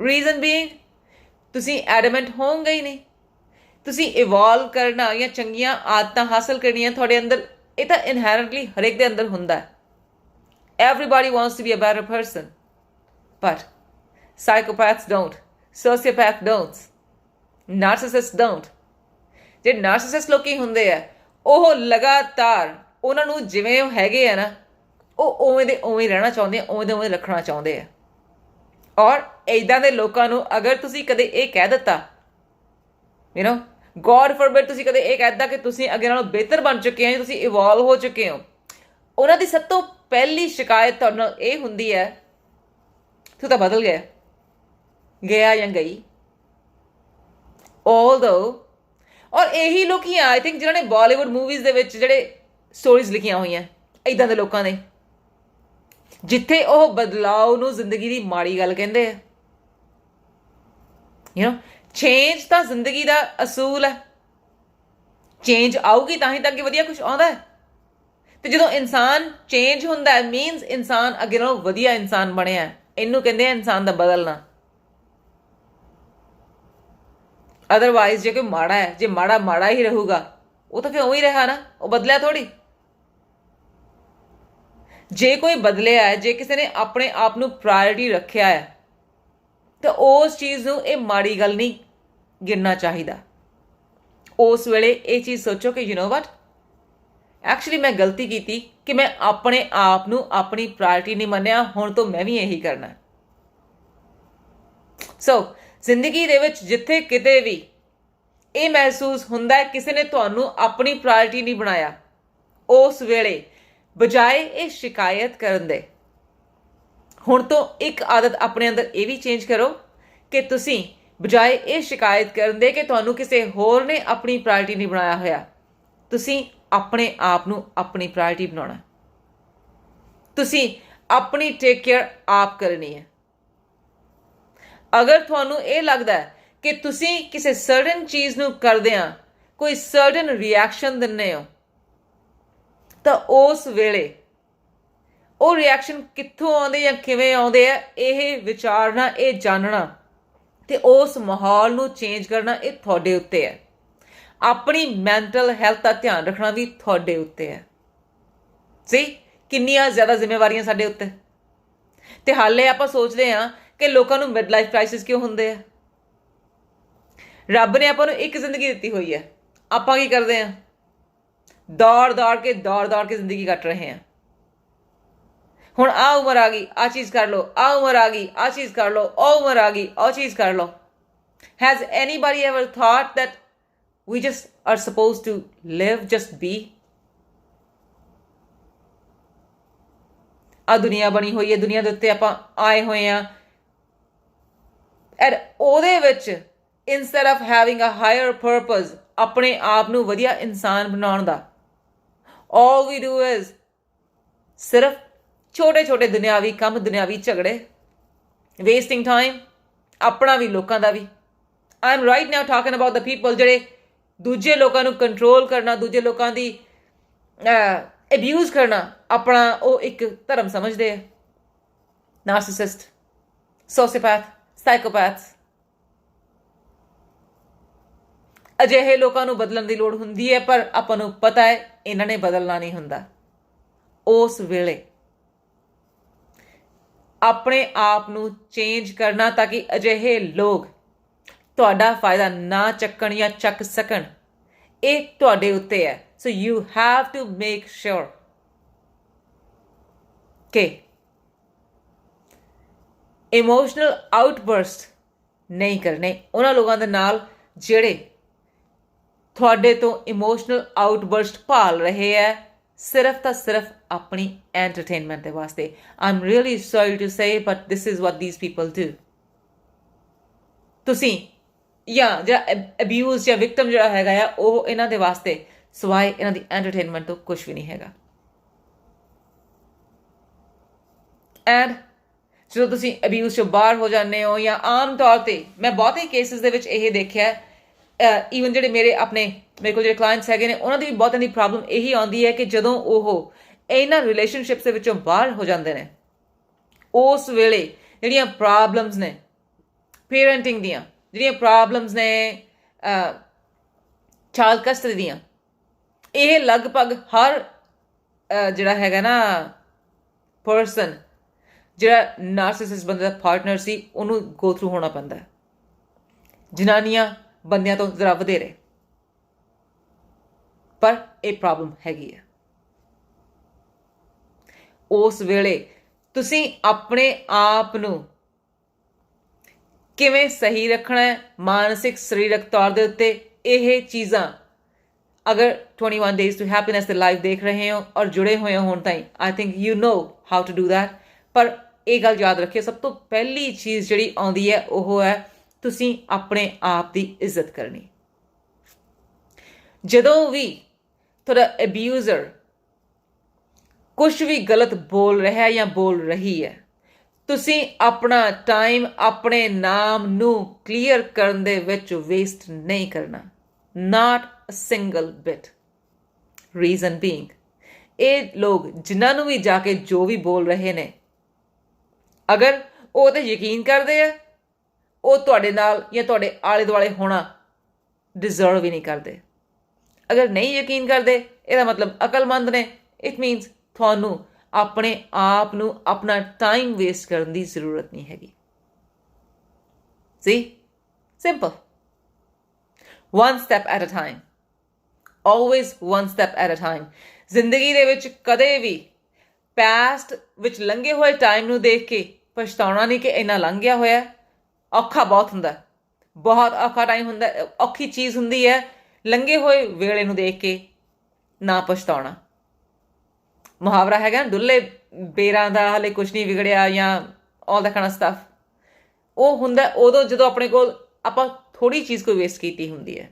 Reason being, ਤੁਸੀਂ ਐਡਮੈਂਟ ਹੋਵੋਗੇ ਹੀ ਨਹੀਂ. ਤੁਸੀਂ ਇਵੋਲਵ ਕਰਨਾ ਜਾਂ ਚੰਗੀਆਂ ਆਦਤਾਂ ਹਾਸਲ ਕਰਨੀਆਂ ਤੁਹਾਡੇ ਅੰਦਰ, ਇਹ ਤਾਂ ਇਨਹੈਰੈਂਟਲੀ ਹਰੇਕ ਦੇ ਅੰਦਰ ਹੁੰਦਾ ਹੈ. Everybody wants to be a better person, but psychopaths don't, sociopaths don't, narcissists don't. ਜੇ ਨਾਰਸਿਸਿਸਟ ਲੋਕੀ ਹੁੰਦੇ ਆ ਉਹ ਲਗਾਤਾਰ ਉਹਨਾਂ ਨੂੰ ਜਿਵੇਂ ਉਹ ਹੈਗੇ ਆ ਨਾ ਉਹ ਉਵੇਂ ਦੇ ਉਵੇਂ ਰਹਿਣਾ ਚਾਹੁੰਦੇ ਆ, ਉਵੇਂ ਦੇ ਉਵੇਂ ਰੱਖਣਾ ਚਾਹੁੰਦੇ ਆ. ਔਰ ਇੱਦਾਂ ਦੇ ਲੋਕਾਂ ਨੂੰ ਅਗਰ ਤੁਸੀਂ ਕਦੇ ਇਹ ਕਹਿ ਦਿੱਤਾ, ਯੂ ਨੋ, ਗੋਡ ਫੋਰਬਿਡ, ਤੁਸੀਂ ਕਦੇ ਇਹ ਕਹਿ ਦਿੱਤਾ ਕਿ ਤੁਸੀਂ ਅੱਗੇ ਨਾਲੋਂ ਬਿਹਤਰ ਬਣ ਚੁੱਕੇ ਹੋ, ਤੁਸੀਂ ਇਵੋਲਵ ਹੋ ਚੁੱਕੇ ਹੋ, ਉਹਨਾਂ ਦੀ ਸਭ ਤੋਂ ਪਹਿਲੀ ਸ਼ਿਕਾਇਤ ਤੁਹਾਡੇ ਨਾਲ ਇਹ ਹੁੰਦੀ ਹੈ ਤੂੰ ਤਾਂ ਬਦਲ ਗਿਆ ਜਾਂ ਗਈ. ਆਲਦੋ ਔਰ ਇਹੀ ਲੋਕ ਹੀ ਆ ਆਈ ਥਿੰਕ ਜਿਨ੍ਹਾਂ ਨੇ ਬਾਲੀਵੁੱਡ ਮੂਵੀਜ਼ ਦੇ ਵਿੱਚ ਜਿਹੜੇ ਸਟੋਰੀਜ਼ ਲਿਖੀਆਂ ਹੋਈਆਂ ਇੱਦਾਂ ਦੇ ਲੋਕਾਂ ਨੇ, ਜਿੱਥੇ ਉਹ ਬਦਲਾਅ ਨੂੰ ਜ਼ਿੰਦਗੀ ਦੀ ਮਾੜੀ ਗੱਲ ਕਹਿੰਦੇ ਆ. ਯੂ ਨੋ, ਚੇਂਜ ਤਾਂ ਜ਼ਿੰਦਗੀ ਦਾ ਅਸੂਲ ਹੈ. ਚੇਂਜ ਆਊਗੀ ਤਾਂ ਹੀ ਤਾਂ ਅੱਗੇ ਵਧੀਆ ਕੁਝ ਆਉਂਦਾ ਹੈ. ਤੇ ਜਦੋਂ ਇਨਸਾਨ ਚੇਂਜ ਹੁੰਦਾ ਮੀਨਸ ਇਨਸਾਨ ਅੱਗੇ ਨਾਲੋਂ ਵਧੀਆ ਇਨਸਾਨ ਬਣਿਆ. ਇਹਨੂੰ ਕਹਿੰਦੇ ਆ ਇਨਸਾਨ ਦਾ ਬਦਲਣਾ. ਅਦਰਵਾਈਜ਼ ਜੇ ਕੋਈ ਮਾੜਾ ਹੈ, ਜੇ ਮਾੜਾ ਹੀ ਰਹੂਗਾ ਉਹ ਤਾਂ ਫਿਰ ਉਵੇਂ ਹੀ ਰਿਹਾ ਨਾ, ਉਹ ਬਦਲਿਆ ਥੋੜ੍ਹੀ. ਜੇ ਕੋਈ ਬਦਲਿਆ ਹੈ, ਜੇ ਕਿਸੇ ਨੇ ਆਪਣੇ ਆਪ ਨੂੰ ਪ੍ਰਾਇੋਰਟੀ ਰੱਖਿਆ ਹੈ, ਤਾਂ ਉਸ ਚੀਜ਼ ਨੂੰ ਇਹ ਮਾੜੀ ਗੱਲ ਨਹੀਂ ਗਿਣਨਾ ਚਾਹੀਦਾ। ਉਸ ਵੇਲੇ ਇਹ ਚੀਜ਼ ਸੋਚੋ ਕਿ ਯੂ ਨੋ ਵਟ, ਐਕਚੁਅਲੀ ਮੈਂ ਗਲਤੀ ਕੀਤੀ ਕਿ ਮੈਂ ਆਪਣੇ ਆਪ ਨੂੰ ਆਪਣੀ ਪ੍ਰਾਇਰਟੀ ਨਹੀਂ ਮੰਨਿਆ, ਹੁਣ ਤੋਂ ਮੈਂ ਵੀ ਇਹੀ ਕਰਨਾ। ਸੋ ਜ਼ਿੰਦਗੀ ਦੇ ਵਿੱਚ ਜਿੱਥੇ ਕਿਤੇ ਵੀ ਇਹ ਮਹਿਸੂਸ ਹੁੰਦਾ ਕਿਸੇ ਨੇ ਤੁਹਾਨੂੰ ਆਪਣੀ ਪ੍ਰਾਇਰਟੀ ਨਹੀਂ ਬਣਾਇਆ, ਉਸ ਵੇਲੇ ਬਜਾਏ ਇਹ ਸ਼ਿਕਾਇਤ ਕਰਨ ਦੇ, ਹੁਣ ਤੋਂ ਇੱਕ ਆਦਤ ਆਪਣੇ ਅੰਦਰ ਇਹ ਵੀ ਚੇਂਜ ਕਰੋ ਕਿ ਤੁਸੀਂ ਬਜਾਏ ਇਹ ਸ਼ਿਕਾਇਤ ਕਰਨ ਦੇ ਕਿ ਤੁਹਾਨੂੰ ਕਿਸੇ ਹੋਰ ਨੇ ਆਪਣੀ ਪ੍ਰਾਇਰਟੀ ਨਹੀਂ ਬਣਾਇਆ ਹੋਇਆ, ਤੁਸੀਂ ਆਪਣੇ ਆਪ ਨੂੰ ਆਪਣੀ ਪ੍ਰਾਇਰਟੀ ਬਣਾਉਣਾ। ਤੁਸੀਂ ਆਪਣੀ ਟੇਕ ਕੇਅਰ ਆਪ ਕਰਨੀ ਹੈ। ਅਗਰ ਤੁਹਾਨੂੰ ਇਹ ਲੱਗਦਾ ਕਿ ਤੁਸੀਂ ਕਿਸੇ ਸਰਟਨ ਚੀਜ਼ ਨੂੰ ਕਰਦਿਆਂ ਕੋਈ ਸਰਟਨ ਰਿਐਕਸ਼ਨ ਦਿੰਦੇ ਹੋ, ਤਾਂ ਉਸ ਵੇਲੇ ਉਹ ਰਿਐਕਸ਼ਨ ਕਿੱਥੋਂ ਆਉਂਦੇ ਜਾਂ ਕਿਵੇਂ ਆਉਂਦੇ ਆ, ਇਹ ਵਿਚਾਰਨਾ, ਇਹ ਜਾਣਨਾ ਤੇ ਉਸ ਮਾਹੌਲ ਨੂੰ ਚੇਂਜ ਕਰਨਾ, ਇਹ ਤੁਹਾਡੇ ਉੱਤੇ ਹੈ। ਆਪਣੀ ਮੈਂਟਲ ਹੈਲਥ ਦਾ ਧਿਆਨ ਰੱਖਣਾ ਵੀ ਤੁਹਾਡੇ ਉੱਤੇ ਹੈ। ਸੀ ਕਿੰਨੀਆਂ ਜ਼ਿਆਦਾ ਜ਼ਿੰਮੇਵਾਰੀਆਂ ਸਾਡੇ ਉੱਤੇ, ਤੇ ਹਾਲੇ ਆਪਾਂ ਸੋਚਦੇ ਹਾਂ ਕਿ ਲੋਕਾਂ ਨੂੰ ਮਿਡ ਲਾਈਫ ਕ੍ਰਾਈਸਿਸ ਕਿਉਂ ਹੁੰਦੇ ਆ। ਰੱਬ ਨੇ ਆਪਾਂ ਨੂੰ ਇੱਕ ਜ਼ਿੰਦਗੀ ਦਿੱਤੀ ਹੋਈ ਹੈ, ਆਪਾਂ ਕੀ ਕਰਦੇ ਹਾਂ? ਦੌੜ ਦੌੜ ਕੇ ਜ਼ਿੰਦਗੀ ਕੱਟ ਰਹੇ ਹਾਂ। ਹੁਣ ਆ ਉਮਰ ਆ ਗਈ, ਆ ਚੀਜ਼ ਕਰ ਲਓ, ਆ ਉਮਰ ਆ ਗਈ, ਆ ਚੀਜ਼ ਕਰ ਲਓ, ਉਹ ਉਮਰ ਆ ਗਈ, ਉਹ ਚੀਜ਼ ਕਰ ਲਓ। Has anybody ever thought that we just are supposed to live, just be? ਆ ਦੁਨੀਆ ਬਣੀ ਹੋਈ ਹੈ, ਦੁਨੀਆ ਦੇ ਉੱਤੇ ਆਪਾਂ ਆਏ ਹੋਏ ਹਾਂ, ਐਂਡ ਉਹਦੇ ਵਿੱਚ instead of having a higher purpose, ਆਪਣੇ ਆਪ ਨੂੰ ਵਧੀਆ ਇਨਸਾਨ ਬਣਾਉਣ ਦਾ, all we do is ਸਿਰਫ ਛੋਟੇ ਛੋਟੇ ਦੁਨਿਆਵੀ ਕੰਮ, ਦੁਨਿਆਵੀ ਝਗੜੇ, ਵੇਸਟਿੰਗ ਟਾਈਮ, ਆਪਣਾ ਵੀ ਲੋਕਾਂ ਦਾ ਵੀ। I am right now talking about the people ਜਿਹੜੇ ਦੂਜੇ ਲੋਕਾਂ ਨੂੰ ਕੰਟਰੋਲ ਕਰਨਾ, ਦੂਜੇ ਲੋਕਾਂ ਦੀ ਅਬਿਊਜ਼ ਕਰਨਾ ਆਪਣਾ ਉਹ ਇੱਕ ਧਰਮ ਸਮਝਦੇ ਆ। ਨਾਰਸਿਸਿਸਟ, ਸੋਸੀਓਪੈਥ, ਸਾਈਕੋਪੈਥਸ, ਅਜਿਹੇ ਲੋਕਾਂ ਨੂੰ ਬਦਲਣ ਦੀ ਲੋੜ ਹੁੰਦੀ ਹੈ, ਪਰ ਆਪਾਂ ਨੂੰ ਪਤਾ ਹੈ ਇਹਨਾਂ ਨੇ ਬਦਲਣਾ ਨਹੀਂ ਹੁੰਦਾ। ਉਸ ਵੇਲੇ ਆਪਣੇ ਆਪ ਨੂੰ ਚੇਂਜ ਕਰਨਾ ਤਾਂ ਕਿ ਅਜਿਹੇ ਲੋਕ ਤੁਹਾਡਾ ਫਾਇਦਾ ਨਾ ਚੱਕਣ ਜਾਂ ਚੱਕ ਸਕਣ, ਇਹ ਤੁਹਾਡੇ ਉੱਤੇ ਹੈ। So you have to make sure ਕਿ ਇਮੋਸ਼ਨਲ ਆਊਟਬਰਸਟ ਨਹੀਂ ਕਰਨੇ ਉਹਨਾਂ ਲੋਕਾਂ ਦੇ ਨਾਲ ਜਿਹੜੇ ਤੁਹਾਡੇ ਤੋਂ ਇਮੋਸ਼ਨਲ ਆਊਟਬਰਸਟ ਭਾਲ ਰਹੇ ਹੈ, ਸਿਰਫ ਤਾਂ ਸਿਰਫ ਆਪਣੀ ਐਂਟਰਟੇਨਮੈਂਟ ਦੇ ਵਾਸਤੇ। I am really sorry to say but this is what these people do. ਤੁਸੀਂ ਜਾਂ ਜਿਹੜਾ ਅਬਿਊਜ਼ ਜਾਂ ਵਿਕਟਮ ਜਿਹੜਾ ਹੈਗਾ ਆ, ਉਹ ਇਹਨਾਂ ਦੇ ਵਾਸਤੇ ਸਿਵਾਏ ਇਹਨਾਂ ਦੀ ਐਂਟਰਟੇਨਮੈਂਟ ਤੋਂ ਕੁਛ ਵੀ ਨਹੀਂ ਹੈਗਾ। ਐਂਡ ਜਦੋਂ ਤੁਸੀਂ ਅਬਿਊਜ਼ ਤੋਂ ਬਾਹਰ ਹੋ ਜਾਂਦੇ ਹੋ, ਜਾਂ ਆਮ ਤੌਰ 'ਤੇ ਮੈਂ ਬਹੁਤੇ ਕੇਸਿਸ ਦੇ ਵਿੱਚ ਇਹ ਦੇਖਿਆ, ਈਵਨ ਜਿਹੜੇ ਮੇਰੇ ਕੋਲ ਜਿਹੜੇ ਕਲਾਇੰਟਸ ਹੈਗੇ ਨੇ, ਉਹਨਾਂ ਦੀ ਵੀ ਬਹੁਤਾਂ ਦੀ ਪ੍ਰੋਬਲਮ ਇਹੀ ਆਉਂਦੀ ਹੈ ਕਿ ਜਦੋਂ ਉਹ ਇਹਨਾਂ ਰਿਲੇਸ਼ਨਸ਼ਿਪਸ ਦੇ ਵਿੱਚੋਂ ਬਾਹਰ ਹੋ ਜਾਂਦੇ ਨੇ, ਉਸ ਵੇਲੇ ਜਿਹੜੀਆਂ ਪ੍ਰੋਬਲਮਸ ਨੇ ਪੇਰੈਂਟਿੰਗ ਦੀਆਂ, ਜਿਹੜੀਆਂ ਪ੍ਰੋਬਲਮਸ ਨੇ ਚਾਈਲਡ ਕਸਟਡੀ ਦੀਆਂ, ਇਹ ਲਗਭਗ ਹਰ ਜਿਹੜਾ ਹੈਗਾ ਨਾ ਪਰਸਨ ਜਿਹੜਾ ਨਾਰਸਿਸਿਸਟ ਬੰਦੇ ਦਾ ਪਾਰਟਨਰ ਸੀ, ਉਹਨੂੰ ਗੋ ਥਰੂ ਹੋਣਾ ਪੈਂਦਾ। ਜਨਾਨੀਆਂ ਬੰਦਿਆਂ ਤੋਂ ਜ਼ਰਾ ਵਧੇਰੇ, ਪਰ ਇਹ ਪ੍ਰੋਬਲਮ ਹੈਗੀ ਹੈ। ਉਸ ਵੇਲੇ ਤੁਸੀਂ ਆਪਣੇ ਆਪ ਨੂੰ ਕਿਵੇਂ ਸਹੀ ਰੱਖਣਾ ਹੈ, ਮਾਨਸਿਕ ਸਰੀਰਕ ਤੌਰ ਦੇ ਉੱਤੇ, ਇਹ ਚੀਜ਼ਾਂ ਅਗਰ 21 days to happiness ਦੇ ਲਾਈਵ ਦੇਖ ਰਹੇ ਹੋ ਔਰ ਜੁੜੇ ਹੋਏ ਹੋ ਹੁਣ ਤਾਈਂ, I think you know how to do that. ਪਰ ਇਹ ਗੱਲ ਯਾਦ ਰੱਖਿਓ, ਸਭ ਤੋਂ ਪਹਿਲੀ ਚੀਜ਼ ਜਿਹੜੀ ਆਉਂਦੀ ਹੈ ਉਹ ਹੈ ਤੁਸੀਂ ਆਪਣੇ ਆਪ ਦੀ ਇੱਜ਼ਤ ਕਰਨੀ। ਜਦੋਂ ਵੀ ਤੁਹਾਡਾ ਅਬਿਊਜ਼ਰ ਕੁਛ ਵੀ ਗਲਤ ਬੋਲ ਰਿਹਾ ਜਾਂ ਬੋਲ ਰਹੀ ਹੈ, ਤੁਸੀਂ ਆਪਣਾ ਟਾਈਮ ਆਪਣੇ ਨਾਮ ਨੂੰ ਕਲੀਅਰ ਕਰਨ ਦੇ ਵਿੱਚ ਵੇਸਟ ਨਹੀਂ ਕਰਨਾ, not a single bit. Reason being, ਇਹ ਲੋਕ ਜਿਨ੍ਹਾਂ ਨੂੰ ਵੀ ਜਾ ਕੇ ਜੋ ਵੀ ਬੋਲ ਰਹੇ ਨੇ, ਅਗਰ ਉਹ ਤੇ ਯਕੀਨ ਕਰਦੇ ਆ, ਉਹ ਤੁਹਾਡੇ ਨਾਲ ਜਾਂ ਤੁਹਾਡੇ ਆਲੇ ਦੁਆਲੇ ਹੋਣਾ ਡਿਜ਼ਰਵ ਹੀ ਨਹੀਂ ਕਰਦੇ। ਅਗਰ ਨਹੀਂ ਯਕੀਨ ਕਰਦੇ, ਇਹਦਾ ਮਤਲਬ ਅਕਲਮੰਦ ਨੇ। ਇਟ ਮੀਨਸ ਤੁਹਾਨੂੰ ਆਪਣੇ ਆਪ ਨੂੰ ਆਪਣਾ ਟਾਈਮ ਵੇਸਟ ਕਰਨ ਦੀ ਜ਼ਰੂਰਤ ਨਹੀਂ ਹੈਗੀ। See? Simple. One step at a time. Always one step at a time. ਜ਼ਿੰਦਗੀ ਦੇ ਵਿੱਚ ਕਦੇ ਵੀ ਪਾਸਟ ਵਿੱਚ ਲੰਘੇ ਹੋਏ ਟਾਈਮ ਨੂੰ ਦੇਖ ਕੇ ਪਛਤਾਉਣਾ ਨਹੀਂ ਕਿ ਇੰਨਾ ਲੰਘ ਗਿਆ ਹੋਇਆ। ਔਖਾ ਬਹੁਤ ਹੁੰਦਾ, ਬਹੁਤ ਔਖਾ ਟਾਈਮ ਹੁੰਦਾ, ਔਖੀ ਚੀਜ਼ ਹੁੰਦੀ ਹੈ ਲੰਘੇ ਹੋਏ ਵੇਲੇ ਨੂੰ ਦੇਖ ਕੇ ਨਾ ਪਛਤਾਉਣਾ। ਮੁਹਾਵਰਾ ਹੈਗਾ ਡੁੱਲੇ ਬੇਰਾਂ ਦਾ ਹਲੇ ਕੁਛ ਨਹੀਂ ਵਿਗੜਿਆ ਜਾਂ ਆਲ ਦਾ ਕਾਈਂਡ ਆਫ ਸਟਫ। ਉਹ ਹੁੰਦਾ ਉਦੋਂ ਜਦੋਂ ਆਪਣੇ ਕੋਲ ਆਪਾਂ ਥੋੜ੍ਹੀ ਚੀਜ਼ ਕੋਈ ਵੇਸਟ ਕੀਤੀ ਹੁੰਦੀ ਹੈ,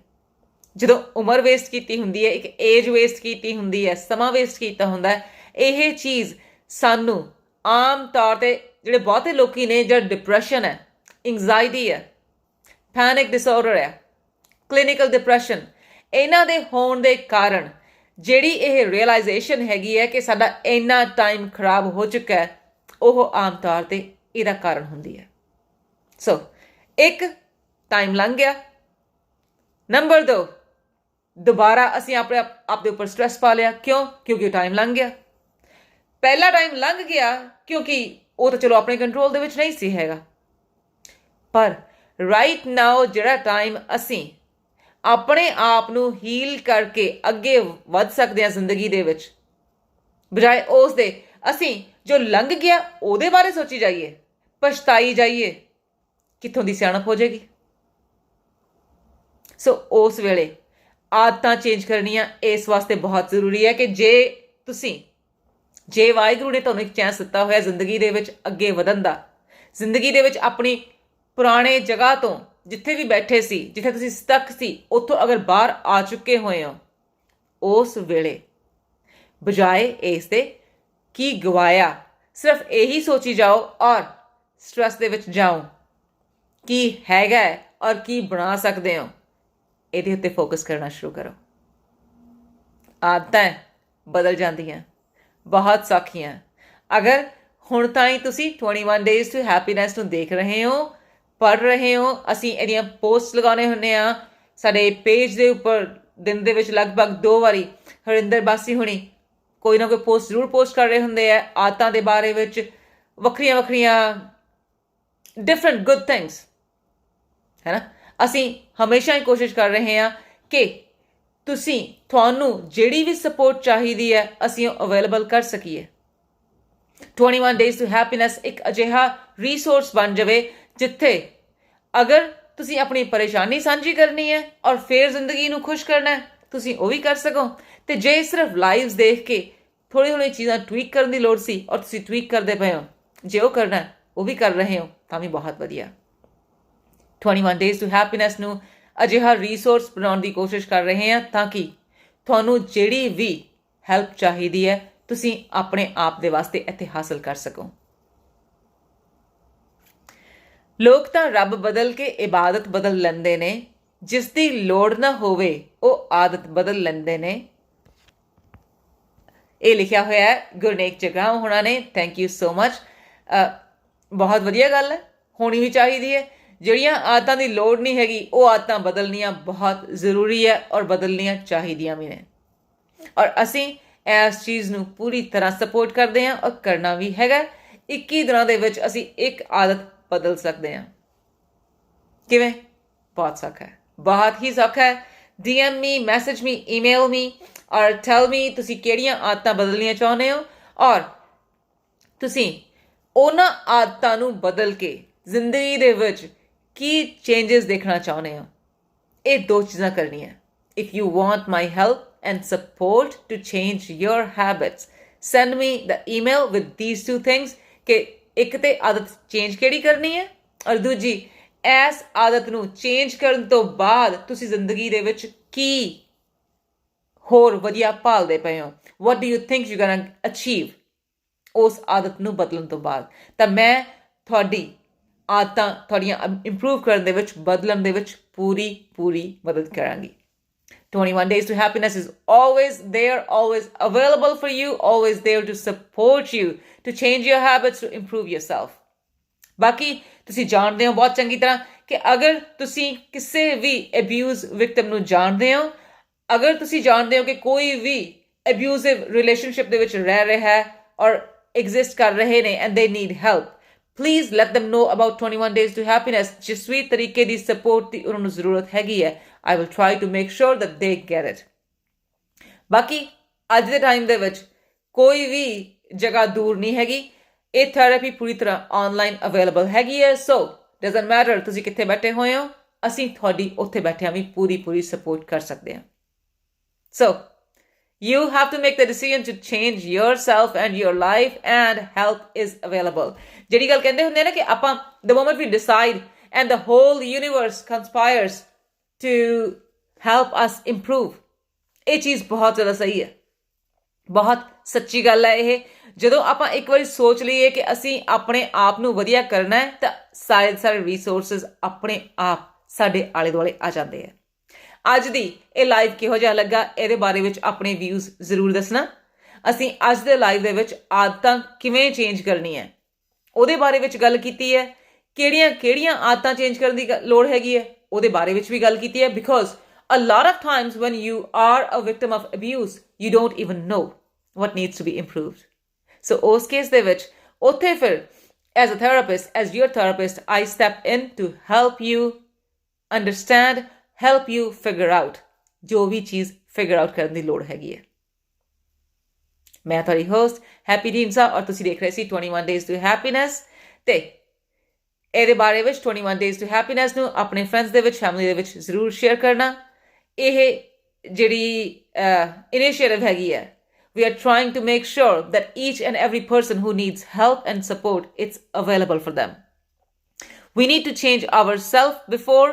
ਜਦੋਂ ਉਮਰ ਵੇਸਟ ਕੀਤੀ ਹੁੰਦੀ ਹੈ, ਇੱਕ ਏਜ ਵੇਸਟ ਕੀਤੀ ਹੁੰਦੀ ਹੈ, ਸਮਾਂ ਵੇਸਟ ਕੀਤਾ ਹੁੰਦਾ। ਇਹ ਚੀਜ਼ ਸਾਨੂੰ ਆਮ ਤੌਰ 'ਤੇ ਜਿਹੜੇ ਬਹੁਤੇ ਲੋਕੀ ਨੇ, ਜਿਹੜਾ ਡਿਪਰੈਸ਼ਨ ਹੈ, ਇੰਗਜ਼ਾਇਟੀ ਹੈ, ਪੈਨਿਕ ਡਿਸਆਰਡਰ ਹੈ, ਕਲੀਨਿਕਲ ਡਿਪਰੈਸ਼ਨ, ਇਹਨਾਂ ਦੇ ਹੋਣ ਦੇ ਕਾਰਨ ਜਿਹੜੀ ਇਹ ਰੀਅਲਾਈਜ਼ੇਸ਼ਨ ਹੈਗੀ ਹੈ ਕਿ ਸਾਡਾ ਇੰਨਾ ਟਾਈਮ ਖਰਾਬ ਹੋ ਚੁੱਕਾ ਹੈ, ਉਹ ਆਮ ਤੌਰ 'ਤੇ ਇਹਦਾ ਕਾਰਨ ਹੁੰਦੀ ਹੈ। ਸੋ ਇੱਕ, ਟਾਈਮ ਲੰਘ ਗਿਆ। ਨੰਬਰ 2, ਦੁਬਾਰਾ ਅਸੀਂ ਆਪਣੇ ਆਪ ਦੇ ਉੱਪਰ ਸਟ੍ਰੈਸ ਪਾ ਲਿਆ। ਕਿਉਂ? ਕਿਉਂਕਿ ਟਾਈਮ ਲੰਘ ਗਿਆ। ਪਹਿਲਾ ਟਾਈਮ ਲੰਘ ਗਿਆ ਕਿਉਂਕਿ ਉਹ ਤਾਂ ਚਲੋ ਆਪਣੇ ਕੰਟਰੋਲ ਦੇ ਵਿੱਚ ਨਹੀਂ ਸੀ ਹੈਗਾ, ਪਰ ਰਾਈਟ ਨਾਓ ਜਿਹੜਾ ਟਾਈਮ ਅਸੀਂ ਆਪਣੇ ਆਪ ਨੂੰ ਹੀਲ ਕਰਕੇ ਅੱਗੇ ਵੱਧ ਸਕਦੇ ਹਾਂ ਜ਼ਿੰਦਗੀ ਦੇ ਵਿੱਚ, ਬਜਾਏ ਉਸ ਦੇ ਅਸੀਂ ਜੋ ਲੰਘ ਗਿਆ ਉਹਦੇ ਬਾਰੇ ਸੋਚੀ ਜਾਈਏ, ਪਛਤਾਈ ਜਾਈਏ, ਕਿੱਥੋਂ ਦੀ ਸਿਆਣਪ ਹੋ ਜਾਏਗੀ। ਸੋ ਉਸ ਵੇਲੇ ਆਦਤਾਂ ਚੇਂਜ ਕਰਨੀਆਂ ਇਸ ਵਾਸਤੇ ਬਹੁਤ ਜ਼ਰੂਰੀ ਹੈ ਕਿ ਜੇ ਵਾਹਿਗੁਰੂ ਨੇ ਤੁਹਾਨੂੰ ਇੱਕ ਚਾਂਸ ਦਿੱਤਾ ਹੋਇਆ ਜ਼ਿੰਦਗੀ ਦੇ ਵਿੱਚ ਅੱਗੇ ਵਧਣ ਦਾ, ਜ਼ਿੰਦਗੀ ਦੇ ਵਿੱਚ ਆਪਣੀ ਪੁਰਾਣੇ ਜਗ੍ਹਾ ਤੋਂ ਜਿੱਥੇ ਵੀ ਬੈਠੇ ਸੀ, ਜਿੱਥੇ ਤੁਸੀਂ ਸਟਕ ਸੀ, ਉੱਥੋਂ ਅਗਰ ਬਾਹਰ ਆ ਚੁੱਕੇ ਹੋਏ ਹੋ, ਉਸ ਵੇਲੇ ਬਜਾਏ ਇਸ ਦੇ ਕੀ ਗਵਾਇਆ, ਸਿਰਫ ਇਹੀ ਸੋਚੀ ਜਾਓ ਔਰ ਸਟ੍ਰੈਸ ਦੇ ਵਿੱਚ ਜਾਓ ਕੀ ਹੈਗਾ ਔਰ ਕੀ ਬਣਾ ਸਕਦੇ ਹੋ, ਇਹਦੇ ਉੱਤੇ ਫੋਕਸ ਕਰਨਾ ਸ਼ੁਰੂ ਕਰੋ। ਆਦਤਾਂ ਬਦਲ ਜਾਂਦੀਆਂ, ਬਹੁਤ ਸੌਖੀਆਂ। ਅਗਰ ਹੁਣ ਤਾਈਂ ਤੁਸੀਂ 21 ਡੇਜ਼ ਟੂ ਹੈਪੀਨੈਸ ਨੂੰ ਦੇਖ ਰਹੇ ਹੋ, ਪੜ੍ਹ ਰਹੇ ਹੋ, ਅਸੀਂ ਇਹਦੀਆਂ ਪੋਸਟ ਲਗਾਉਣੇ ਹੁੰਦੇ ਹਾਂ ਸਾਡੇ ਪੇਜ ਦੇ ਉੱਪਰ। ਦਿਨ ਦੇ ਵਿੱਚ ਲਗਭਗ 2 ਵਾਰੀ ਹਰਿੰਦਰ ਬਾਸੀ ਹੁਣੀ ਕੋਈ ਨਾ ਕੋਈ ਪੋਸਟ ਜ਼ਰੂਰ ਪੋਸਟ ਕਰ ਰਹੇ ਹੁੰਦੇ ਆ ਆਦਤਾਂ ਦੇ ਬਾਰੇ ਵਿੱਚ, ਵੱਖਰੀਆਂ ਡਿਫਰੈਂਟ ਗੁੱਡ ਥਿੰਗਸ, ਹੈ ਨਾ। ਅਸੀਂ ਹਮੇਸ਼ਾ ਹੀ ਕੋਸ਼ਿਸ਼ ਕਰ ਰਹੇ ਹਾਂ ਕਿ ਤੁਹਾਨੂੰ ਜਿਹੜੀ ਵੀ ਸਪੋਰਟ ਚਾਹੀਦੀ ਹੈ ਅਸੀਂ ਉਹ ਅਵੇਲੇਬਲ ਕਰ ਸਕੀਏ। 21 ਡੇਜ਼ ਟੂ ਹੈਪੀਨੈਸ ਇੱਕ ਅਜਿਹਾ ਰਿਸੋਰਸ ਬਣ ਜਾਵੇ ਜਿੱਥੇ ਅਗਰ ਤੁਸੀਂ ਆਪਣੀ ਪਰੇਸ਼ਾਨੀ ਸਾਂਝੀ ਕਰਨੀ ਹੈ ਔਰ ਫਿਰ ਜ਼ਿੰਦਗੀ ਨੂੰ ਖੁਸ਼ ਕਰਨਾ, ਤੁਸੀਂ ਉਹ ਵੀ ਕਰ ਸਕੋ। ਅਤੇ ਜੇ ਸਿਰਫ ਲਾਈਵਸ ਦੇਖ ਕੇ ਥੋੜ੍ਹੀ ਚੀਜ਼ਾਂ ਟਵੀਕ ਕਰਨ ਦੀ ਲੋੜ ਸੀ ਔਰ ਤੁਸੀਂ ਟਵੀਕ ਕਰਦੇ ਪਏ ਹੋ, ਜੇ ਉਹ ਕਰਨਾ ਉਹ ਵੀ ਕਰ ਰਹੇ ਹੋ ਤਾਂ ਵੀ ਬਹੁਤ ਵਧੀਆ। 21 ਡੇਜ਼ ਟੂ ਹੈਪੀਨੈਸ ਨੂੰ ਅਜਿਹਾ ਰਿਸੋਰਸ ਬਣਾਉਣ ਦੀ ਕੋਸ਼ਿਸ਼ ਕਰ ਰਹੇ ਹਾਂ ਤਾਂ ਕਿ ਤੁਹਾਨੂੰ ਜਿਹੜੀ ਵੀ ਹੈਲਪ ਚਾਹੀਦੀ ਹੈ ਤੁਸੀਂ ਆਪਣੇ ਆਪ ਦੇ ਵਾਸਤੇ ਇੱਥੇ ਹਾਸਲ ਕਰ ਸਕੋ। ਲੋਕ ਤਾਂ ਰੱਬ ਬਦਲ ਕੇ ਇਬਾਦਤ ਬਦਲ ਲੈਂਦੇ ਨੇ, ਜਿਸ ਦੀ ਲੋੜ ਨਾ ਹੋਵੇ ਉਹ ਆਦਤ ਬਦਲ ਲੈਂਦੇ ਨੇ। ਇਹ ਲਿਖਿਆ ਹੋਇਆ ਹੈ ਗੁਰਨੇਕ ਜਗਰਾਉਂ ਹੋਣਾ ਨੇ। Thank you so much. ਬਹੁਤ ਵਧੀਆ ਗੱਲ ਹੈ, ਹੋਣੀ ਵੀ ਚਾਹੀਦੀ ਹੈ। ਜਿਹੜੀਆਂ ਆਦਤਾਂ ਦੀ ਲੋੜ ਨਹੀਂ ਹੈਗੀ ਉਹ ਆਦਤਾਂ ਬਦਲਣੀਆਂ ਬਹੁਤ ਜ਼ਰੂਰੀ ਹੈ ਔਰ ਬਦਲਣੀਆਂ ਚਾਹੀਦੀਆਂ ਵੀ ਨੇ, ਔਰ ਅਸੀਂ ਇਸ ਚੀਜ਼ ਨੂੰ ਪੂਰੀ ਤਰ੍ਹਾਂ ਸਪੋਰਟ ਕਰਦੇ ਹਾਂ ਔਰ ਕਰਨਾ ਵੀ ਹੈਗਾ। 21 ਦਿਨਾਂ ਦੇ ਵਿੱਚ ਅਸੀਂ ਇੱਕ ਆਦਤ ਬਦਲ ਸਕਦੇ ਹਾਂ। ਕਿਵੇਂ? ਬਹੁਤ ਸੌਖਾ ਹੈ, ਬਹੁਤ ਹੀ ਸੌਖਾ ਹੈ। DM ਮੀ, ਮੈਸੇਜ ਮੀ, ਈਮੇਲ ਮੀ ਔਰ ਟੈਲ ਮੀ ਤੁਸੀਂ ਕਿਹੜੀਆਂ ਆਦਤਾਂ ਬਦਲਣੀਆਂ ਚਾਹੁੰਦੇ ਹੋ ਔਰ ਤੁਸੀਂ ਉਹਨਾਂ ਆਦਤਾਂ ਨੂੰ ਬਦਲ ਕੇ ਜ਼ਿੰਦਗੀ ਦੇ ਵਿੱਚ ਕੀ ਚੇਂਜਸ ਦੇਖਣਾ ਚਾਹੁੰਦੇ ਹੋ। ਇਹ 2 ਚੀਜ਼ਾਂ ਕਰਨੀਆਂ। If you want my help and support to change your habits, send me the email with these 2 things ਕਿ ਇੱਕ ਤਾਂ ਆਦਤ ਚੇਂਜ ਕਿਹੜੀ ਕਰਨੀ ਹੈ ਔਰ ਦੂਜੀ ਇਸ ਆਦਤ ਨੂੰ ਚੇਂਜ ਕਰਨ ਤੋਂ ਬਾਅਦ ਤੁਸੀਂ ਜ਼ਿੰਦਗੀ ਦੇ ਵਿੱਚ ਕੀ ਹੋਰ ਵਧੀਆ ਭਾਲਦੇ ਪਏ ਹੋ। What do you think you ਗੋਨਾ achieve ਉਸ ਆਦਤ ਨੂੰ ਬਦਲਣ ਤੋਂ ਬਾਅਦ। ਤਾਂ ਮੈਂ ਤੁਹਾਡੀ ਆਦਤਾਂ ਤੁਹਾਡੀਆਂ ਇੰਪਰੂਵ ਕਰਨ ਦੇ ਵਿੱਚ, ਬਦਲਣ ਦੇ ਵਿੱਚ ਪੂਰੀ ਮਦਦ ਕਰਾਂਗੀ। 21 days to happiness is always there, always available for you, always there to support you, to change your habits, to improve yourself. ਬਾਕੀ ਤੁਸੀਂ ਜਾਣਦੇ ਹੋ ਬਹੁਤ ਚੰਗੀ ਤਰ੍ਹਾਂ ਕਿ ਅਗਰ ਤੁਸੀਂ ਕਿਸੇ ਵੀ ਅਬਿਊਜ਼ ਵਿਕਟਮ ਨੂੰ ਜਾਣਦੇ ਹੋ, ਅਗਰ ਤੁਸੀਂ ਜਾਣਦੇ ਹੋ ਕਿ ਕੋਈ ਵੀ ਅਬਿਊਜ਼ਿਵ ਰਿਲੇਸ਼ਨਸ਼ਿਪ ਦੇ ਵਿੱਚ ਰਹਿ ਰਿਹਾ ਹੈ ਔਰ ਐਗਜ਼ਿਸਟ ਕਰ ਰਹੇ ਨੇ ਐਂਡ ਦੇ need help, please let them know about 21 days to happiness ਜਿਸ ਵੀ ਤਰੀਕੇ ਦੀ ਸਪੋਰਟ ਦੀ ਉਹਨਾਂ ਨੂੰ ਜ਼ਰੂਰਤ ਹੈਗੀ ਹੈ I will try to make sure that they get it ਬਾਕੀ ਅੱਜ ਦੇ ਟਾਈਮ ਦੇ ਵਿੱਚ ਕੋਈ ਵੀ ਜਗ੍ਹਾ ਦੂਰ ਨਹੀਂ ਹੈਗੀ ਇਹ ਥੈਰੇਪੀ ਪੂਰੀ ਤਰ੍ਹਾਂ ਆਨਲਾਈਨ ਅਵੇਲੇਬਲ ਹੈਗੀ ਹੈ ਸੋ ਡਜ਼ਨਟ ਮੈਟਰ ਤੁਸੀਂ ਕਿੱਥੇ ਬੈਠੇ ਹੋਏ ਹੋ ਅਸੀਂ ਤੁਹਾਡੀ ਉੱਥੇ ਬੈਠਿਆਂ ਵੀ ਪੂਰੀ ਸਪੋਰਟ ਕਰ ਸਕਦੇ ਹਾਂ ਸੋ you have to make the decision to change yourself and your life and help is available ਜਿਹੜੀ ਗੱਲ ਕਹਿੰਦੇ ਹੁੰਦੇ ਨਾ ਕਿ ਆਪਾਂ the moment we decide and the whole universe conspires to help us improve ਇਹ ਚੀਜ਼ ਬਹੁਤ ਜ਼ਿਆਦਾ ਸਹੀ ਹੈ ਬਹੁਤ ਸੱਚੀ ਗੱਲ ਹੈ ਇਹ ਜਦੋਂ ਆਪਾਂ ਇੱਕ ਵਾਰੀ ਸੋਚ ਲਈਏ ਕਿ ਅਸੀਂ ਆਪਣੇ ਆਪ ਨੂੰ ਵਧੀਆ ਕਰਨਾ ਹੈ ਤਾਂ ਸਾਰੇ ਰਿਸੋਰਸਿਸ ਆਪਣੇ ਆਪ ਸਾਡੇ ਆਲੇ ਦੁਆਲੇ ਆ ਜਾਂਦੇ ਆ ਅੱਜ ਦੀ ਇਹ ਲਾਈਵ ਕਿਹੋ ਜਿਹਾ ਲੱਗਾ ਇਹਦੇ ਬਾਰੇ ਵਿੱਚ ਆਪਣੇ ਵਿਊਜ਼ ਜ਼ਰੂਰ ਦੱਸਣਾ ਅਸੀਂ ਅੱਜ ਦੇ ਲਾਈਵ ਦੇ ਵਿੱਚ ਆਦਤਾਂ ਕਿਵੇਂ ਚੇਂਜ ਕਰਨੀ ਹੈ ਉਹਦੇ ਬਾਰੇ ਵਿੱਚ ਗੱਲ ਕੀਤੀ ਹੈ ਕਿਹੜੀਆਂ ਆਦਤਾਂ ਚੇਂਜ ਕਰਨ ਦੀ ਲੋੜ ਹੈਗੀ ਹੈ ਉਹਦੇ ਬਾਰੇ ਵਿੱਚ ਵੀ ਗੱਲ ਕੀਤੀ ਹੈ because a lot of times when you are a victim of abuse you don't even know what needs to be improved so ਉਸ ਕੇਸ ਦੇ ਵਿੱਚ ਉੱਥੇ ਫਿਰ as a therapist as your therapist I step in to help you understand help you figure out ਜੋ ਵੀ ਚੀਜ਼ figure out ਕਰਨ ਦੀ ਲੋੜ ਹੈਗੀ ਹੈ ਮੈਂ ਤੁਹਾਡੀ ਹੋਸਟ ਹੈਪੀ ਢੀਂਡਸਾ ਔਰ ਤੁਸੀਂ ਦੇਖ ਰਹੇ ਸੀ 21 days to happiness ਤੇ ਇਹਦੇ ਬਾਰੇ ਵਿੱਚ 21 days to happiness ਨੂੰ ਆਪਣੇ ਫਰੈਂਡਸ ਦੇ ਵਿੱਚ ਫੈਮਿਲੀ ਦੇ ਵਿੱਚ ਜ਼ਰੂਰ ਸ਼ੇਅਰ ਕਰਨਾ ਇਹ ਜਿਹੜੀ ਇਨੀਸ਼ੀਏਟਿਵ ਹੈਗੀ ਹੈ we are trying to make sure that each and every person who needs help and support it's available for them we need to change ourselves before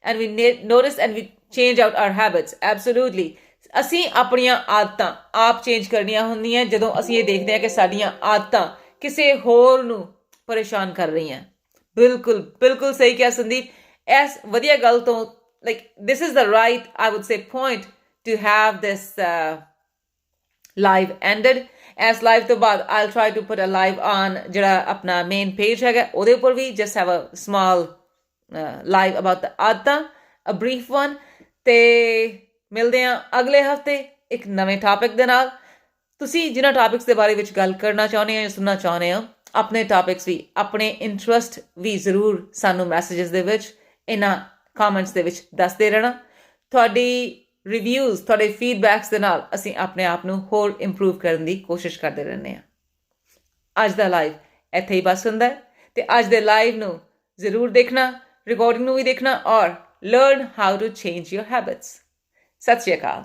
and we notice and we change out our habits absolutely ਅਸੀਂ ਆਪਣੀਆਂ ਆਦਤਾਂ ਆਪ change ਕਰਨੀਆਂ ਹੁੰਦੀਆਂ ਜਦੋਂ ਅਸੀਂ ਇਹ ਦੇਖਦੇ ਹਾਂ ਕਿ ਸਾਡੀਆਂ ਆਦਤਾਂ ਕਿਸੇ ਹੋਰ ਨੂੰ ਪਰੇਸ਼ਾਨ ਕਰ ਰਹੀਆਂ ਬਿਲਕੁਲ ਸਹੀ ਕਿਹਾ ਸੰਦੀਪ ਇਸ ਵਧੀਆ ਗੱਲ ਤੋਂ like this is the right I would say point to have this live ended as live ਤੋਂ ਬਾਅਦ I'll try to put a live on ਜਿਹੜਾ ਆਪਣਾ main page ਹੈਗਾ ਉਹਦੇ ਉੱਪਰ ਵੀ just have a small live about the ਆਦਤਾਂ a brief one ਤੇ ਮਿਲਦੇ ਹਾਂ ਅਗਲੇ ਹਫਤੇ ਇੱਕ ਨਵੇਂ ਟਾਪਿਕ ਦੇ ਨਾਲ ਤੁਸੀਂ ਜਿਨ੍ਹਾਂ ਟਾਪਿਕਸ ਦੇ ਬਾਰੇ ਵਿੱਚ ਗੱਲ ਕਰਨਾ ਚਾਹੁੰਦੇ ਹੋ ਜਾਂ ਸੁਣਨਾ ਚਾਹੁੰਦੇ ਹੋ ਆਪਣੇ ਟਾਪਿਕਸ ਵੀ ਆਪਣੇ ਇੰਟਰਸਟ ਵੀ ਜ਼ਰੂਰ ਸਾਨੂੰ ਮੈਸੇजेस ਦੇ ਵਿੱਚ ਇਹਨਾਂ ਕਮੈਂਟਸ ਦੇ ਵਿੱਚ ਦੱਸਦੇ ਰਹਿਣਾ ਤੁਹਾਡੀ ਰਿਵਿਊਜ਼ ਤੁਹਾਡੇ ਫੀਡਬੈਕਸ ਦੇ ਨਾਲ ਅਸੀਂ ਆਪਣੇ ਆਪ ਨੂੰ ਹੋਰ ਇੰਪਰੂਵ ਕਰਨ ਦੀ ਕੋਸ਼ਿਸ਼ ਕਰਦੇ ਰਹਿੰਦੇ ਹਾਂ ਅੱਜ ਦਾ ਲਾਈਵ ਇੱਥੇ ਹੀ ਬਸ ਹੁੰਦਾ ਹੈ ਤੇ ਅੱਜ ਦੇ ਲਾਈਵ ਨੂੰ ਜ਼ਰੂਰ ਦੇਖਣਾ ਰਿਕਾਰਡਿੰਗ ਨੂੰ ਵੀ ਦੇਖਣਾ ਔਰ learn how to change your habits ਸਤਿ ਸ਼੍ਰੀ ਅਕਾਲ